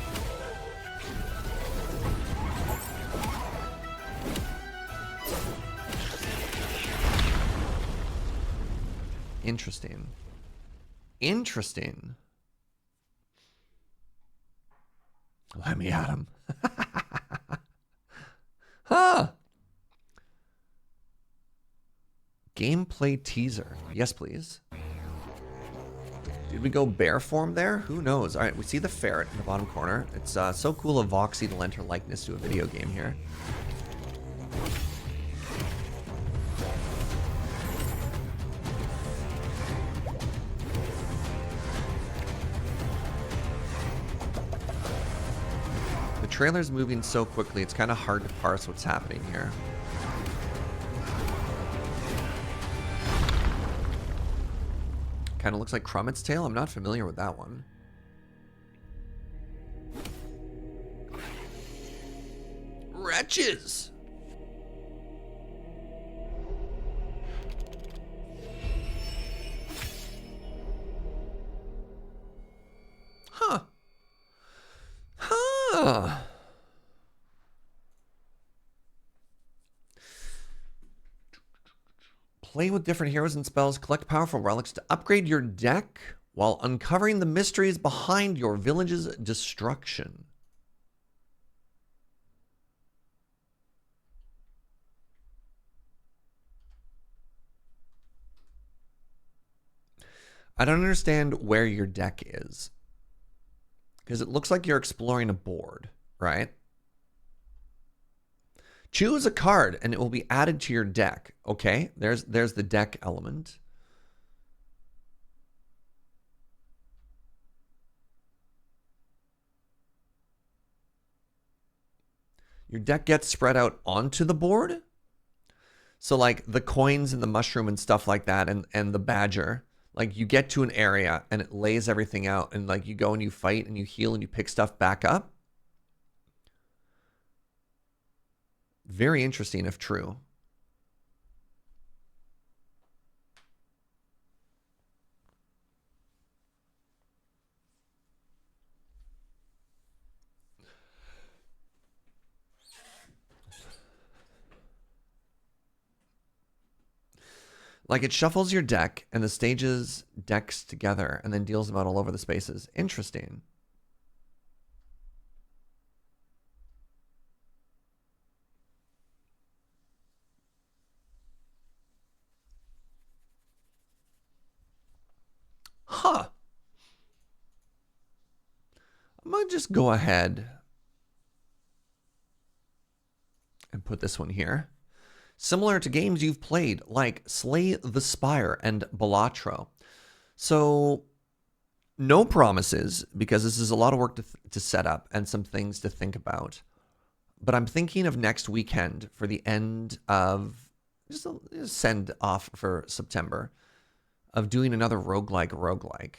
Interesting. Let me at him. Huh. Gameplay teaser. Yes, please. Did we go bear form there? Who knows? All right, we see the ferret in the bottom corner. It's so cool of Voxy to lend her likeness to a video game here. The trailer's moving so quickly, it's kind of hard to parse what's happening here. Kind of looks like Crummets' Tale. I'm not familiar with that one. Wretches! Huh. Play with different heroes and spells, collect powerful relics to upgrade your deck while uncovering the mysteries behind your village's destruction. I don't understand where your deck is. Because it looks like you're exploring a board, right? Choose a card and it will be added to your deck. Okay, there's the deck element. Your deck gets spread out onto the board. So like the coins and the mushroom and stuff like that and the badger, like you get to an area and it lays everything out and like you go and you fight and you heal and you pick stuff back up. Very interesting if true. Like it shuffles your deck and the stages decks together and then deals them out all over the spaces. Interesting. Huh. I'm going to just go ahead and put this one here. Similar to games you've played like Slay the Spire and Balatro. So no promises because this is a lot of work to set up and some things to think about. But I'm thinking of next weekend for the end of, just a send off for September, of doing another roguelike.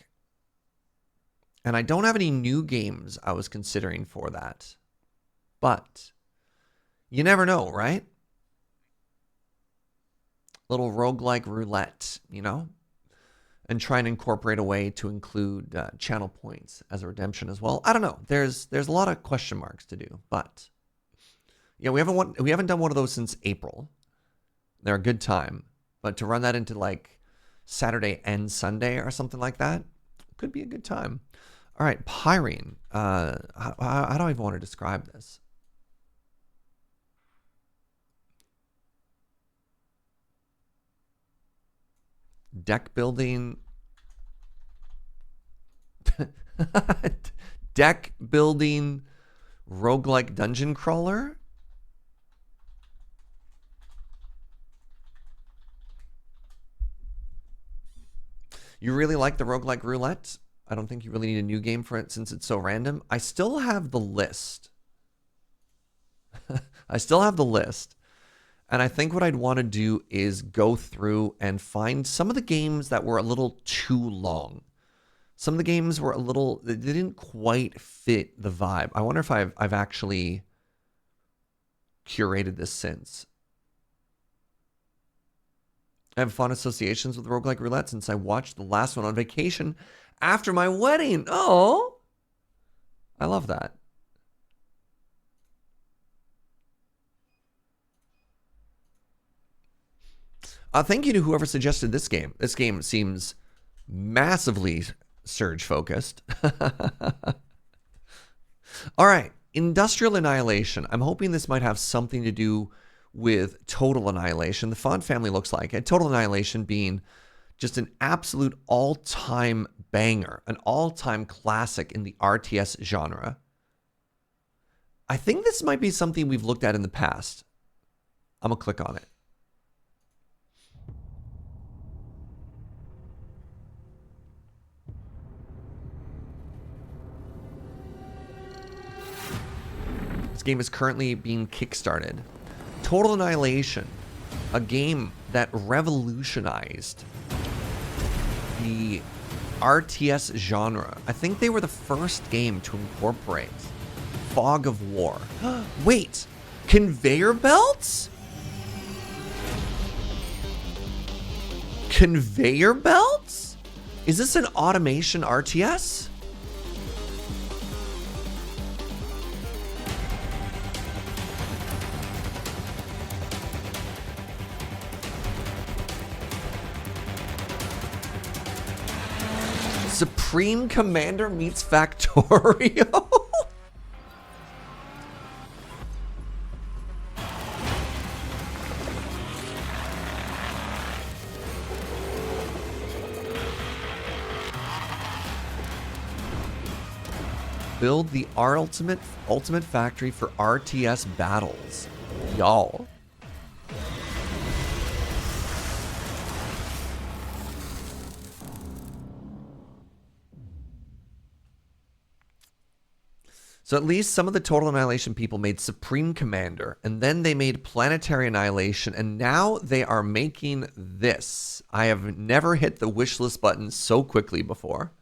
And I don't have any new games I was considering for that. But you never know, right? Little roguelike roulette, you know? And try and incorporate a way to include channel points as a redemption as well. I don't know. There's a lot of question marks to do, but yeah, we haven't done one of those since April. They're a good time, but to run that into like Saturday and Sunday or something like that could be a good time. All right, Pyrene. How do I even want to describe this? Deck building. Deck building roguelike dungeon crawler. You really like the roguelike roulette? I don't think you really need a new game for it since it's so random. I still have the list. And I think what I'd want to do is go through and find some of the games that were a little too long. Some of the games were they didn't quite fit the vibe. I wonder if I've actually curated this since. I have fond associations with roguelike roulette since I watched the last one on vacation after my wedding. Oh, I love that. Thank you to whoever suggested this game. This game seems massively Serge focused. All right, Industrial Annihilation. I'm hoping this might have something to do with Total Annihilation. The font family looks like it. Total Annihilation being just an absolute all-time banger, an all-time classic in the RTS genre. I think this might be something we've looked at in the past. I'm going to click on it. This game is currently being kickstarted. Total Annihilation, a game that revolutionized the RTS genre. I think they were the first game to incorporate fog of war. Wait, conveyor belts? Conveyor belts? Is this an automation RTS? Supreme Commander meets Factorio? Build the ultimate factory for RTS battles. Y'all. So at least some of the Total Annihilation people made Supreme Commander, and then they made Planetary Annihilation, and now they are making this. I have never hit the wish list button so quickly before.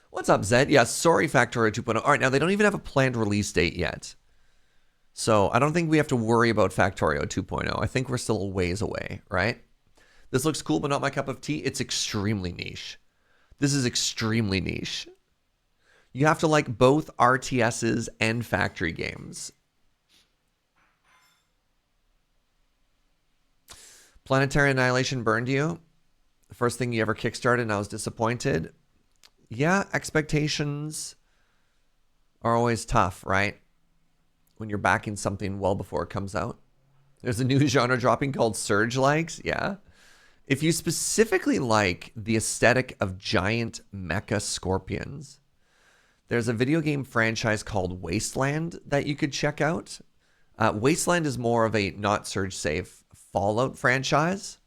What's up, Zed? Yeah, sorry, Factorio 2.0. All right, now they don't even have a planned release date yet. So I don't think we have to worry about Factorio 2.0. I think we're still a ways away, right? This looks cool, but not my cup of tea. It's extremely niche. This is extremely niche. You have to like both RTSs and factory games. Planetary Annihilation burned you. The first thing you ever kickstarted and I was disappointed. Yeah, expectations are always tough, right? When you're backing something well before it comes out. There's a new genre dropping called Serge likes. Yeah. If you specifically like the aesthetic of giant mecha scorpions, there's a video game franchise called Wasteland that you could check out. Wasteland is more of a not Surge safe Fallout franchise.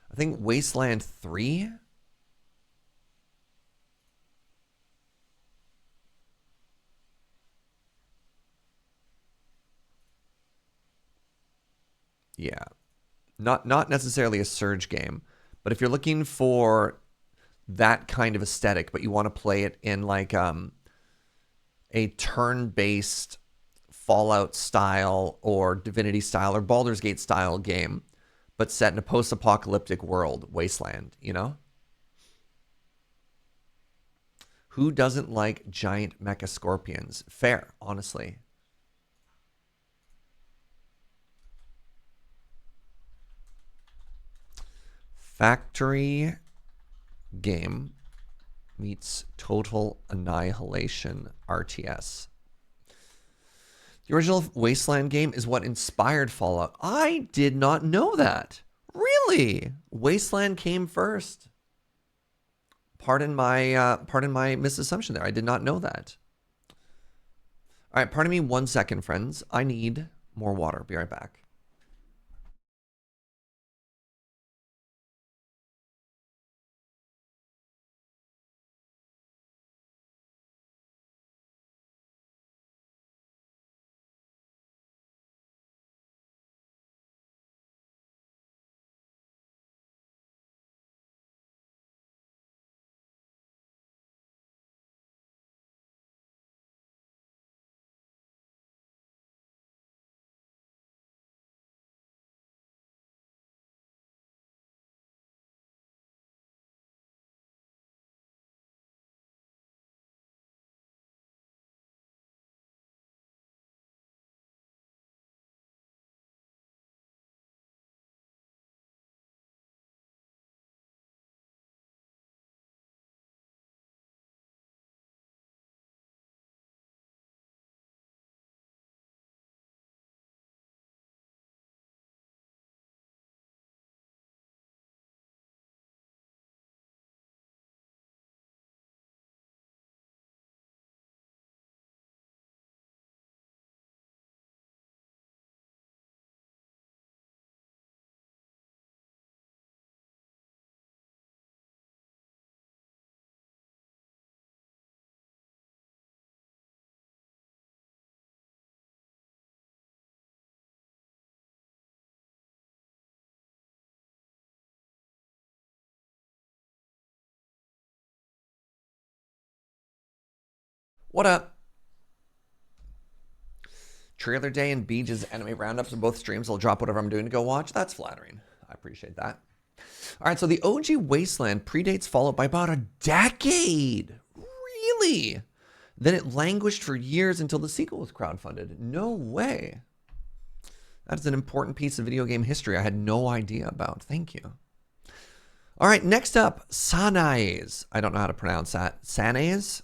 I think Wasteland 3. Yeah. Not necessarily a Surge game, but if you're looking for that kind of aesthetic, but you want to play it in like a turn-based Fallout style or Divinity style or Baldur's Gate style game, but set in a post-apocalyptic world, Wasteland, you know? Who doesn't like giant mecha scorpions? Fair, honestly. Factory game meets Total Annihilation RTS. The original Wasteland game is what inspired Fallout. I did not know that. Really? Wasteland came first. Pardon my misassumption there. I did not know that. All right, pardon me 1 second, friends. I need more water. Be right back. What up? Trailer day and Beej's anime roundups on both streams. I'll drop whatever I'm doing to go watch. That's flattering. I appreciate that. All right, so the OG Wasteland predates Fallout by about a decade. Really? Then it languished for years until the sequel was crowdfunded. No way. That is an important piece of video game history I had no idea about. Thank you. All right, next up, Sanae's. I don't know how to pronounce that. Sanae's?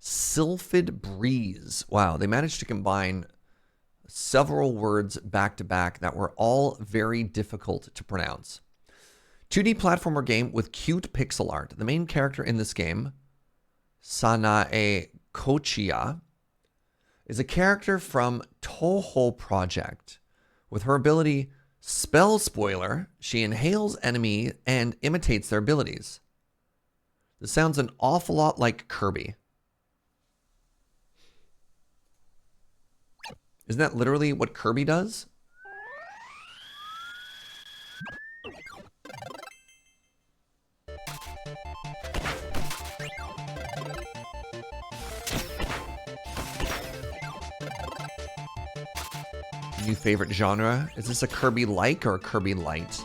Sylphid Breeze. Wow, they managed to combine several words back to back that were all very difficult to pronounce. 2D platformer game with cute pixel art. The main character in this game, Sanae Kochiya, is a character from Touhou Project. With her ability Spell Spoiler, she inhales enemy and imitates their abilities. This sounds an awful lot like Kirby. Isn't that literally what Kirby does? New favorite genre? Is this a Kirby-like or a Kirby-light?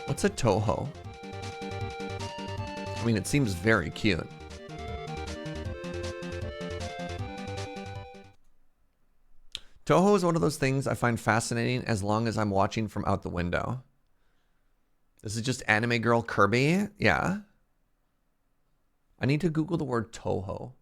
What's a Touhou? I mean, it seems very cute. Touhou is one of those things I find fascinating as long as I'm watching from out the window. This is just anime girl Kirby? Yeah. I need to Google the word Touhou.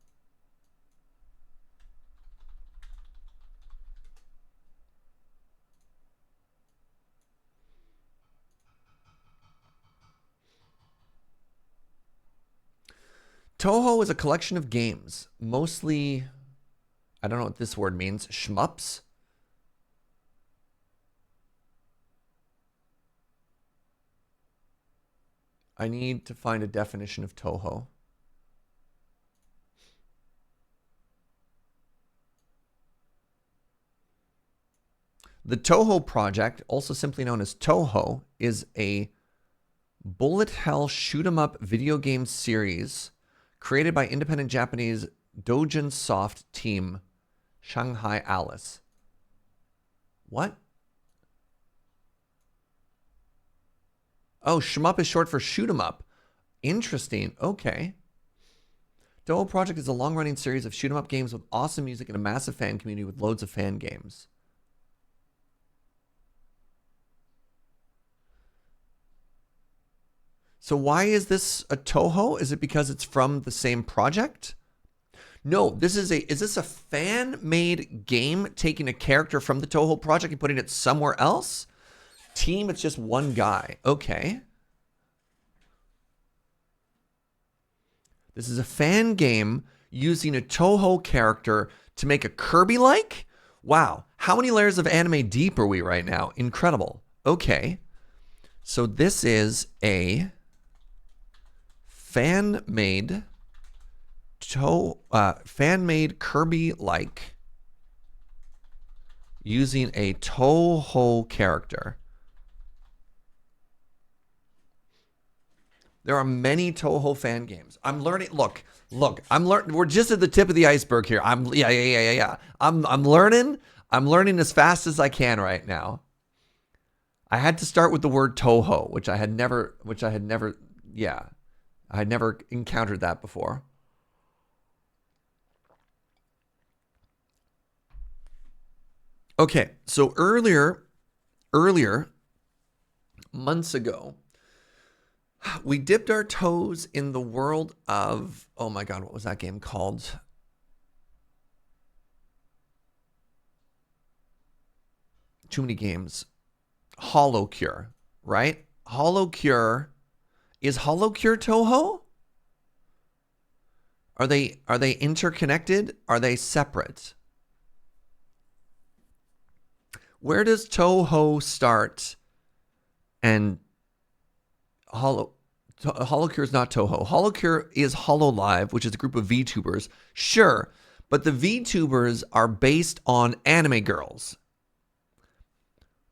Touhou is a collection of games, mostly, I don't know what this word means, shmups? I need to find a definition of Touhou. The Touhou Project, also simply known as Touhou, is a bullet hell shoot 'em up video game series created by independent Japanese Doujin Soft team Shanghai Alice. What? Oh, shmup is short for shoot 'em up. Interesting. Okay. Touhou Project is a long-running series of shoot 'em up games with awesome music and a massive fan community with loads of fan games. So why is this a Touhou? Is it because it's from the same project? No, is this a fan-made game taking a character from the Touhou project and putting it somewhere else? Team, it's just one guy. Okay. This is a fan game using a Touhou character to make a Kirby-like? Wow. How many layers of anime deep are we right now? Incredible. Okay. So this is a fan-made Kirby-like using a Touhou character. There are many Touhou fan games. I'm learning. Look. I'm learning. We're just at the tip of the iceberg here. I'm learning. I'm learning as fast as I can right now. I had to start with the word Touhou, which I had never encountered that before. Okay, so earlier, months ago, we dipped our toes in the world of, oh my God, what was that game called? Too many games. HoloCure, right? HoloCure. Is HoloCure Touhou? Are they interconnected? Are they separate? Where does Touhou start and HoloCure is not Touhou. HoloCure is Hololive, which is a group of VTubers. Sure, but the VTubers are based on anime girls.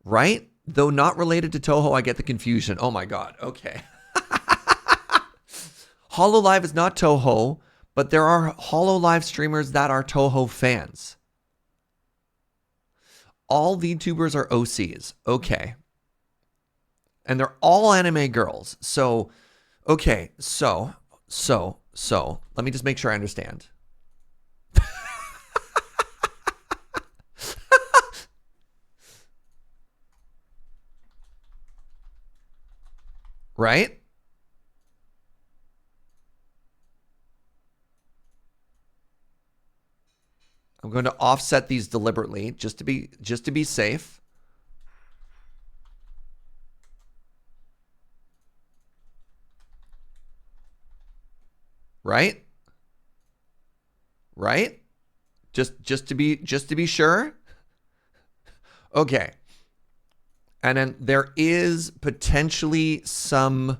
Right? Though not related to Touhou, I get the confusion. Oh my God. Okay. Hololive is not Touhou, but there are Hololive streamers that are Touhou fans. All VTubers are OCs. Okay. And they're all anime girls. So, okay. So So let me just make sure I understand. Right? I'm going to offset these deliberately just to be safe. Right? Right? Just to be sure. Okay. And then there is potentially some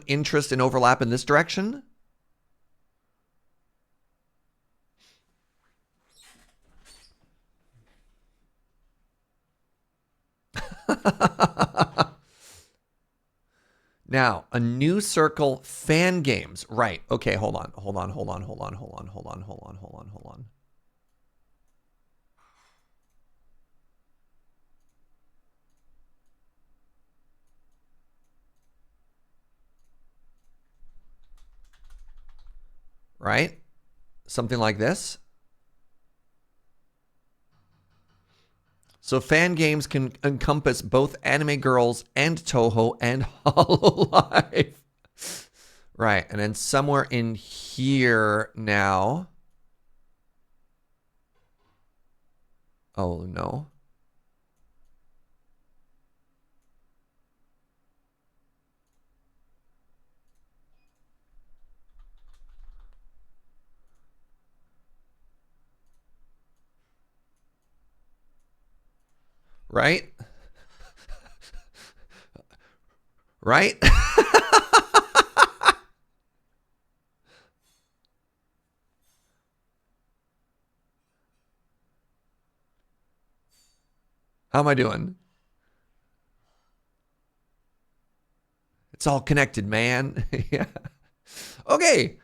interest in overlap in this direction. Now, a new circle, fan games. Right. Okay, hold on. Right? Something like this. So fan games can encompass both anime girls and Touhou and Hololive. Right, and then somewhere in here now. Oh, no. Right? Right? How am I doing? It's all connected, man. Yeah. Okay.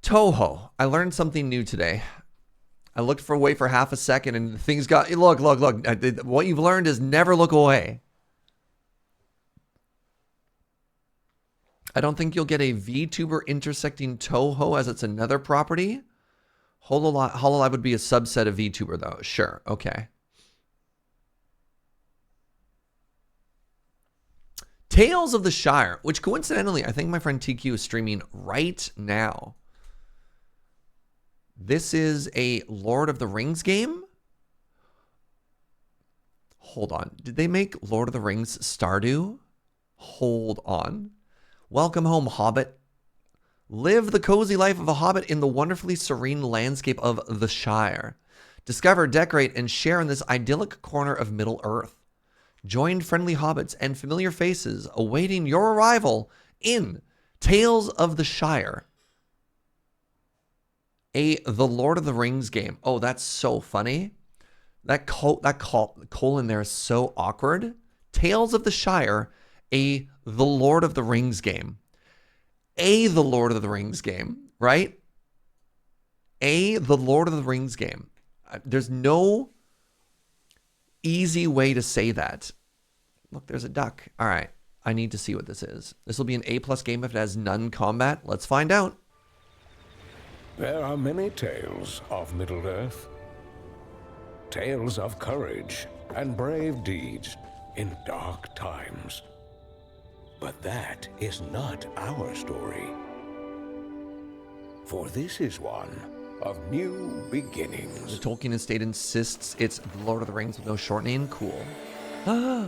Touhou. I learned something new today. I looked away for half a second and things got... Look. What you've learned is never look away. I don't think you'll get a VTuber intersecting Touhou as it's another property. Hololive would be a subset of VTuber, though. Sure. Okay. Tales of the Shire, which coincidentally, I think my friend TQ is streaming right now. This is a Lord of the Rings game? Hold on. Did they make Lord of the Rings Stardew? Hold on. Welcome home, Hobbit. Live the cozy life of a Hobbit in the wonderfully serene landscape of the Shire. Discover, decorate, and share in this idyllic corner of Middle-earth. Join friendly hobbits and familiar faces awaiting your arrival in Tales of the Shire. The Lord of the Rings game. Oh, that's so funny. That colon there is so awkward. Tales of the Shire, the Lord of the Rings game. The Lord of the Rings game, right? The Lord of the Rings game. There's no easy way to say that. Look, there's a duck. All right. I need to see what this is. This will be an A+ game if it has none combat. Let's find out. There are many tales of Middle-earth. Tales of courage and brave deeds in dark times. But that is not our story. For this is one of new beginnings. The Tolkien estate insists it's The Lord of the Rings with no shortening. Cool. Ah.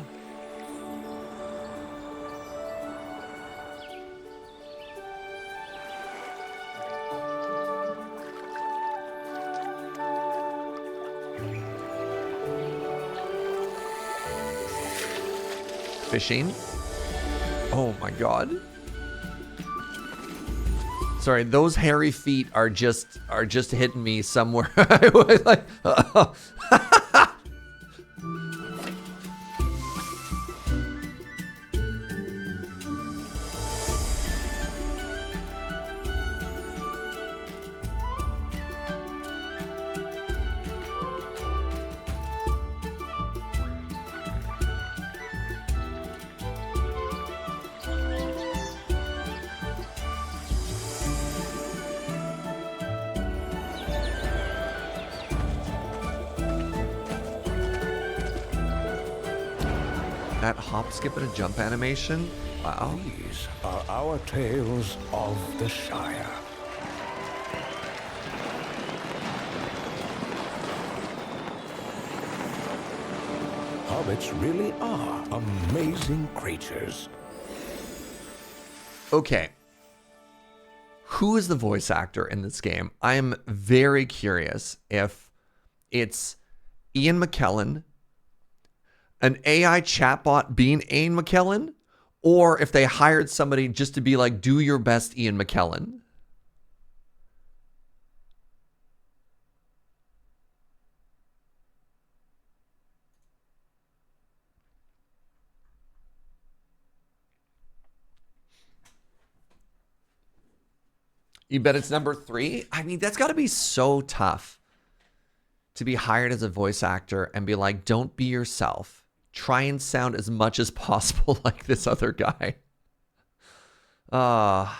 Fishing. Oh my god. Sorry, those hairy feet are just hitting me somewhere. I was like, that hop, skip, and a jump animation. Wow. These are our tales of the Shire. Hobbits really are amazing creatures. Okay. Who is the voice actor in this game? I am very curious if it's Ian McKellen, an AI chatbot being Ian McKellen, or if they hired somebody just to be like, do your best Ian McKellen. You bet it's number 3? I mean, that's got to be so tough to be hired as a voice actor and be like, don't be yourself. Try and sound as much as possible like this other guy. I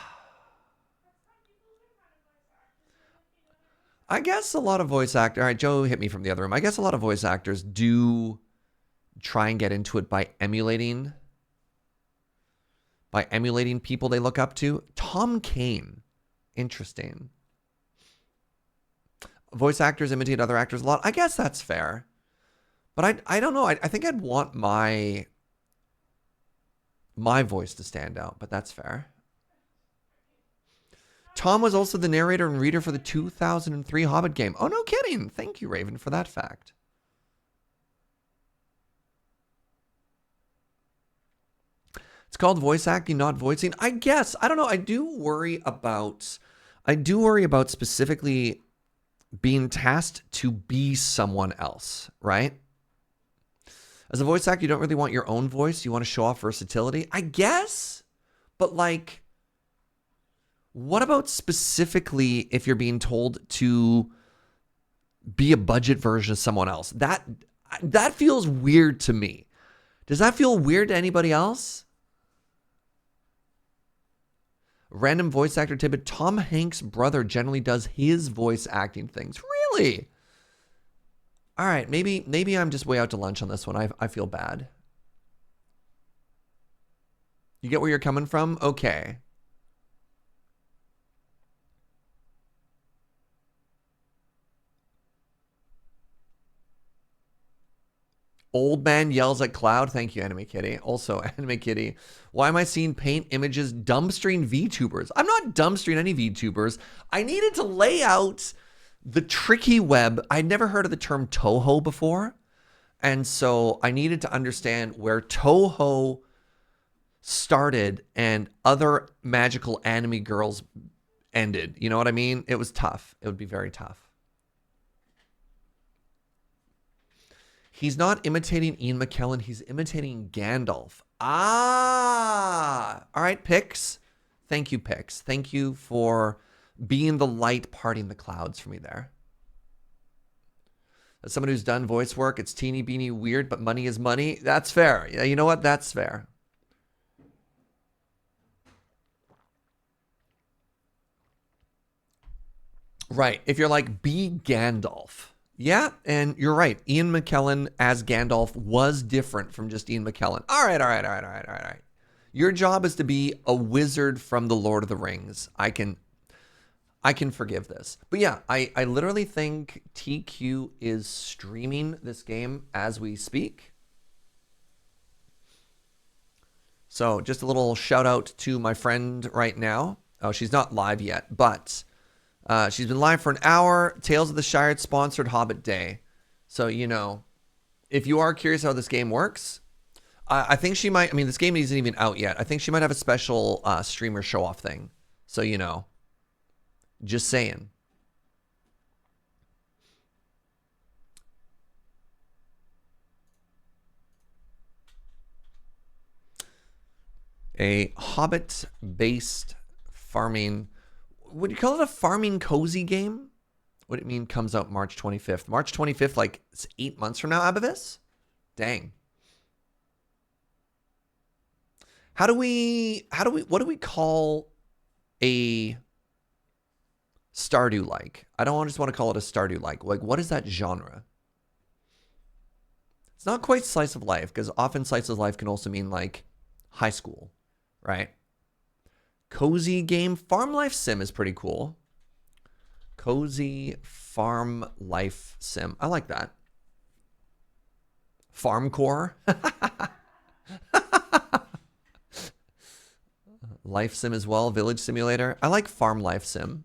guess a lot of voice actors... All right, Joe hit me from the other room. I guess a lot of voice actors do try and get into it by emulating people they look up to. Tom Kane. Interesting. Voice actors imitate other actors a lot. I guess that's fair. But I don't know. I think I'd want my voice to stand out, but that's fair. Tom was also the narrator and reader for the 2003 Hobbit game. Oh, no kidding. Thank you, Raven, for that fact. It's called voice acting, not voicing. I guess. I don't know. I do worry about specifically being tasked to be someone else, right? As a voice actor, you don't really want your own voice. You want to show off versatility, I guess. But like, what about specifically if you're being told to be a budget version of someone else? That feels weird to me. Does that feel weird to anybody else? Random voice actor tidbit. Tom Hanks' brother generally does his voice acting things. Really? All right, maybe I'm just way out to lunch on this one. I feel bad. You get where you're coming from? Okay. Old man yells at cloud. Thank you, AnimeKitty. Also, AnimeKitty, why am I seeing paint images dumbstering VTubers? I'm not dumbstering any VTubers. I needed to lay out the tricky web. I'd never heard of the term Touhou before. And so I needed to understand where Touhou started and other magical anime girls ended. You know what I mean? It was tough. It would be very tough. He's not imitating Ian McKellen. He's imitating Gandalf. Ah! All right, Pix. Thank you, Pix. Thank you for being the light parting the clouds for me there. As someone who's done voice work, it's teeny beeny weird, but money is money. That's fair. Yeah, you know what? That's fair. Right. If you're like, be Gandalf. Yeah, and you're right. Ian McKellen as Gandalf was different from just Ian McKellen. All right. Your job is to be a wizard from the Lord of the Rings. I can forgive this. But yeah, I literally think TQ is streaming this game as we speak. So just a little shout out to my friend right now. Oh, she's not live yet, but she's been live for an hour. Tales of the Shire sponsored Hobbit Day. So, you know, if you are curious how this game works, I think she might, I mean, this game isn't even out yet. I think she might have a special streamer show-off thing. So, you know, just saying. A Hobbit-based farming... Would you call it a farming cozy game? What do you mean comes out March 25th? March 25th, like it's 8 months from now, Abavis? Dang. What do we call a Stardew-like? I don't just want to call it a Stardew-like. Like, what is that genre? It's not quite slice of life, because often slice of life can also mean like high school, right? Cozy game. Farm life sim is pretty cool. Cozy farm life sim. I like that. Farm core. Life sim as well. Village simulator. I like farm life sim.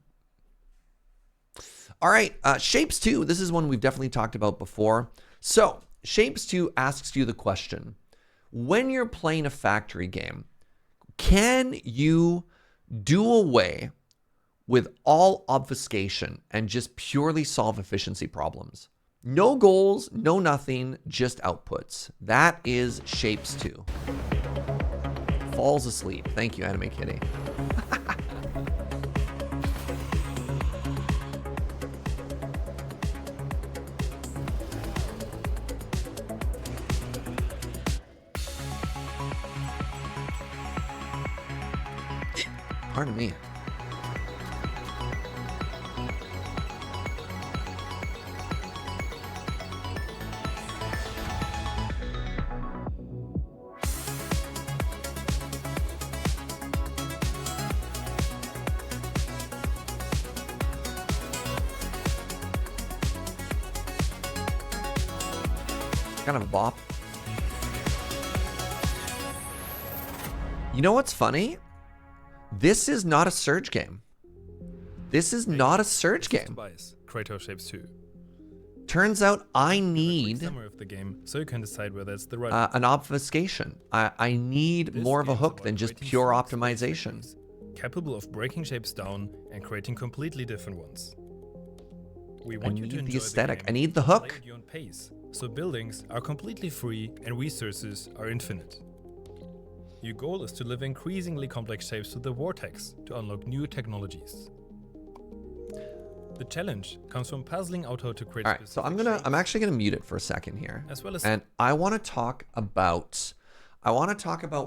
All right. Shapes 2. This is one we've definitely talked about before. So Shapes 2 asks you the question, when you're playing a factory game, can you do away with all obfuscation and just purely solve efficiency problems? No goals, no nothing, just outputs. That is Shapes 2. Falls asleep. Thank you, AnimeKitty. Pardon me. Kind of a bop. You know what's funny? This is not a Serge game. This is not a Serge game. Kratos Shapes 2. Turns out I need summary of the game, so you can decide whether it's the right an obfuscation. I need more of a hook than just pure optimization. Capable of breaking shapes down and creating completely different ones. We I want you to need enjoy the aesthetic. game I need the and play hook. at your own pace, so buildings are completely free and resources are infinite. Your goal is to live increasingly complex shapes to the vortex to unlock new technologies. The challenge comes from puzzling out how to create. All right, so I'm actually gonna mute it for a second here, as well as, and I want to talk about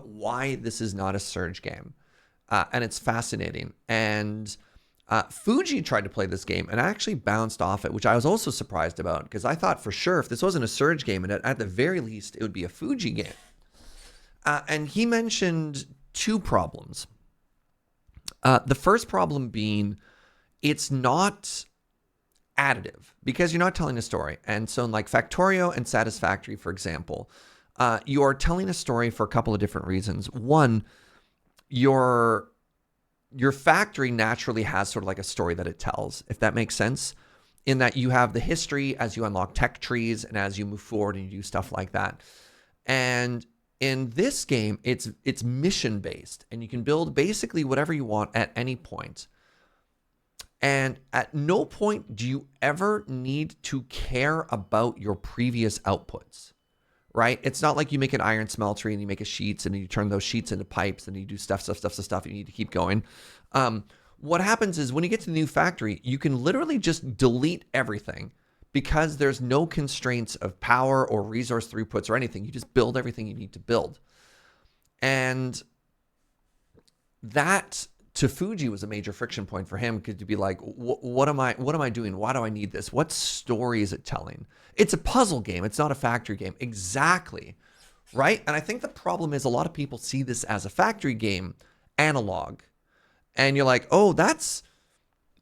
why this is not a Serge game, and it's fascinating. And Fuji tried to play this game and actually bounced off it, which I was also surprised about, because I thought for sure if this wasn't a Serge game, and at the very least it would be a Fuji game. And he mentioned two problems. The first problem being it's not additive because you're not telling a story. And so in like Factorio and Satisfactory, for example, you are telling a story for a couple of different reasons. One, your factory naturally has sort of like a story that it tells, if that makes sense, in that you have the history as you unlock tech trees and as you move forward and you do stuff like that. And in this game, it's mission based, and you can build basically whatever you want at any point. And at no point do you ever need to care about your previous outputs, right? It's not like you make an iron smeltery and you make a sheets and you turn those sheets into pipes and you do stuff. You need to keep going. What happens is when you get to the new factory, you can literally just delete everything because there's no constraints of power or resource throughputs or anything. You just build everything you need to build. And that to Fuji was a major friction point for him, to be like, what am I doing? Why do I need this? What story is it telling? It's a puzzle game. It's not a factory game. Exactly. Right? And I think the problem is a lot of people see this as a factory game analog. And you're like, oh, that's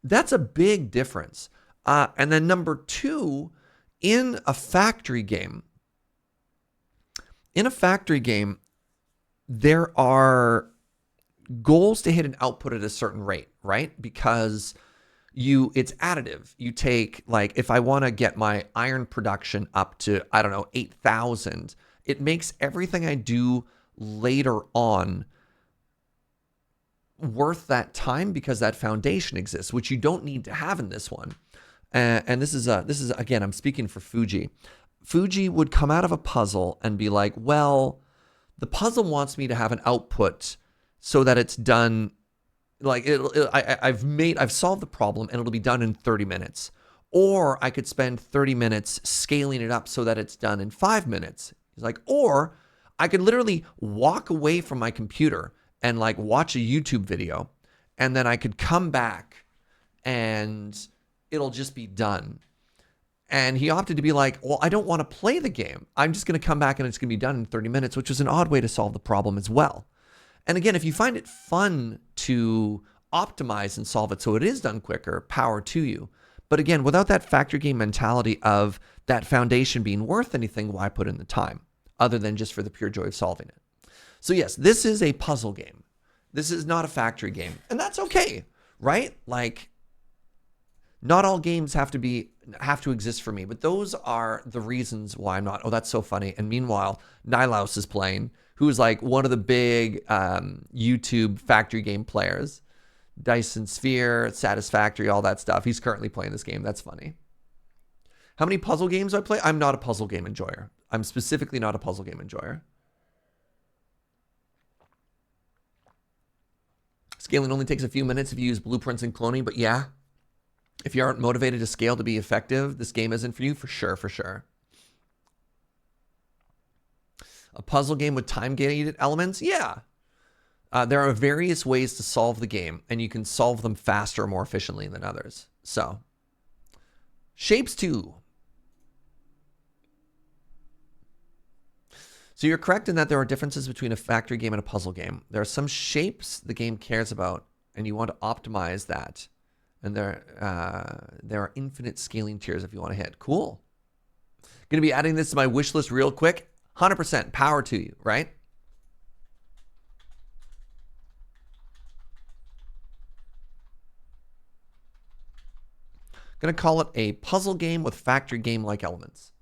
a big difference. And then number two, in a factory game, there are goals to hit an output at a certain rate, right? Because it's additive. You take, like, if I want to get my iron production up to, I don't know, 8,000, it makes everything I do later on worth that time because that foundation exists, which you don't need to have in this one. And this is again, I'm speaking for Fuji. Fuji would come out of a puzzle and be like, well, the puzzle wants me to have an output so that it's done, like I've solved the problem and it'll be done in 30 minutes. Or I could spend 30 minutes scaling it up so that it's done in 5 minutes. He's like, or I could literally walk away from my computer and like watch a YouTube video, and then I could come back and it'll just be done. And he opted to be like, well, I don't want to play the game. I'm just going to come back and it's going to be done in 30 minutes, which is an odd way to solve the problem as well. And again, if you find it fun to optimize and solve it so it is done quicker, power to you. But again, without that factory game mentality of that foundation being worth anything, why put in the time other than just for the pure joy of solving it? So yes, this is a puzzle game. This is not a factory game. And that's okay, right? Like, not all games have to exist for me, but those are the reasons why I'm not. Oh, that's so funny. And meanwhile, Nilaus is playing, who's like one of the big YouTube factory game players. Dyson Sphere, Satisfactory, all that stuff. He's currently playing this game. That's funny. How many puzzle games do I play? I'm not a puzzle game enjoyer. I'm specifically not a puzzle game enjoyer. Scaling only takes a few minutes if you use blueprints and cloning, but yeah. If you aren't motivated to scale to be effective, this game isn't for you, for sure, for sure. A puzzle game with time-gated elements? Yeah. There are various ways to solve the game, and you can solve them faster or more efficiently than others. So, Shapes 2. So you're correct in that there are differences between a factory game and a puzzle game. There are some shapes the game cares about, and you want to optimize that. And there are infinite scaling tiers if you want to hit. Cool. Going to be adding this to my wish list real quick. 100% power to you, right? Going to call it a puzzle game with factory game-like elements.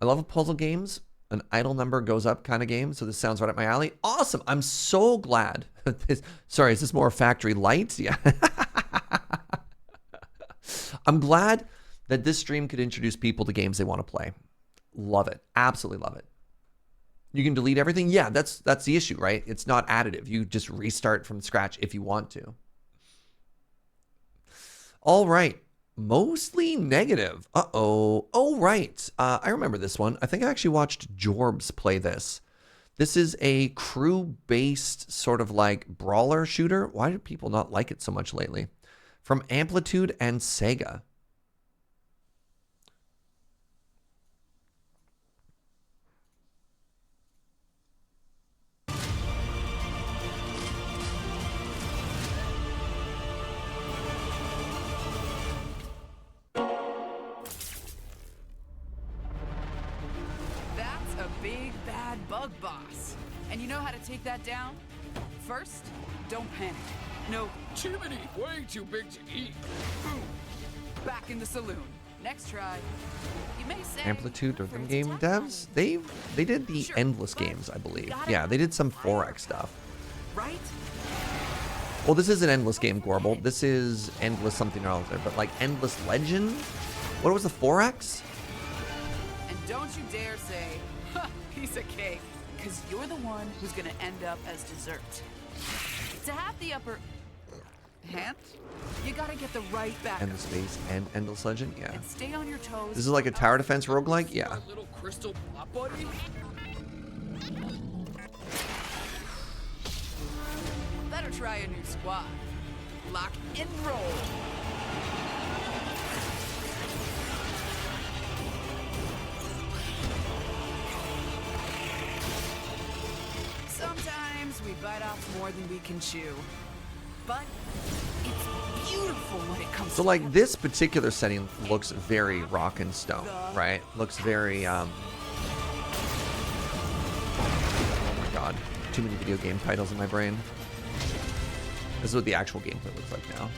I love puzzle games. An idle number goes up kind of game. So this sounds right up my alley. Awesome. I'm so glad. Sorry, is this more factory light? Yeah. I'm glad that this stream could introduce people to games they want to play. Love it. Absolutely love it. You can delete everything. Yeah, that's the issue, right? It's not additive. You just restart from scratch if you want to. All right. Mostly negative. Uh-oh. Oh, right. I remember this one. I think I actually watched Jorbs play this. This is a crew-based sort of like brawler shooter. Why do people not like it so much lately? From Amplitude and Sega. Bug boss. And you know how to take that down? First, don't panic. No, chimney, way too big to eat. Back in the saloon. Next try. You may say Amplitude Rhythm Game devs? They did the Endless games, I believe. Yeah, they did some 4X stuff. Right? Well, this is an Endless game, Gorble. This is Endless something or other, but like Endless Legend? What was the 4X? And don't you dare say, piece of cake, because you're the one who's gonna end up as dessert. To have the upper hand, you gotta get the right back. Endless Space and Endless Legend, yeah. And stay on your toes. This is like a tower defense roguelike, yeah. Little crystal pop buddy. Better try a new squad. Lock and roll. Sometimes we bite off more than we can chew. But it's beautiful when it comes so like this particular setting looks very rock and stone, right? Looks very oh my god, too many video game titles in my brain. This is what the actual gameplay looks like now.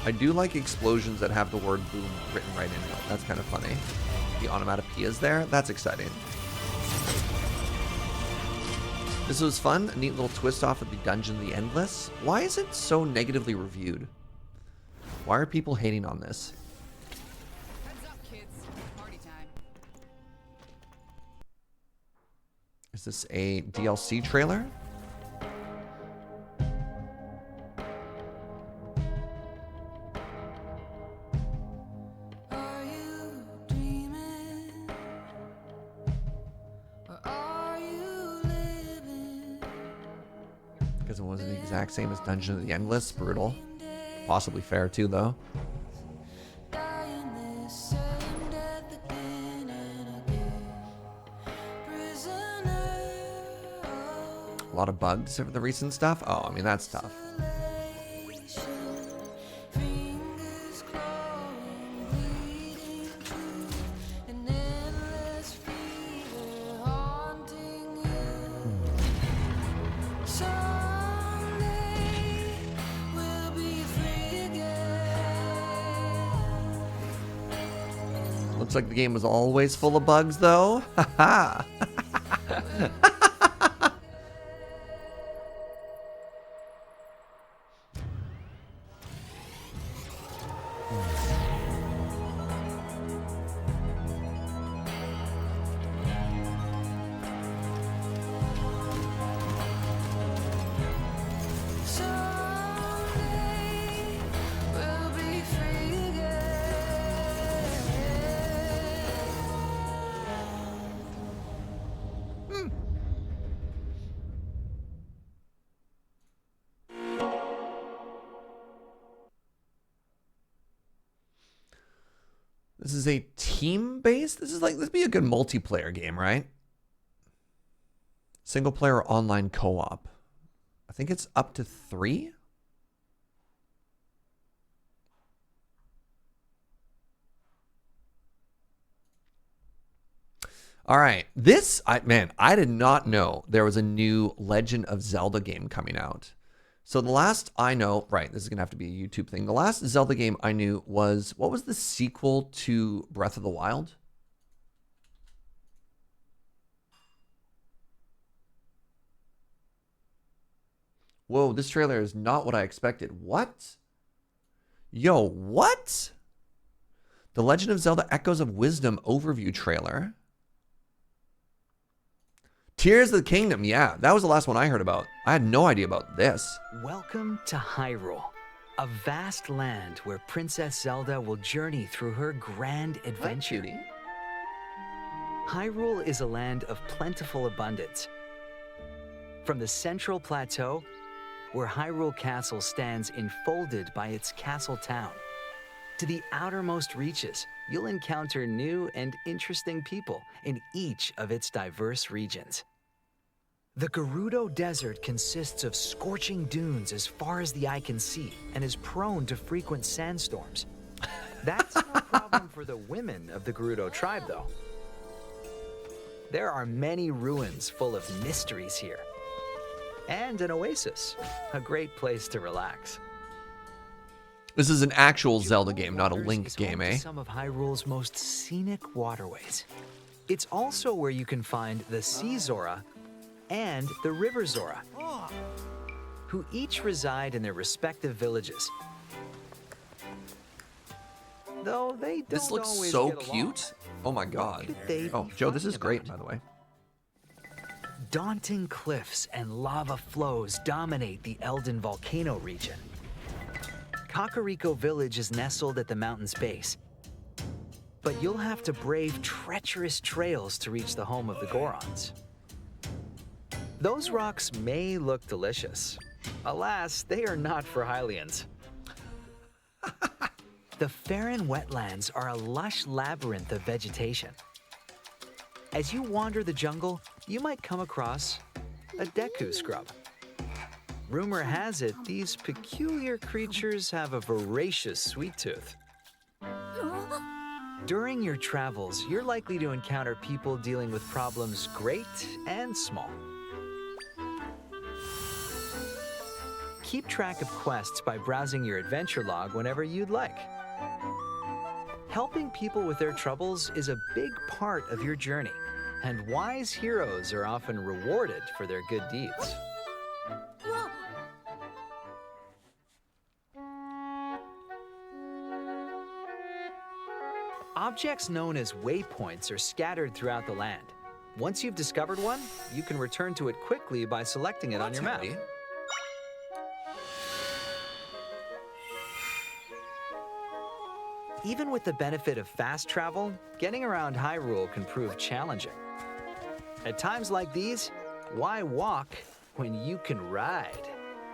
I do like explosions that have the word boom written right into it. That's kind of funny. The onomatopoeias there. That's exciting. This was fun. A neat little twist off of the Dungeon of the Endless. Why is it so negatively reviewed? Why are people hating on this? Heads up, kids. Party time. Is this a DLC trailer? says it wasn't the exact same as Dungeon of the Endless. Brutal. Possibly fair too, though. A lot of bugs of the recent stuff. Oh, I mean, that's tough. Looks like the game was always full of bugs, though. Haha. This is a team-based? This would be a good multiplayer game, right? Single player or online co-op. I think it's up to 3. All right. This, man, I did not know there was a new Legend of Zelda game coming out. So the last I know, right, this is going to have to be a YouTube thing. The last Zelda game I knew was, what was the sequel to Breath of the Wild? Whoa, this trailer is not what I expected. What? Yo, what? The Legend of Zelda Echoes of Wisdom overview trailer. Tears of the Kingdom, yeah, that was the last one I heard about. I had no idea about this. Welcome to Hyrule, a vast land where Princess Zelda will journey through her grand adventure. Hyrule is a land of plentiful abundance. From the central plateau, where Hyrule Castle stands enfolded by its castle town, to the outermost reaches, you'll encounter new and interesting people in each of its diverse regions. The Gerudo Desert consists of scorching dunes as far as the eye can see and is prone to frequent sandstorms. That's no problem for the women of the Gerudo tribe, though. There are many ruins full of mysteries here, and an oasis, a great place to relax. This is an actual Zelda game, not a Link game, eh? Some of Hyrule's most scenic waterways. It's also where you can find the Sea Zora and the River Zora, who each reside in their respective villages. Though they don't This looks always so get along. cute. Oh my god. They Oh, Joe, this is great, by the way. Daunting cliffs and lava flows dominate the Elden volcano region. Kakariko Village is nestled at the mountain's base, but you'll have to brave treacherous trails to reach the home of the Gorons. Those rocks may look delicious. Alas, they are not for Hylians. The Farron wetlands are a lush labyrinth of vegetation. As you wander the jungle, you might come across a Deku scrub. Rumor has it these peculiar creatures have a voracious sweet tooth. During your travels, you're likely to encounter people dealing with problems great and small. Keep track of quests by browsing your adventure log whenever you'd like. Helping people with their troubles is a big part of your journey, and wise heroes are often rewarded for their good deeds. Objects known as waypoints are scattered throughout the land. Once you've discovered one, you can return to it quickly by selecting it on your map. Even with the benefit of fast travel, getting around Hyrule can prove challenging. At times like these, why walk when you can ride?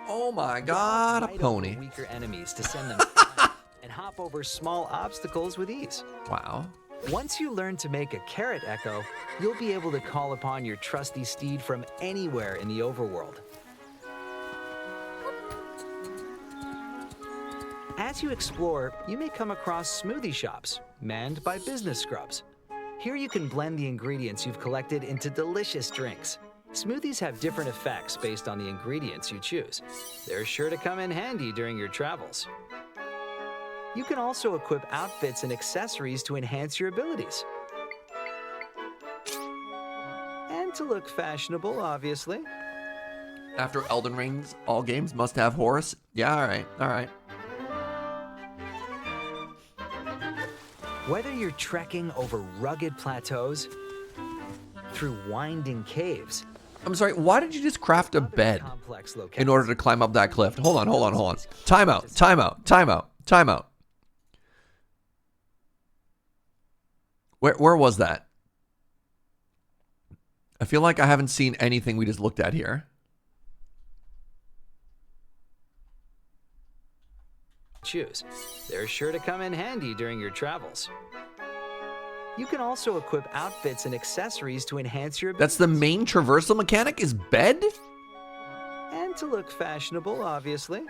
Oh my god, a Fight pony. over weaker enemies to send them flying, and hop over small obstacles with ease. Wow. Once you learn to make a carrot echo, you'll be able to call upon your trusty steed from anywhere in the overworld. As you explore, you may come across smoothie shops, manned by business scrubs. Here you can blend the ingredients you've collected into delicious drinks. Smoothies have different effects based on the ingredients you choose. They're sure to come in handy during your travels. You can also equip outfits and accessories to enhance your abilities. And to look fashionable, obviously. After Elden Rings, all games must have horse. Yeah, alright, alright. Whether you're trekking over rugged plateaus, through winding caves. I'm sorry, why did you just craft a bed in order to climb up that cliff? Hold on, hold on, hold on. Time out, time out, time out, time out. Where was that? I feel like I haven't seen anything we just looked at here. Choose. They're sure to come in handy during your travels. You can also equip outfits and accessories to enhance your abilities. That's the main traversal mechanic, is bed? And to look fashionable, obviously.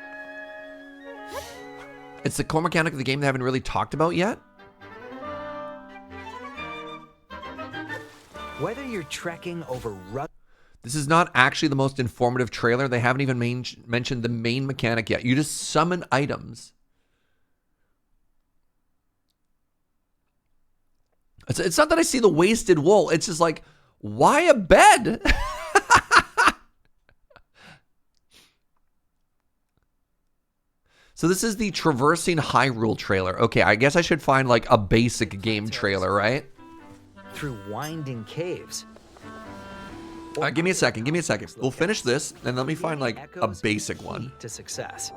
It's the core mechanic of the game they haven't really talked about yet? Whether you're trekking over rugged... This is not actually the most informative trailer. They haven't even mentioned the main mechanic yet. You just summon items. It's not that I see the wasted wool. It's just like, why a bed? So this is the Traversing Hyrule trailer. Okay, I guess I should find like a basic game trailer, right? Through winding caves. Give me a second. Give me a second. We'll finish this, and let me find like a basic one. To success.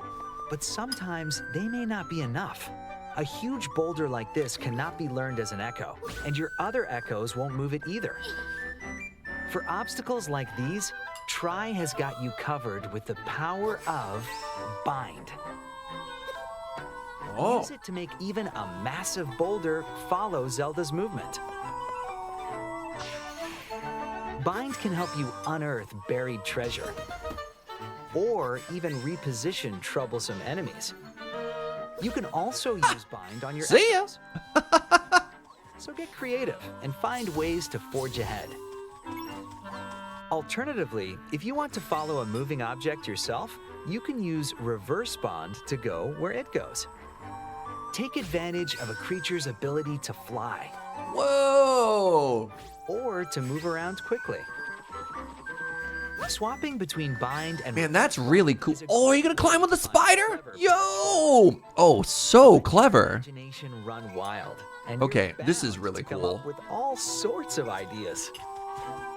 But sometimes they may not be enough. A huge boulder like this cannot be learned as an echo, and your other echoes won't move it either. For obstacles like these, Tri has got you covered with the power of Bind. Oh. Use it to make even a massive boulder follow Zelda's movement. Bind can help you unearth buried treasure, or even reposition troublesome enemies. You can also use Bind on your echoes. So get creative and find ways to forge ahead. Alternatively, if you want to follow a moving object yourself, you can use Reverse Bond to go where it goes. Take advantage of a creature's ability to fly. Whoa! Or to move around quickly. Swapping between Bind and... Man, that's really cool. Oh, are you gonna climb with a spider? Yo! Oh, so clever. Imagination run wild. And Okay, this is really cool. with all sorts of ideas.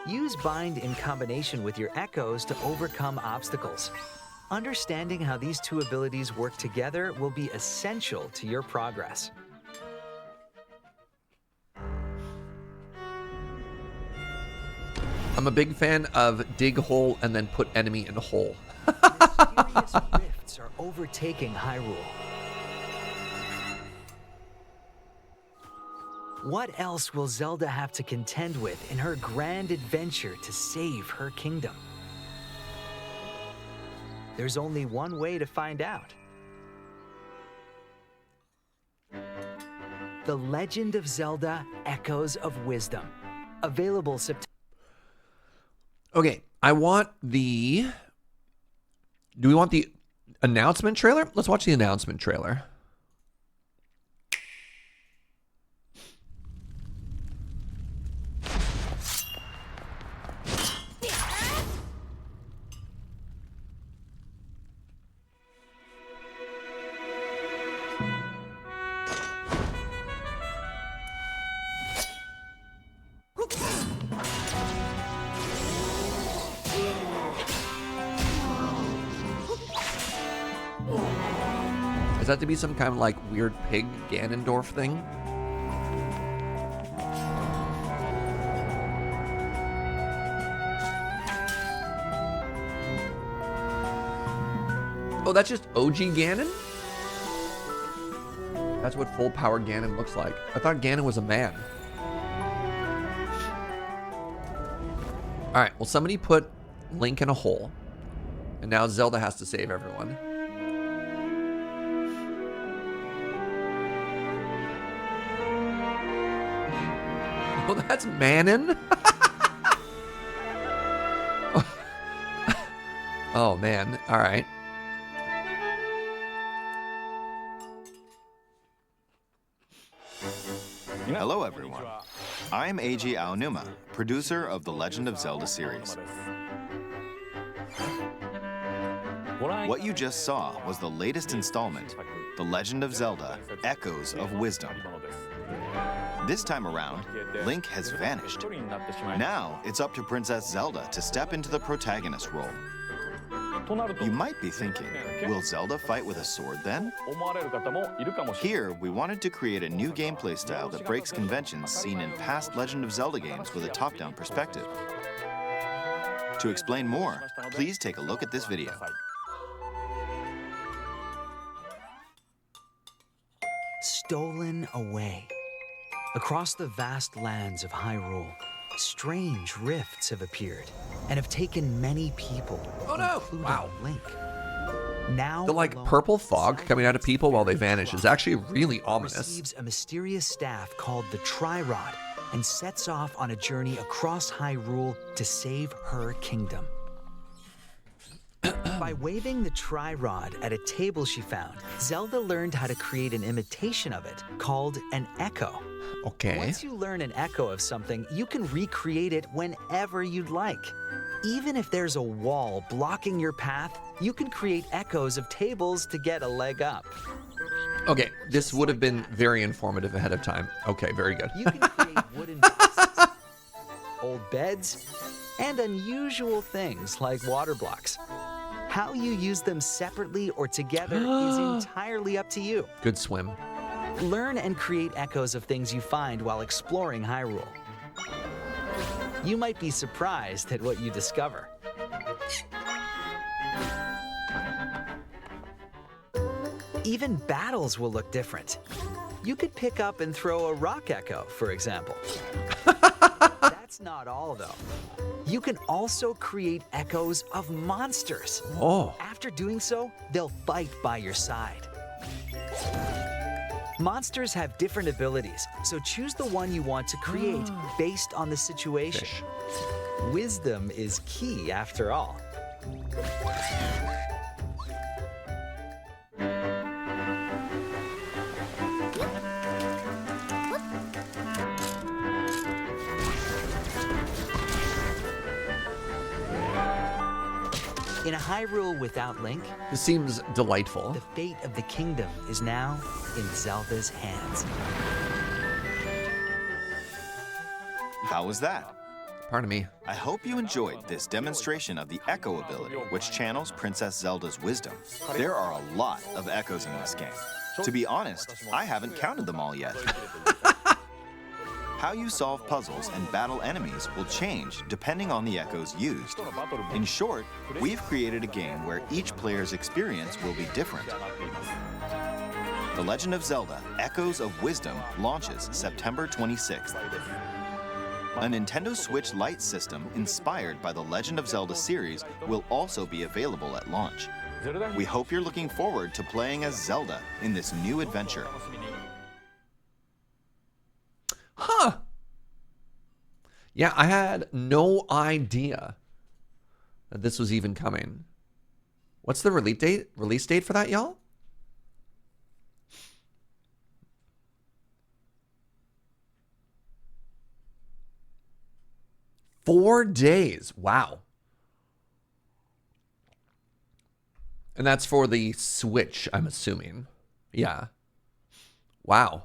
Use Bind in combination with your echoes to overcome obstacles. Understanding how these two abilities work together will be essential to your progress. I'm a big fan of dig hole and then put enemy in hole. Mysterious rifts are overtaking Hyrule. What else will Zelda have to contend with in her grand adventure to save her kingdom? There's only one way to find out. The Legend of Zelda: Echoes of Wisdom. Available September. Okay, I want the... Do we want the announcement trailer? Let's watch the announcement trailer. Is that to be some kind of like weird pig Ganondorf thing? Oh, that's just OG Ganon? That's what full power Ganon looks like. I thought Ganon was a man. Alright, well somebody put Link in a hole. And now Zelda has to save everyone. Oh, that's Manon? Oh man, alright. Hello everyone. I'm Eiji Aonuma, producer of the Legend of Zelda series. What you just saw was the latest installment, The Legend of Zelda: Echoes of Wisdom. This time around, Link has vanished. Now, it's up to Princess Zelda to step into the protagonist role. You might be thinking, will Zelda fight with a sword then? Here, we wanted to create a new gameplay style that breaks conventions seen in past Legend of Zelda games with a top-down perspective. To explain more, please take a look at this video. Stolen away. Across the vast lands of Hyrule, strange rifts have appeared and have taken many people, including Link. Now, the like purple fog coming out of people while they vanish is actually really ominous. Receives a mysterious staff called the Tri-Rod and sets off on a journey across Hyrule to save her kingdom. By waving the Tri-Rod at a table she found, Zelda learned how to create an imitation of it called an echo. Okay. Once you learn an echo of something, you can recreate it whenever you'd like. Even if there's a wall blocking your path, you can create echoes of tables to get a leg up. Okay, this would have been very informative ahead of time. Okay, very good. You can create wooden boxes, old beds, and unusual things like water blocks. How you use them separately or together is entirely up to you. Good swim. Learn and create echoes of things you find while exploring Hyrule. You might be surprised at what you discover. Even battles will look different. You could pick up and throw a rock echo, for example. That's not all, though. You can also create echoes of monsters. Oh. After doing so, they'll fight by your side. Monsters have different abilities, so choose the one you want to create based on the situation. Wisdom is key, after all. In a Hyrule without Link, this seems delightful. The fate of the kingdom is now in Zelda's hands. How was that? Pardon me. I hope you enjoyed this demonstration of the Echo ability, which channels Princess Zelda's wisdom. There are a lot of echoes in this game. To be honest, I haven't counted them all yet. How you solve puzzles and battle enemies will change depending on the echoes used. In short, we've created a game where each player's experience will be different. The Legend of Zelda: Echoes of Wisdom launches September 26th. A Nintendo Switch Lite system inspired by the Legend of Zelda series will also be available at launch. We hope you're looking forward to playing as Zelda in this new adventure. Huh. Yeah, I had no idea that this was even coming. What's the release date for that, y'all? Four days. Wow. And that's for the Switch, I'm assuming. Yeah. Wow.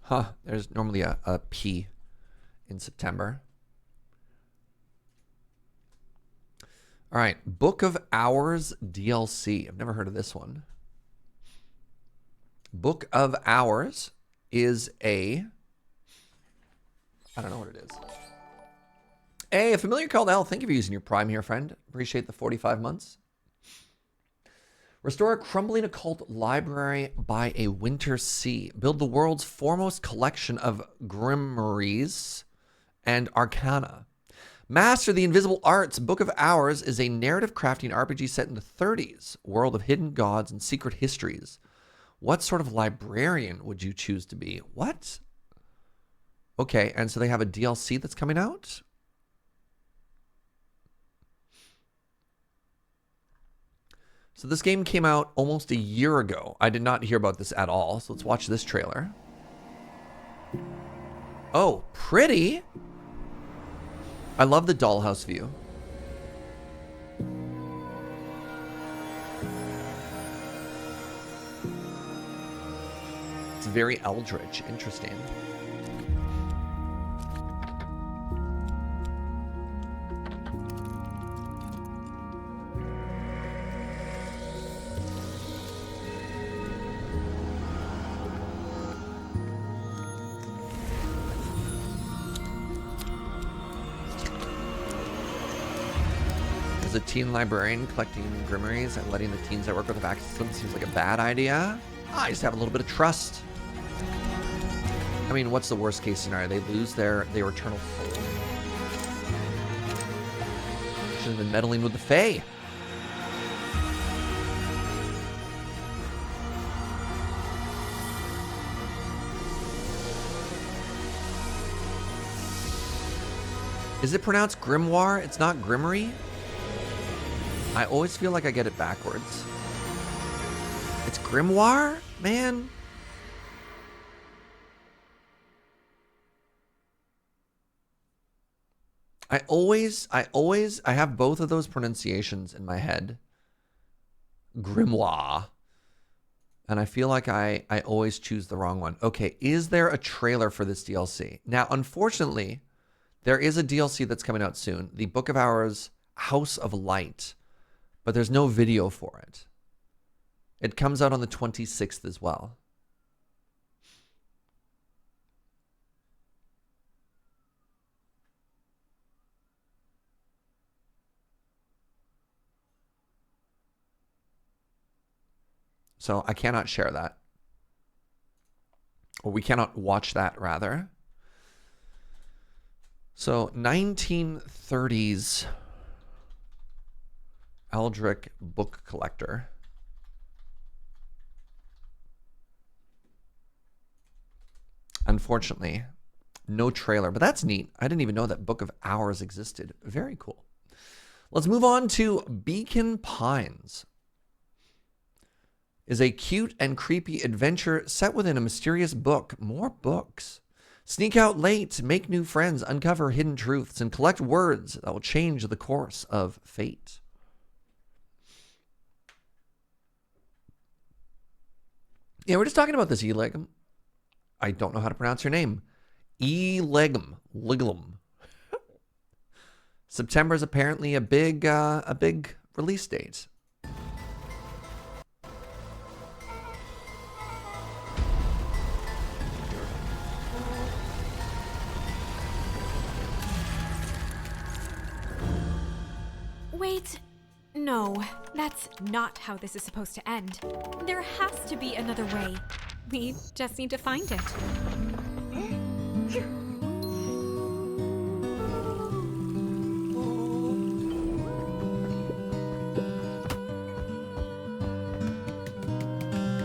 Huh, there's normally a P in September. All right, Book of Hours DLC. I've never heard of this one. Book of Hours is a I don't know what it is. Hey, a familiar called L. Thank you for using your Prime here, friend. Appreciate the 45 months. Restore a crumbling occult library by a winter sea. Build the world's foremost collection of grimoires and arcana. Master the Invisible Arts. Book of Hours is a narrative crafting RPG set in the 30s. World of hidden gods and secret histories. What sort of librarian would you choose to be? What? Okay, and so they have a DLC that's coming out? So this game came out almost a year ago. I did not hear about this at all. So let's watch this trailer. Oh, pretty. I love the dollhouse view. It's very eldritch. Interesting. As a teen librarian, collecting grimoires and letting the teens I work with have access to them seems like a bad idea. I just have a little bit of trust. I mean, what's the worst case scenario? They lose their eternal soul. Should have been meddling with the Fae. Is it pronounced grimoire? It's not grimoire? I always feel like I get it backwards. It's grimoire, man. I have both of those pronunciations in my head. Grimoire. And I feel like I always choose the wrong one. Okay, is there a trailer for this DLC? Now, unfortunately, there is a DLC that's coming out soon. The Book of Hours, House of Light. But there's no video for it. It comes out on the 26th as well. So I cannot share that. Or we cannot watch that, rather. So 1930s Eldritch book collector. Unfortunately, no trailer, but that's neat. I didn't even know that Book of Hours existed. Very cool. Let's move on to Beacon Pines. Is a cute and creepy adventure set within a mysterious book. More books. Sneak out late, make new friends, uncover hidden truths, and collect words that will change the course of fate. Yeah, we're just talking about this Elegum. I don't know how to pronounce your name. Elegum. Ligulum. September is apparently a big release date. Wait, no, that's not how this is supposed to end. There has to be another way. We just need to find it.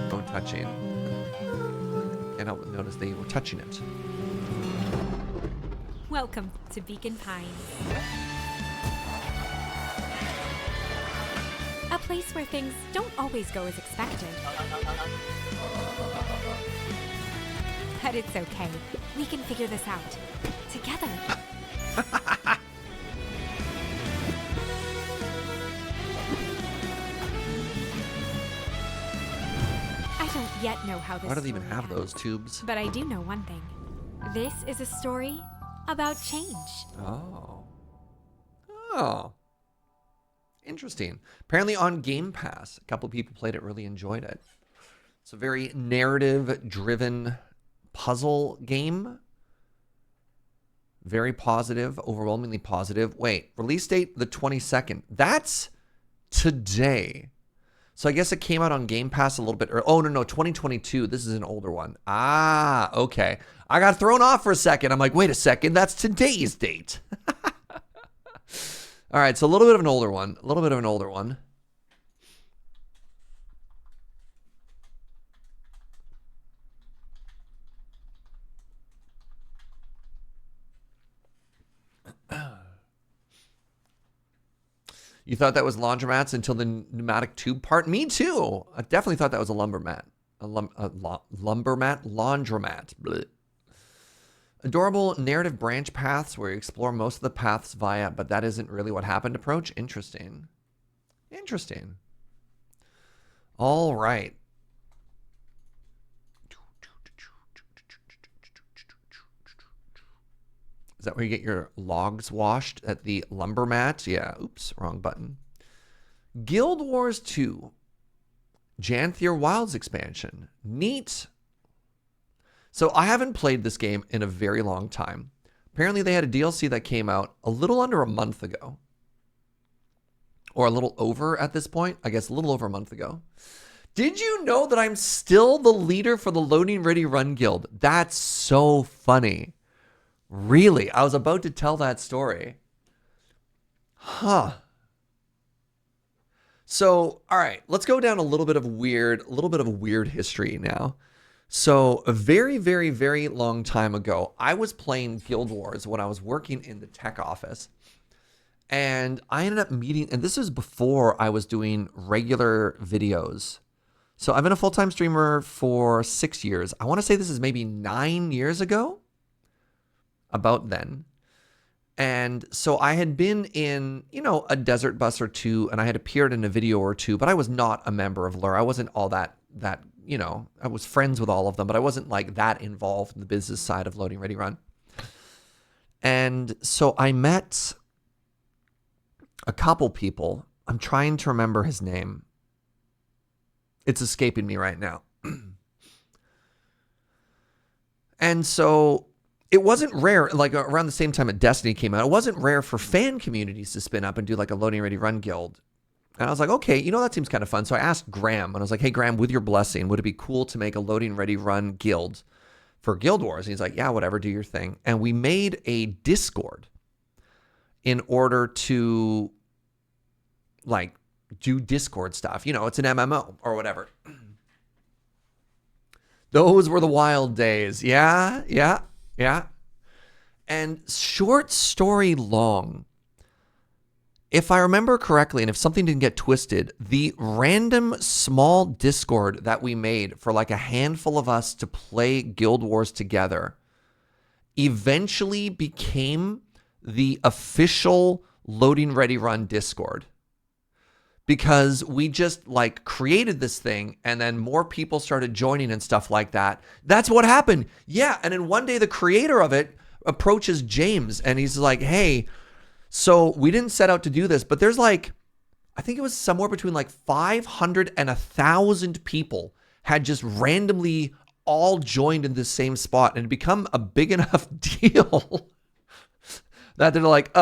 No touching. Can't help but notice they were touching it. Welcome to Beacon Pines. A place where things don't always go as expected. But it's okay. We can figure this out. Together. I don't yet know how this Why do they even story have those ends, tubes? but I do know one thing. This is a story about change. Oh. Oh. Interesting. Apparently on Game Pass, a couple of people played it, really enjoyed it. It's a very narrative-driven puzzle game. Very positive, overwhelmingly positive. Wait, release date the 22nd. That's today. So I guess it came out on Game Pass a little bit. Oh, no, 2022. This is an older one. Ah, okay. I got thrown off for a second. I'm like, wait a second. That's today's date. All right, so a little bit of an older one. You thought that was laundromats until the pneumatic tube part? Me too. I definitely thought that was a lumbermat. Laundromat. Blech. Adorable narrative branch paths where you explore most of the paths via, but that isn't really what happened approach. Interesting. All right. Is that where you get your logs washed at the lumbermat? Yeah, oops, wrong button. Guild Wars 2. Janthir Wilds expansion. Neat. So I haven't played this game in a very long time. Apparently they had a DLC that came out a little under a month ago. Or a little over at this point. I guess a little over a month ago. Did you know that I'm still the leader for the Loading Ready Run Guild? That's so funny. Really? I was about to tell that story. Huh. So, all right, let's go down a little bit of weird history now. So, a very, very, very long time ago, I was playing Guild Wars when I was working in the tech office. And I ended up meeting, and this was before I was doing regular videos. So, I've been a full-time streamer for 6 years. I want to say this is maybe 9 years ago. About then. And so I had been in, a desert bus or two, and I had appeared in a video or two, but I was not a member of Lure. I wasn't all that, I was friends with all of them, but I wasn't like that involved in the business side of Loading Ready Run. And so I met a couple people. I'm trying to remember his name. It's escaping me right now. And so it wasn't rare, like around the same time that Destiny came out, it wasn't rare for fan communities to spin up and do like a Loading Ready Run guild. And I was like, okay, that seems kind of fun. So I asked Graham, and I was like, hey, Graham, with your blessing, would it be cool to make a Loading Ready Run guild for Guild Wars? And he's like, yeah, whatever, do your thing. And we made a Discord in order to like do Discord stuff. It's an MMO or whatever. Those were the wild days. Yeah. And short story long, if I remember correctly, and if something didn't get twisted, the random small Discord that we made for like a handful of us to play Guild Wars together eventually became the official Loading Ready Run Discord. Because we just like created this thing and then more people started joining and stuff like that. That's what happened. Yeah. And then one day the creator of it approaches James and he's like, hey, so we didn't set out to do this, but there's like, I think it was somewhere between like 500 and 1,000 people had just randomly all joined in the same spot and it become a big enough deal that they're like,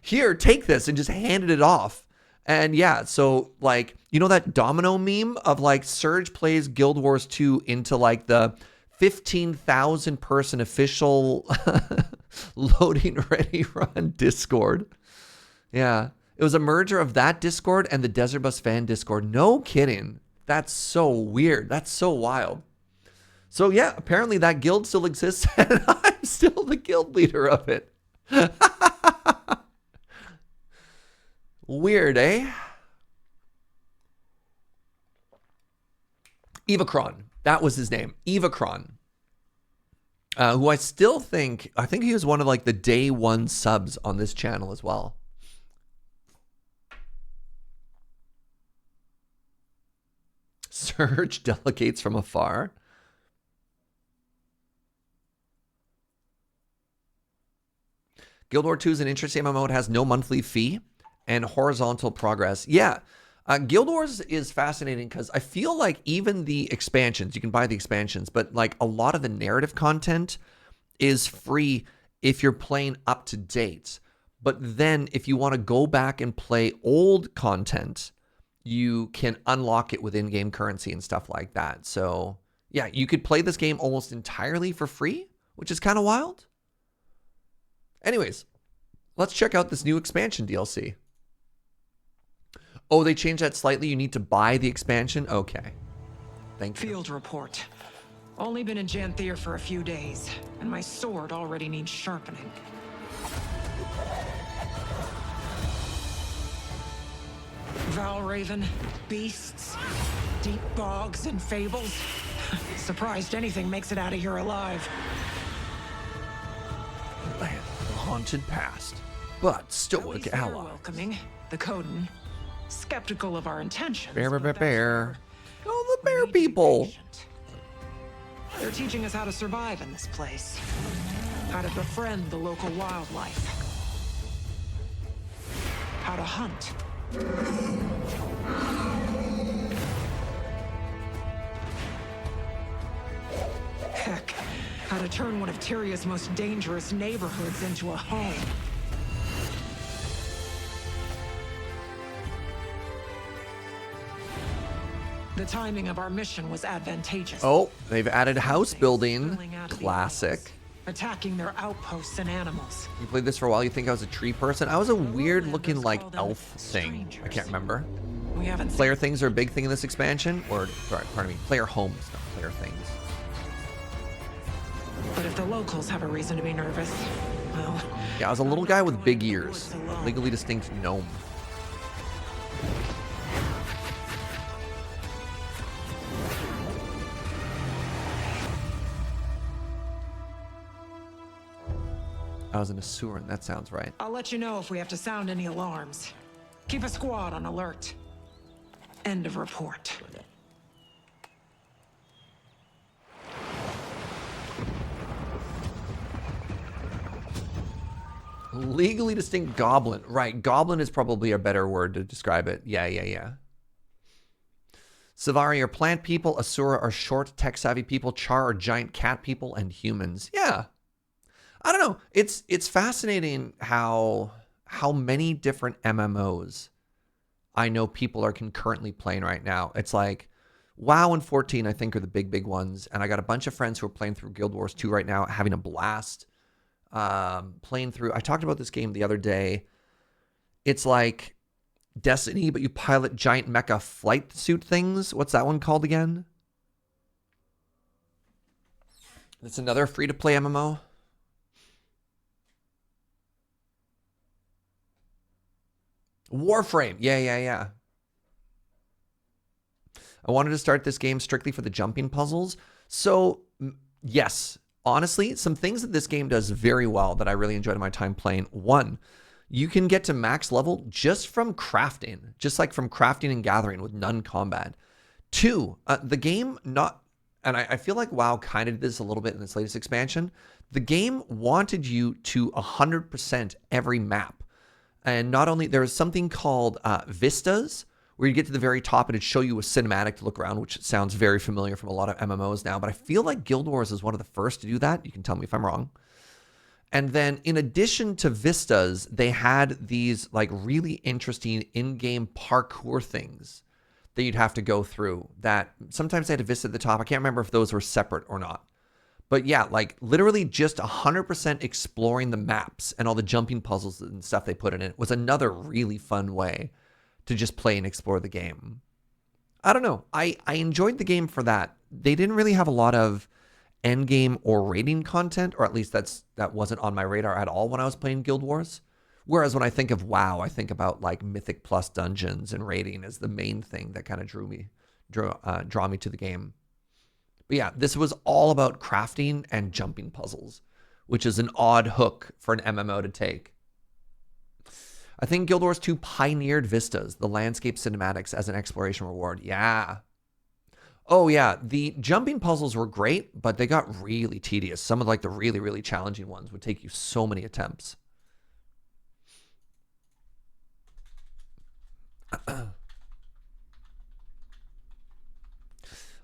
here, take this, and just handed it off. And yeah, so like, that domino meme of like Serge plays Guild Wars 2 into like the 15,000 person official Loading Ready Run Discord. Yeah, it was a merger of that Discord and the Desert Bus fan Discord. No kidding. That's so weird. That's so wild. So yeah, apparently that guild still exists and I'm still the guild leader of it. Weird, eh? Evacron. That was his name. Evacron. Who I think he was one of like the day one subs on this channel as well. Serge delegates from afar. Guild Wars 2 is an interesting MMO. It has no monthly fee and horizontal progress. Yeah, Guild Wars is fascinating because I feel like even the expansions, you can buy the expansions, but like a lot of the narrative content is free if you're playing up to date. But then if you want to go back and play old content, you can unlock it with in-game currency and stuff like that. So yeah, you could play this game almost entirely for free, which is kind of wild. Anyways, let's check out this new expansion DLC. Oh, they changed that slightly. You need to buy the expansion? Okay. Thank you. Field report. Only been in Janthir for a few days, and my sword already needs sharpening. Valraven, beasts, deep bogs and fables. Surprised anything makes it out of here alive. Haunted past, but stoic ally. Welcoming, the Coden. Skeptical of our intentions. Bear. Oh, the bear people. They're teaching us how to survive in this place. How to befriend the local wildlife. How to hunt. Heck, how to turn one of Tyria's most dangerous neighborhoods into a home. The timing of our mission was advantageous. Oh, they've added house building. Classic. Attacking their outposts and animals. You played this for a while, you think I was a tree person? I was a weird looking like elf thing. I can't remember. We haven't player things are a big thing in this expansion. Or, sorry, pardon me, player homes, not player things. But if the locals have a reason to be nervous, well... Yeah, I was a little guy with big ears. Legally distinct gnome. I was an Asuran, that sounds right. I'll let you know if we have to sound any alarms. Keep a squad on alert. End of report. Legally distinct goblin. Right, goblin is probably a better word to describe it. Yeah. Savari are plant people, Asura are short, tech-savvy people, Char are giant cat people, and humans. Yeah. I don't know. It's fascinating how many different MMOs I know people are concurrently playing right now. It's like WoW and 14, I think, are the big ones. And I got a bunch of friends who are playing through Guild Wars 2 right now, having a blast. Playing through, I talked about this game the other day. It's like Destiny, but you pilot giant mecha flight suit things. What's that one called again? It's another free-to-play MMO. Warframe. Yeah. I wanted to start this game strictly for the jumping puzzles. So, yes, honestly, some things that this game does very well that I really enjoyed my time playing. One, you can get to max level just from crafting, just like from crafting and gathering with none combat. Two, the game and I feel like WoW kind of did this a little bit in this latest expansion. The game wanted you to 100% every map. And not only, there was something called vistas, where you get to the very top and it'd show you a cinematic to look around, which sounds very familiar from a lot of MMOs now. But I feel like Guild Wars is one of the first to do that. You can tell me if I'm wrong. And then in addition to vistas, they had these like really interesting in-game parkour things that you'd have to go through that sometimes they had a vista at the top. I can't remember if those were separate or not. But yeah, like literally just 100% exploring the maps and all the jumping puzzles and stuff they put in it was another really fun way to just play and explore the game. I don't know. I enjoyed the game for that. They didn't really have a lot of end game or raiding content, or at least that wasn't on my radar at all when I was playing Guild Wars. Whereas when I think of WoW, I think about like Mythic Plus dungeons and raiding as the main thing that kind of draw me to the game. But yeah, this was all about crafting and jumping puzzles, which is an odd hook for an MMO to take. I think Guild Wars 2 pioneered vistas, the landscape cinematics, as an exploration reward. Yeah. Oh yeah, the jumping puzzles were great, but they got really tedious. Some of like the really, really challenging ones would take you so many attempts.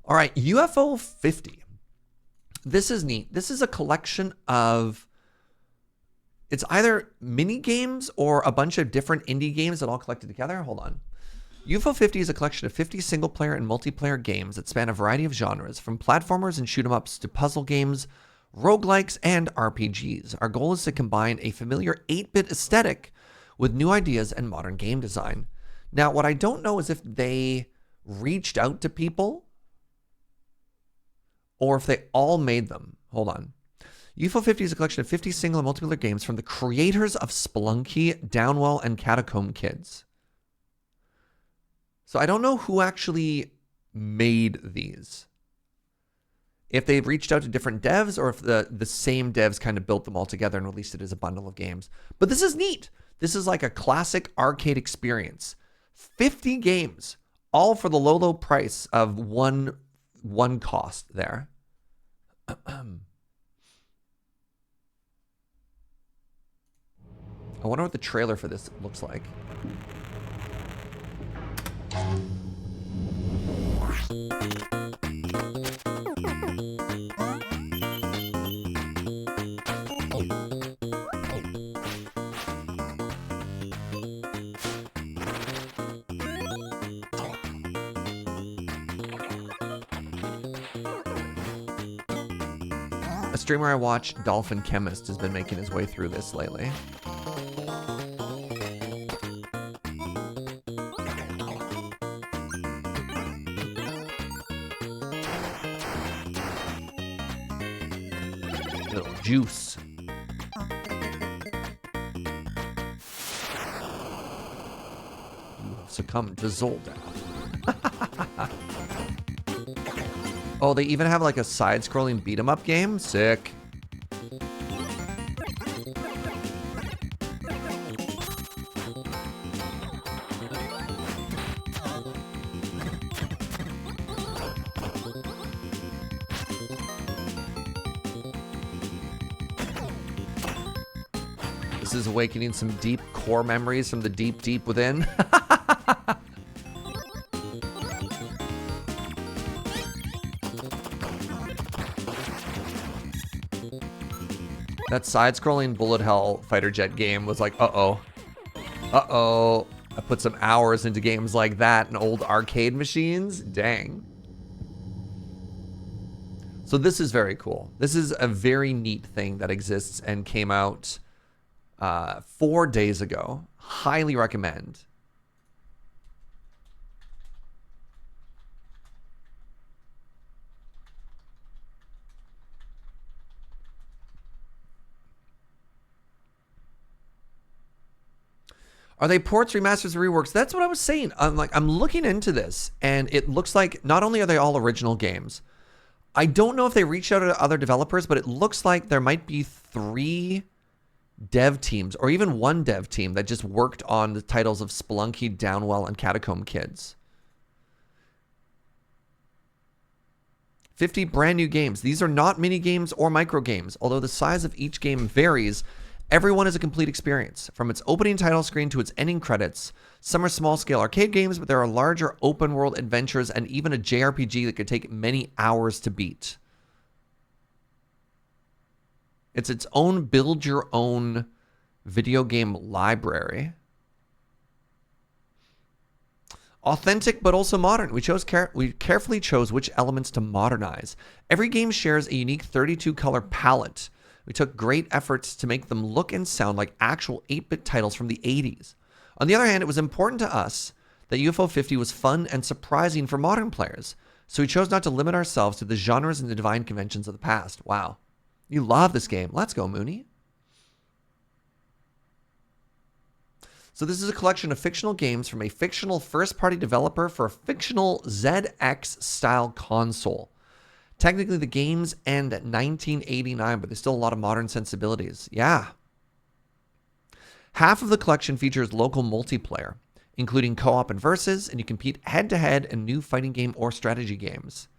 All right, UFO 50. This is neat. This is a collection of It's either mini games or a bunch of different indie games that all collected together. Hold on. UFO 50 is a collection of 50 single-player and multiplayer games that span a variety of genres, from platformers and shoot-'em-ups to puzzle games, roguelikes, and RPGs. Our goal is to combine a familiar 8-bit aesthetic with new ideas and modern game design. Now, what I don't know is if they reached out to people or if they all made them. Hold on. UFO 50 is a collection of 50 single and multiplayer games from the creators of Spelunky, Downwell, and Catacomb Kids. So I don't know who actually made these. If they've reached out to different devs or if the same devs kind of built them all together and released it as a bundle of games. But this is neat. This is like a classic arcade experience. 50 games, all for the low price of one cost there. I wonder what the trailer for this looks like. A streamer I watch, Dolphin Chemist, has been making his way through this lately. Little juice. You have succumbed to Zelda. Oh, they even have like a side-scrolling beat-em-up game? Sick. This is awakening some deep core memories from the deep, deep within. That side-scrolling bullet hell fighter jet game was like, uh-oh. Uh-oh. I put some hours into games like that in old arcade machines. Dang. So this is very cool. This is a very neat thing that exists and came out 4 days ago. Highly recommend. Are they ports, remasters, reworks? That's what I was saying. I'm looking into this, and it looks like not only are they all original games, I don't know if they reached out to other developers, but it looks like there might be 3 dev teams, or even 1 dev team that just worked on the titles of Spelunky, Downwell, and Catacomb Kids. 50 brand new games. These are not mini games or micro games, although the size of each game varies. Everyone is a complete experience, from its opening title screen to its ending credits. Some are small-scale arcade games, but there are larger open-world adventures and even a JRPG that could take many hours to beat. It's its own build-your-own video game library. Authentic, but also modern. We carefully chose which elements to modernize. Every game shares a unique 32-color palette. We took great efforts to make them look and sound like actual 8-bit titles from the 80s. On the other hand, it was important to us that UFO 50 was fun and surprising for modern players, so we chose not to limit ourselves to the genres and the divine conventions of the past. Wow. You love this game. Let's go, Mooney. So this is a collection of fictional games from a fictional first-party developer for a fictional ZX-style console. Technically, the games end at 1989, but there's still a lot of modern sensibilities. Yeah. Half of the collection features local multiplayer, including co-op and versus, and you compete head-to-head in new fighting game or strategy games.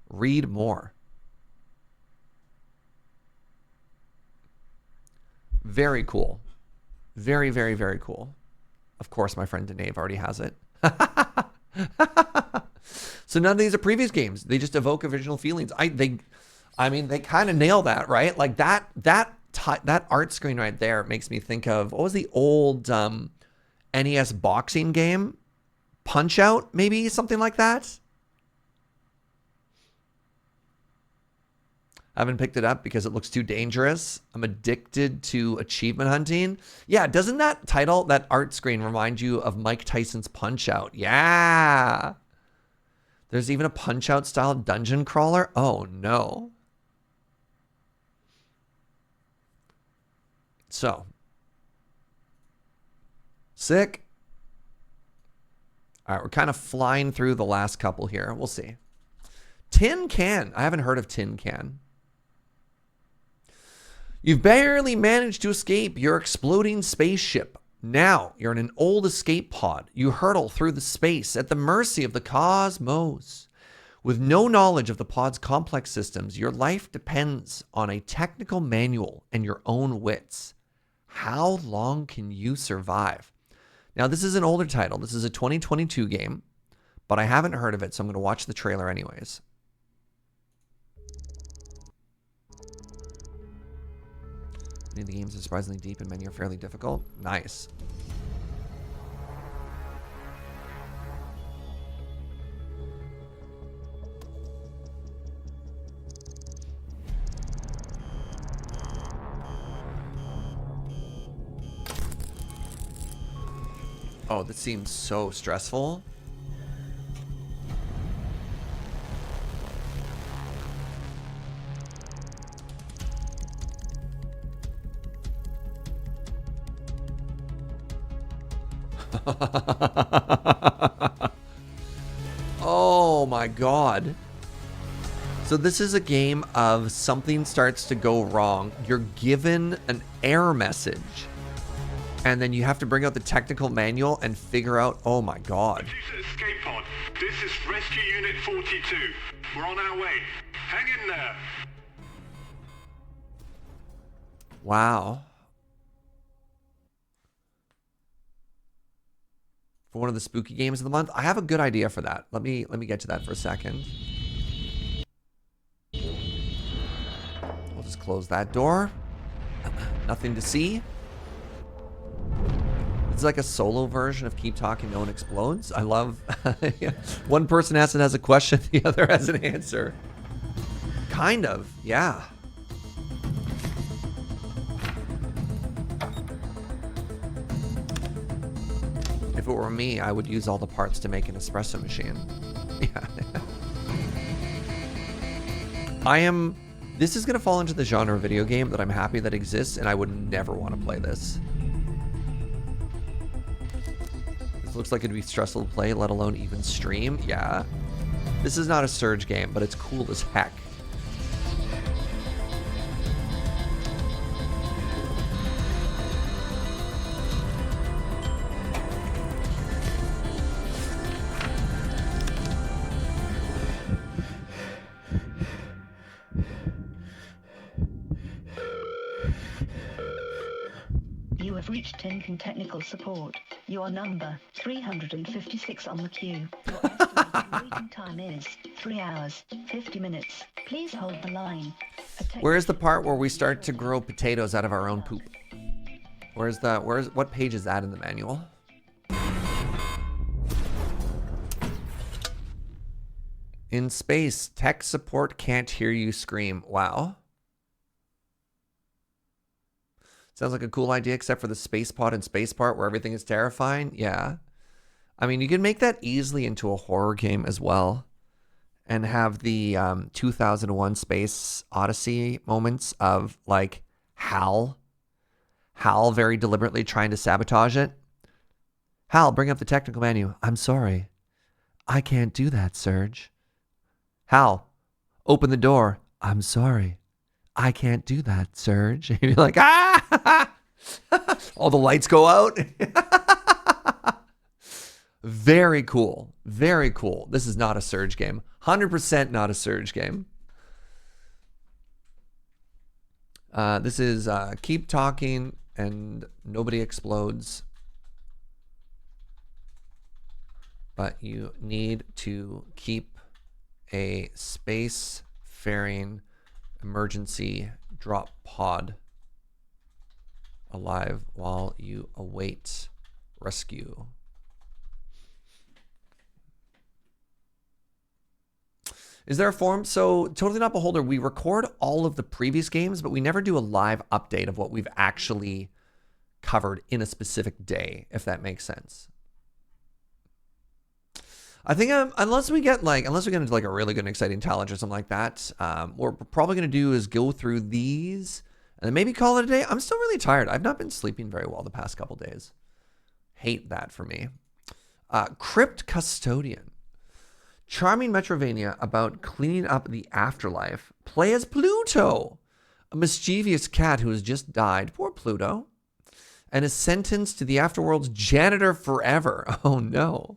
Read more. Very cool. Very, very, very cool. Of course, my friend Dave already has it. So none of these are previous games. They just evoke original feelings. They kind of nail that, right? Like that that art screen right there makes me think of, what was the old NES boxing game? Punch-Out, maybe? Something like that? I haven't picked it up because it looks too dangerous. I'm addicted to achievement hunting. Yeah, doesn't that title, that art screen, remind you of Mike Tyson's Punch-Out? Yeah. There's even a Punch-Out style dungeon crawler. Oh, no. So. Sick. All right, we're kind of flying through the last couple here. We'll see. Tin Can. I haven't heard of Tin Can. You've barely managed to escape your exploding spaceship. Now you're in an old escape pod. You hurtle through the space at the mercy of the cosmos. With no knowledge of the pod's complex systems, your life depends on a technical manual and your own wits. How long can you survive? Now, this is an older title. This is a 2022 game, but I haven't heard of it, so I'm going to watch the trailer anyways. Many of the games are surprisingly deep and many are fairly difficult. Nice. Oh, that seems so stressful. Oh my god. So this is a game of something starts to go wrong. You're given an error message. And then you have to bring out the technical manual and figure out, oh my god. Escape pod. This is Rescue Unit 42. We're on our way. Hang in there. Wow. For one of the spooky games of the month, I have a good idea for that. Let me get to that for a second. We'll just close that door. Nothing to see. It's like a solo version of Keep Talking, No One Explodes. I love one person has a question, the other has an answer. Kind of, yeah. If it were me, I would use all the parts to make an espresso machine. Yeah. This is going to fall into the genre of video game that I'm happy that exists, and I would never want to play this. Looks like it'd be stressful to play, let alone even stream. Yeah. This is not a Serge game, but it's cool as heck. You have reached Tinkin Technical Support. Your number 356 on the queue. Your estimated waiting time is 3 hours, 50 minutes. Please hold the line. Where's the part where we start to grow potatoes out of our own poop? What page is that in the manual? In space, tech support can't hear you scream. Wow. Sounds like a cool idea, except for the space pod and space part where everything is terrifying. Yeah. I mean, you can make that easily into a horror game as well. And have the 2001 Space Odyssey moments of, like, Hal very deliberately trying to sabotage it. Hal, bring up the technical menu. I'm sorry. I can't do that, Serge. Hal, open the door. I'm sorry. I can't do that, Serge. And you're like, ah! All the lights go out. Very cool. Very cool. This is not a Serge game. 100% not a Serge game. This is Keep Talking and Nobody Explodes. But you need to keep a space-faring emergency drop pod alive while you await rescue. Is there a form? So, Totally Not Beholder, we record all of the previous games, but we never do a live update of what we've actually covered in a specific day, if that makes sense. I think unless we get into like a really good and exciting challenge or something like that, what we're probably going to do is go through these and then maybe call it a day. I'm still really tired. I've not been sleeping very well the past couple days. Hate that for me. Crypt Custodian. Charming Metrovania about cleaning up the afterlife. Play as Pluto, a mischievous cat who has just died. Poor Pluto. And is sentenced to the afterworld's janitor forever. Oh no.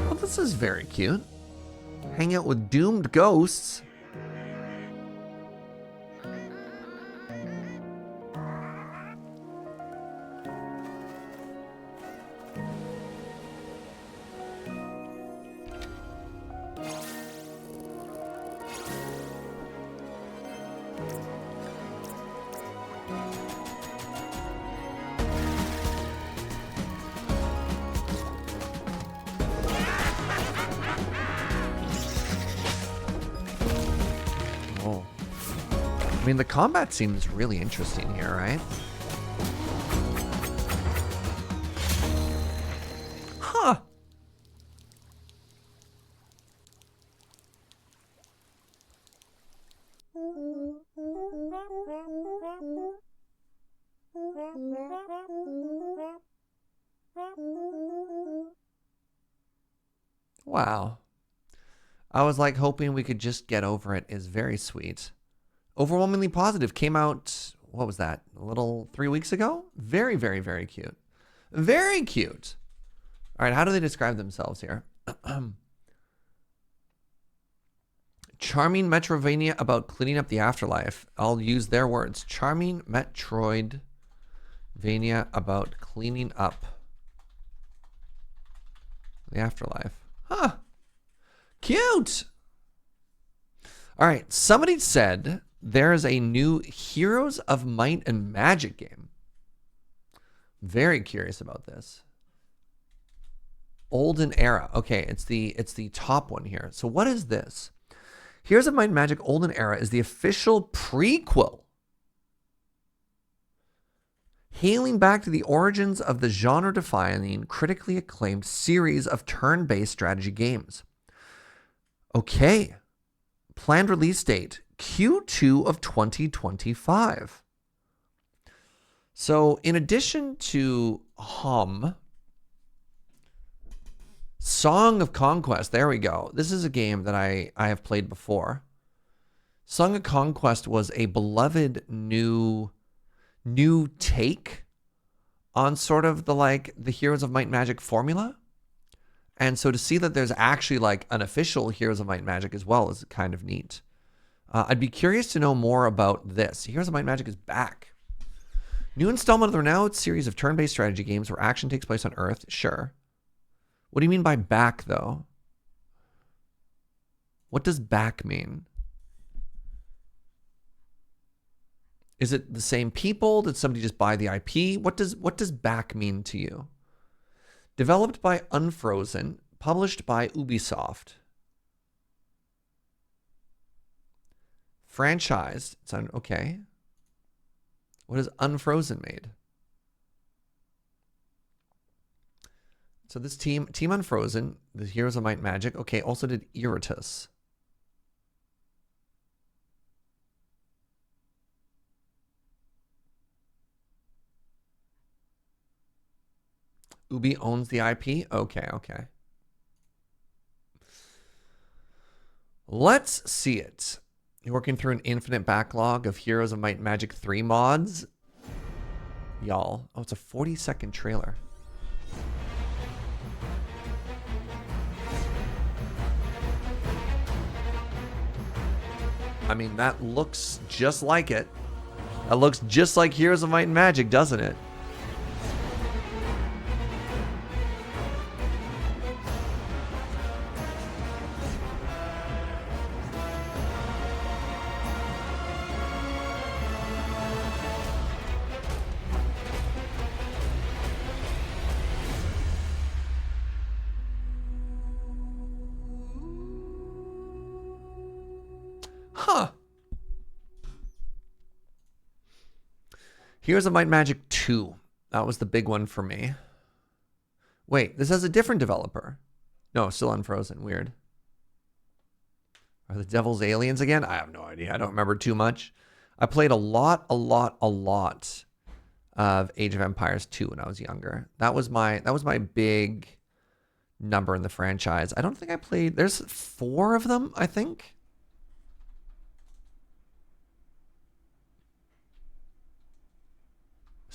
Well, this is very cute. Hang out with doomed ghosts. I mean, the combat seems really interesting here, right? Huh. Wow. I was like hoping we could just get over it. Is very sweet. Overwhelmingly positive. Came out, what was that? A little 3 weeks ago? Very, very, very cute. Very cute. All right, how do they describe themselves here? Charming Metrovania about cleaning up the afterlife. I'll use their words. Charming Metroidvania about cleaning up the afterlife. Huh. Cute. All right, somebody said there is a new Heroes of Might and Magic game. Very curious about this. Olden Era. Okay, it's the top one here. So what is this? Heroes of Might and Magic Olden Era is the official prequel, hailing back to the origins of the genre-defining, critically acclaimed series of turn-based strategy games. Okay. Planned release date, Q2 of 2025. So in addition to Song of Conquest, there we go. This is a game that I have played before. Song of Conquest was a beloved new take on sort of the Heroes of Might and Magic formula. And so to see that there's actually like an official Heroes of Might and Magic as well is kind of neat. I'd be curious to know more about this. Heroes of Might and Magic is back. New installment of the renowned series of turn-based strategy games where action takes place on Earth. Sure. What do you mean by back, though? What does back mean? Is it the same people? Did somebody just buy the IP? What does back mean to you? Developed by Unfrozen, published by Ubisoft. Franchised. Okay. What has Unfrozen made? So this team Unfrozen, the Heroes of Might and Magic. Okay, also did Iritus. Ubi owns the IP? Okay. Let's see it. You're working through an infinite backlog of Heroes of Might and Magic 3 mods. Y'all. Oh, it's a 40-second trailer. I mean, that looks just like it. That looks just like Heroes of Might and Magic, doesn't it? Huh. Here's a Might and Magic 2. That was the big one for me. Wait, this has a different developer. No, still Unfrozen. Weird. Are the Devil's Aliens again? I have no idea. I don't remember too much. I played a lot of Age of Empires 2 when I was younger. That was my big number in the franchise. I don't think I played... There's 4 of them, I think.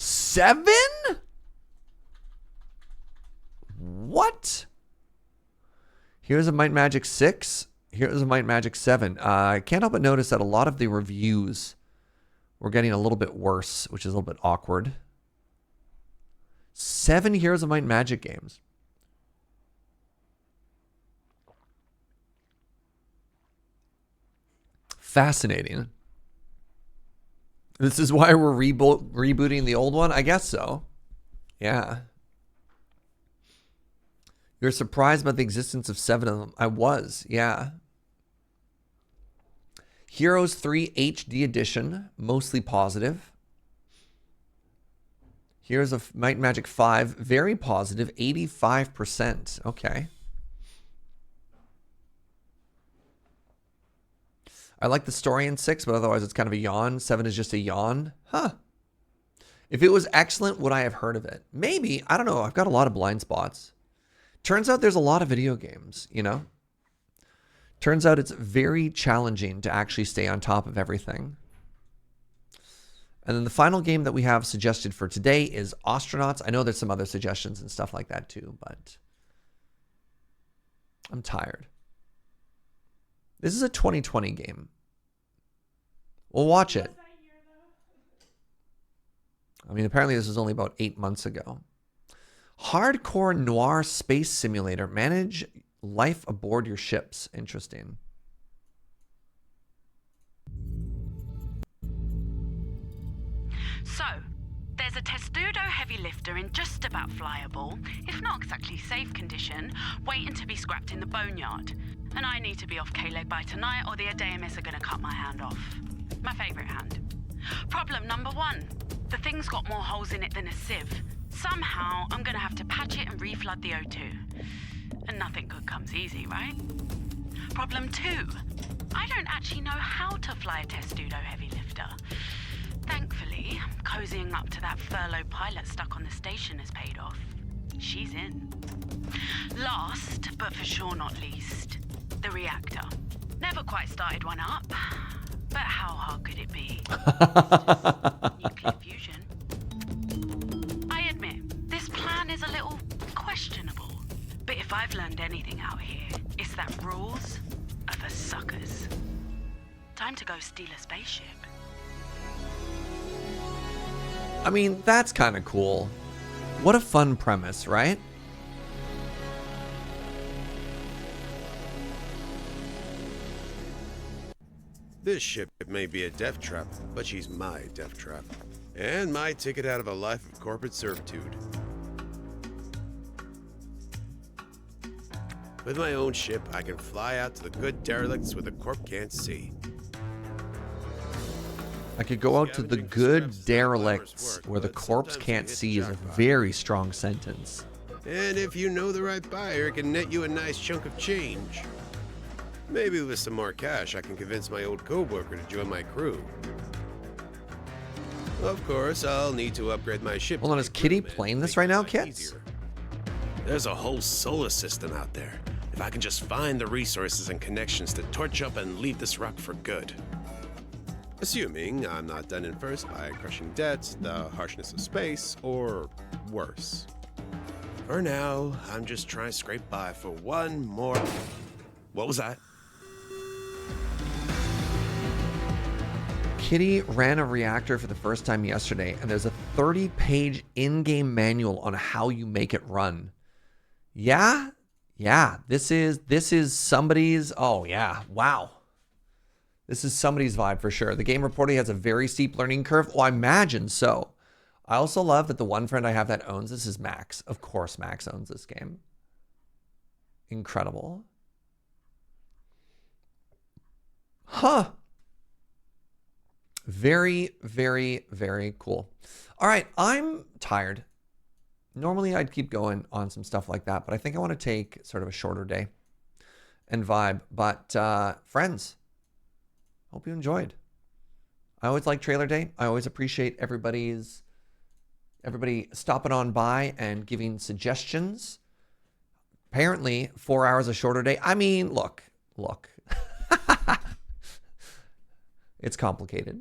Seven? What? Here's a Might and Magic 6. Here's a Might and Magic 7. I can't help but notice that a lot of the reviews were getting a little bit worse, which is a little bit awkward. 7 Heroes of Might and Magic games. Fascinating. This is why we're rebooting the old one? I guess so. Yeah. You're surprised about the existence of 7 of them. I was, yeah. Heroes 3 HD Edition, mostly positive. Heroes of Might and Magic 5, very positive, 85%. Okay. I like the story in 6, but otherwise it's kind of a yawn. 7 is just a yawn. Huh. If it was excellent, would I have heard of it? Maybe. I don't know. I've got a lot of blind spots. Turns out there's a lot of video games, you know? Turns out it's very challenging to actually stay on top of everything. And then the final game that we have suggested for today is Ostranauts. I know there's some other suggestions and stuff like that too, but I'm tired. This is a 2020 game. We'll watch it. I mean, apparently this was only about 8 months ago. Hardcore noir space simulator. Manage life aboard your ships. Interesting. So, there's a Testudo heavy lifter in just about flyable, if not exactly safe condition, waiting to be scrapped in the boneyard. And I need to be off K-Leg by tonight or the Adeamis are going to cut my hand off. My favourite hand. Problem number 1. The thing's got more holes in it than a sieve. Somehow, I'm going to have to patch it and reflood the O2. And nothing good comes easy, right? Problem 2. I don't actually know how to fly a Testudo heavy lifter. Thankfully, cozying up to that furloughed pilot stuck on the station has paid off. She's in. Last, but for sure not least, the reactor. Never quite started one up, but how hard could it be? Nuclear fusion. I admit, this plan is a little questionable, but if I've learned anything out here, it's that rules are for suckers. Time to go steal a spaceship. I mean, that's kind of cool. What a fun premise, right? This ship may be a death trap, but she's my death trap. And my ticket out of a life of corporate servitude. With my own ship, I can fly out to the good derelicts where the corp can't see. I could go out to the good derelicts where the corpse can't see is a very strong sentence. And if you know the right buyer, it can net you a nice chunk of change. Maybe with some more cash, I can convince my old co-worker to join my crew. Of course, I'll need to upgrade my ship. Hold on, is Kitty playing this right now, kids? There's a whole solar system out there. If I can just find the resources and connections to torch up and leave this rock for good. Assuming I'm not done in first by crushing debt, the harshness of space, or worse. For now, I'm just trying to scrape by for one more... What was that? Kitty ran a reactor for the first time yesterday, and there's a 30-page in-game manual on how you make it run. Yeah, this is somebody's. Oh yeah, wow. This is somebody's vibe for sure. The game reportedly has a very steep learning curve. Oh, I imagine so. I also love that the one friend I have that owns this is Max. Of course, Max owns this game. Incredible. Huh. Very, very, very cool. All right, I'm tired. Normally, I'd keep going on some stuff like that, but I think I want to take sort of a shorter day and vibe. But friends, hope you enjoyed. I always like trailer day. I always appreciate everybody stopping on by and giving suggestions. Apparently, 4 hours a shorter day. I mean, look. It's complicated.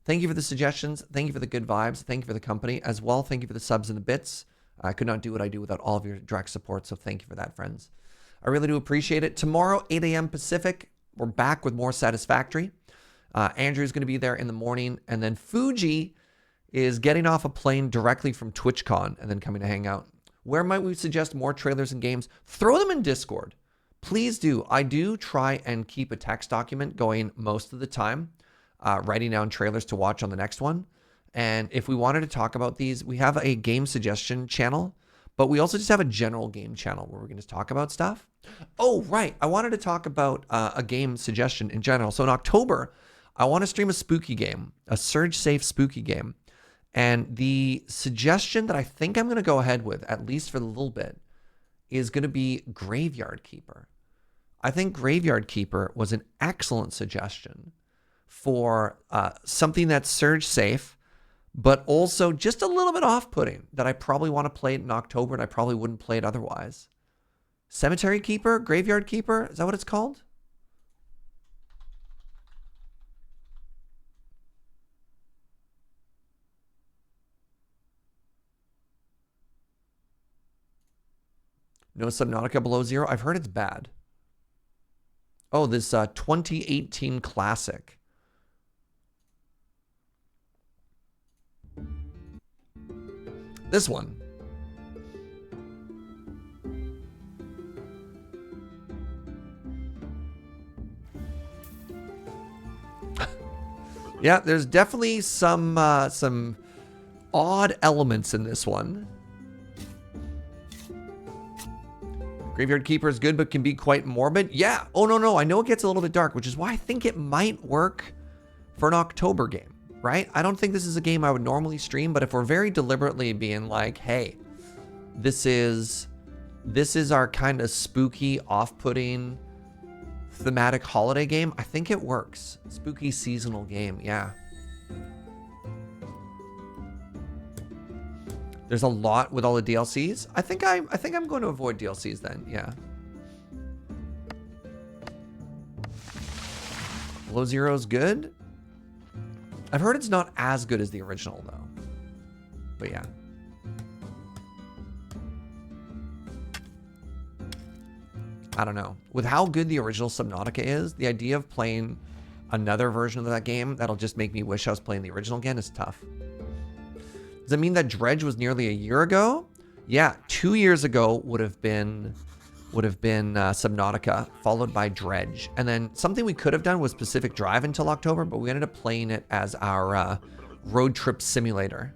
Thank you for the suggestions. Thank you for the good vibes. Thank you for the company as well. Thank you for the subs and the bits. I could not do what I do without all of your direct support, so thank you for that, friends. I really do appreciate it. Tomorrow, 8 a.m. Pacific, we're back with more Satisfactory. Andrew's going to be there in the morning, and then Fuji is getting off a plane directly from TwitchCon and then coming to hang out. Where might we suggest more trailers and games? Throw them in Discord. Please do. I do try and keep a text document going most of the time, writing down trailers to watch on the next one. And if we wanted to talk about these, we have a game suggestion channel, but we also just have a general game channel where we can just talk about stuff. Oh, right. I wanted to talk about a game suggestion in general. So in October, I want to stream a spooky game, a Serge safe spooky game. And the suggestion that I think I'm going to go ahead with, at least for a little bit, is going to be Graveyard Keeper. I think Graveyard Keeper was an excellent suggestion for something that's Serge safe, but also just a little bit off-putting that I probably want to play it in October and I probably wouldn't play it otherwise. Cemetery Keeper? Graveyard Keeper? Is that what it's called? No Subnautica below zero? I've heard it's bad. Oh, this 2018 classic. This one. Yeah, there's definitely some odd elements in this one. Graveyard Keeper is good, but can be quite morbid. Yeah. Oh, no. I know it gets a little bit dark, which is why I think it might work for an October game, right? I don't think this is a game I would normally stream, but if we're very deliberately being like, hey, this is our kind of spooky, off-putting, thematic holiday game, I think it works. Spooky seasonal game, yeah. There's a lot with all the DLCs. I think I'm going to avoid DLCs then, yeah. Below Zero is good. I've heard it's not as good as the original though. But yeah. I don't know. With how good the original Subnautica is, the idea of playing another version of that game that'll just make me wish I was playing the original again is tough. Does that mean that Dredge was nearly a year ago? Yeah, 2 years ago would have been Subnautica, followed by Dredge. And then something we could have done was Pacific Drive until October, but we ended up playing it as our road trip simulator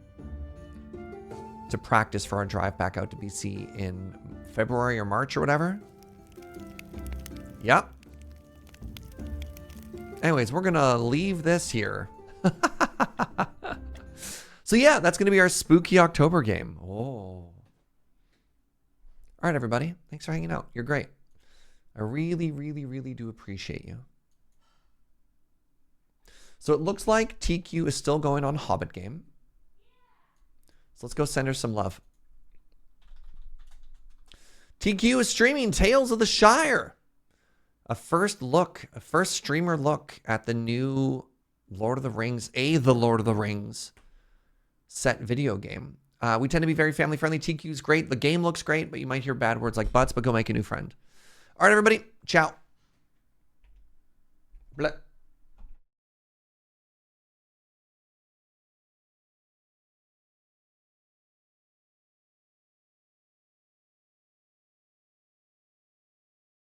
to practice for our drive back out to BC in February or March or whatever. Yep. Anyways, we're gonna leave this here. So yeah, that's gonna be our spooky October game. Oh. All right, everybody. Thanks for hanging out. You're great. I really, really, really do appreciate you. So it looks like TQ is still going on Hobbit game. So let's go send her some love. TQ is streaming Tales of the Shire. A first streamer look at the new Lord of the Rings, The Lord of the Rings set video game. We tend to be very family friendly. TQ's great. The game looks great, but you might hear bad words like butts, but go make a new friend. All right, everybody. Ciao. Blah.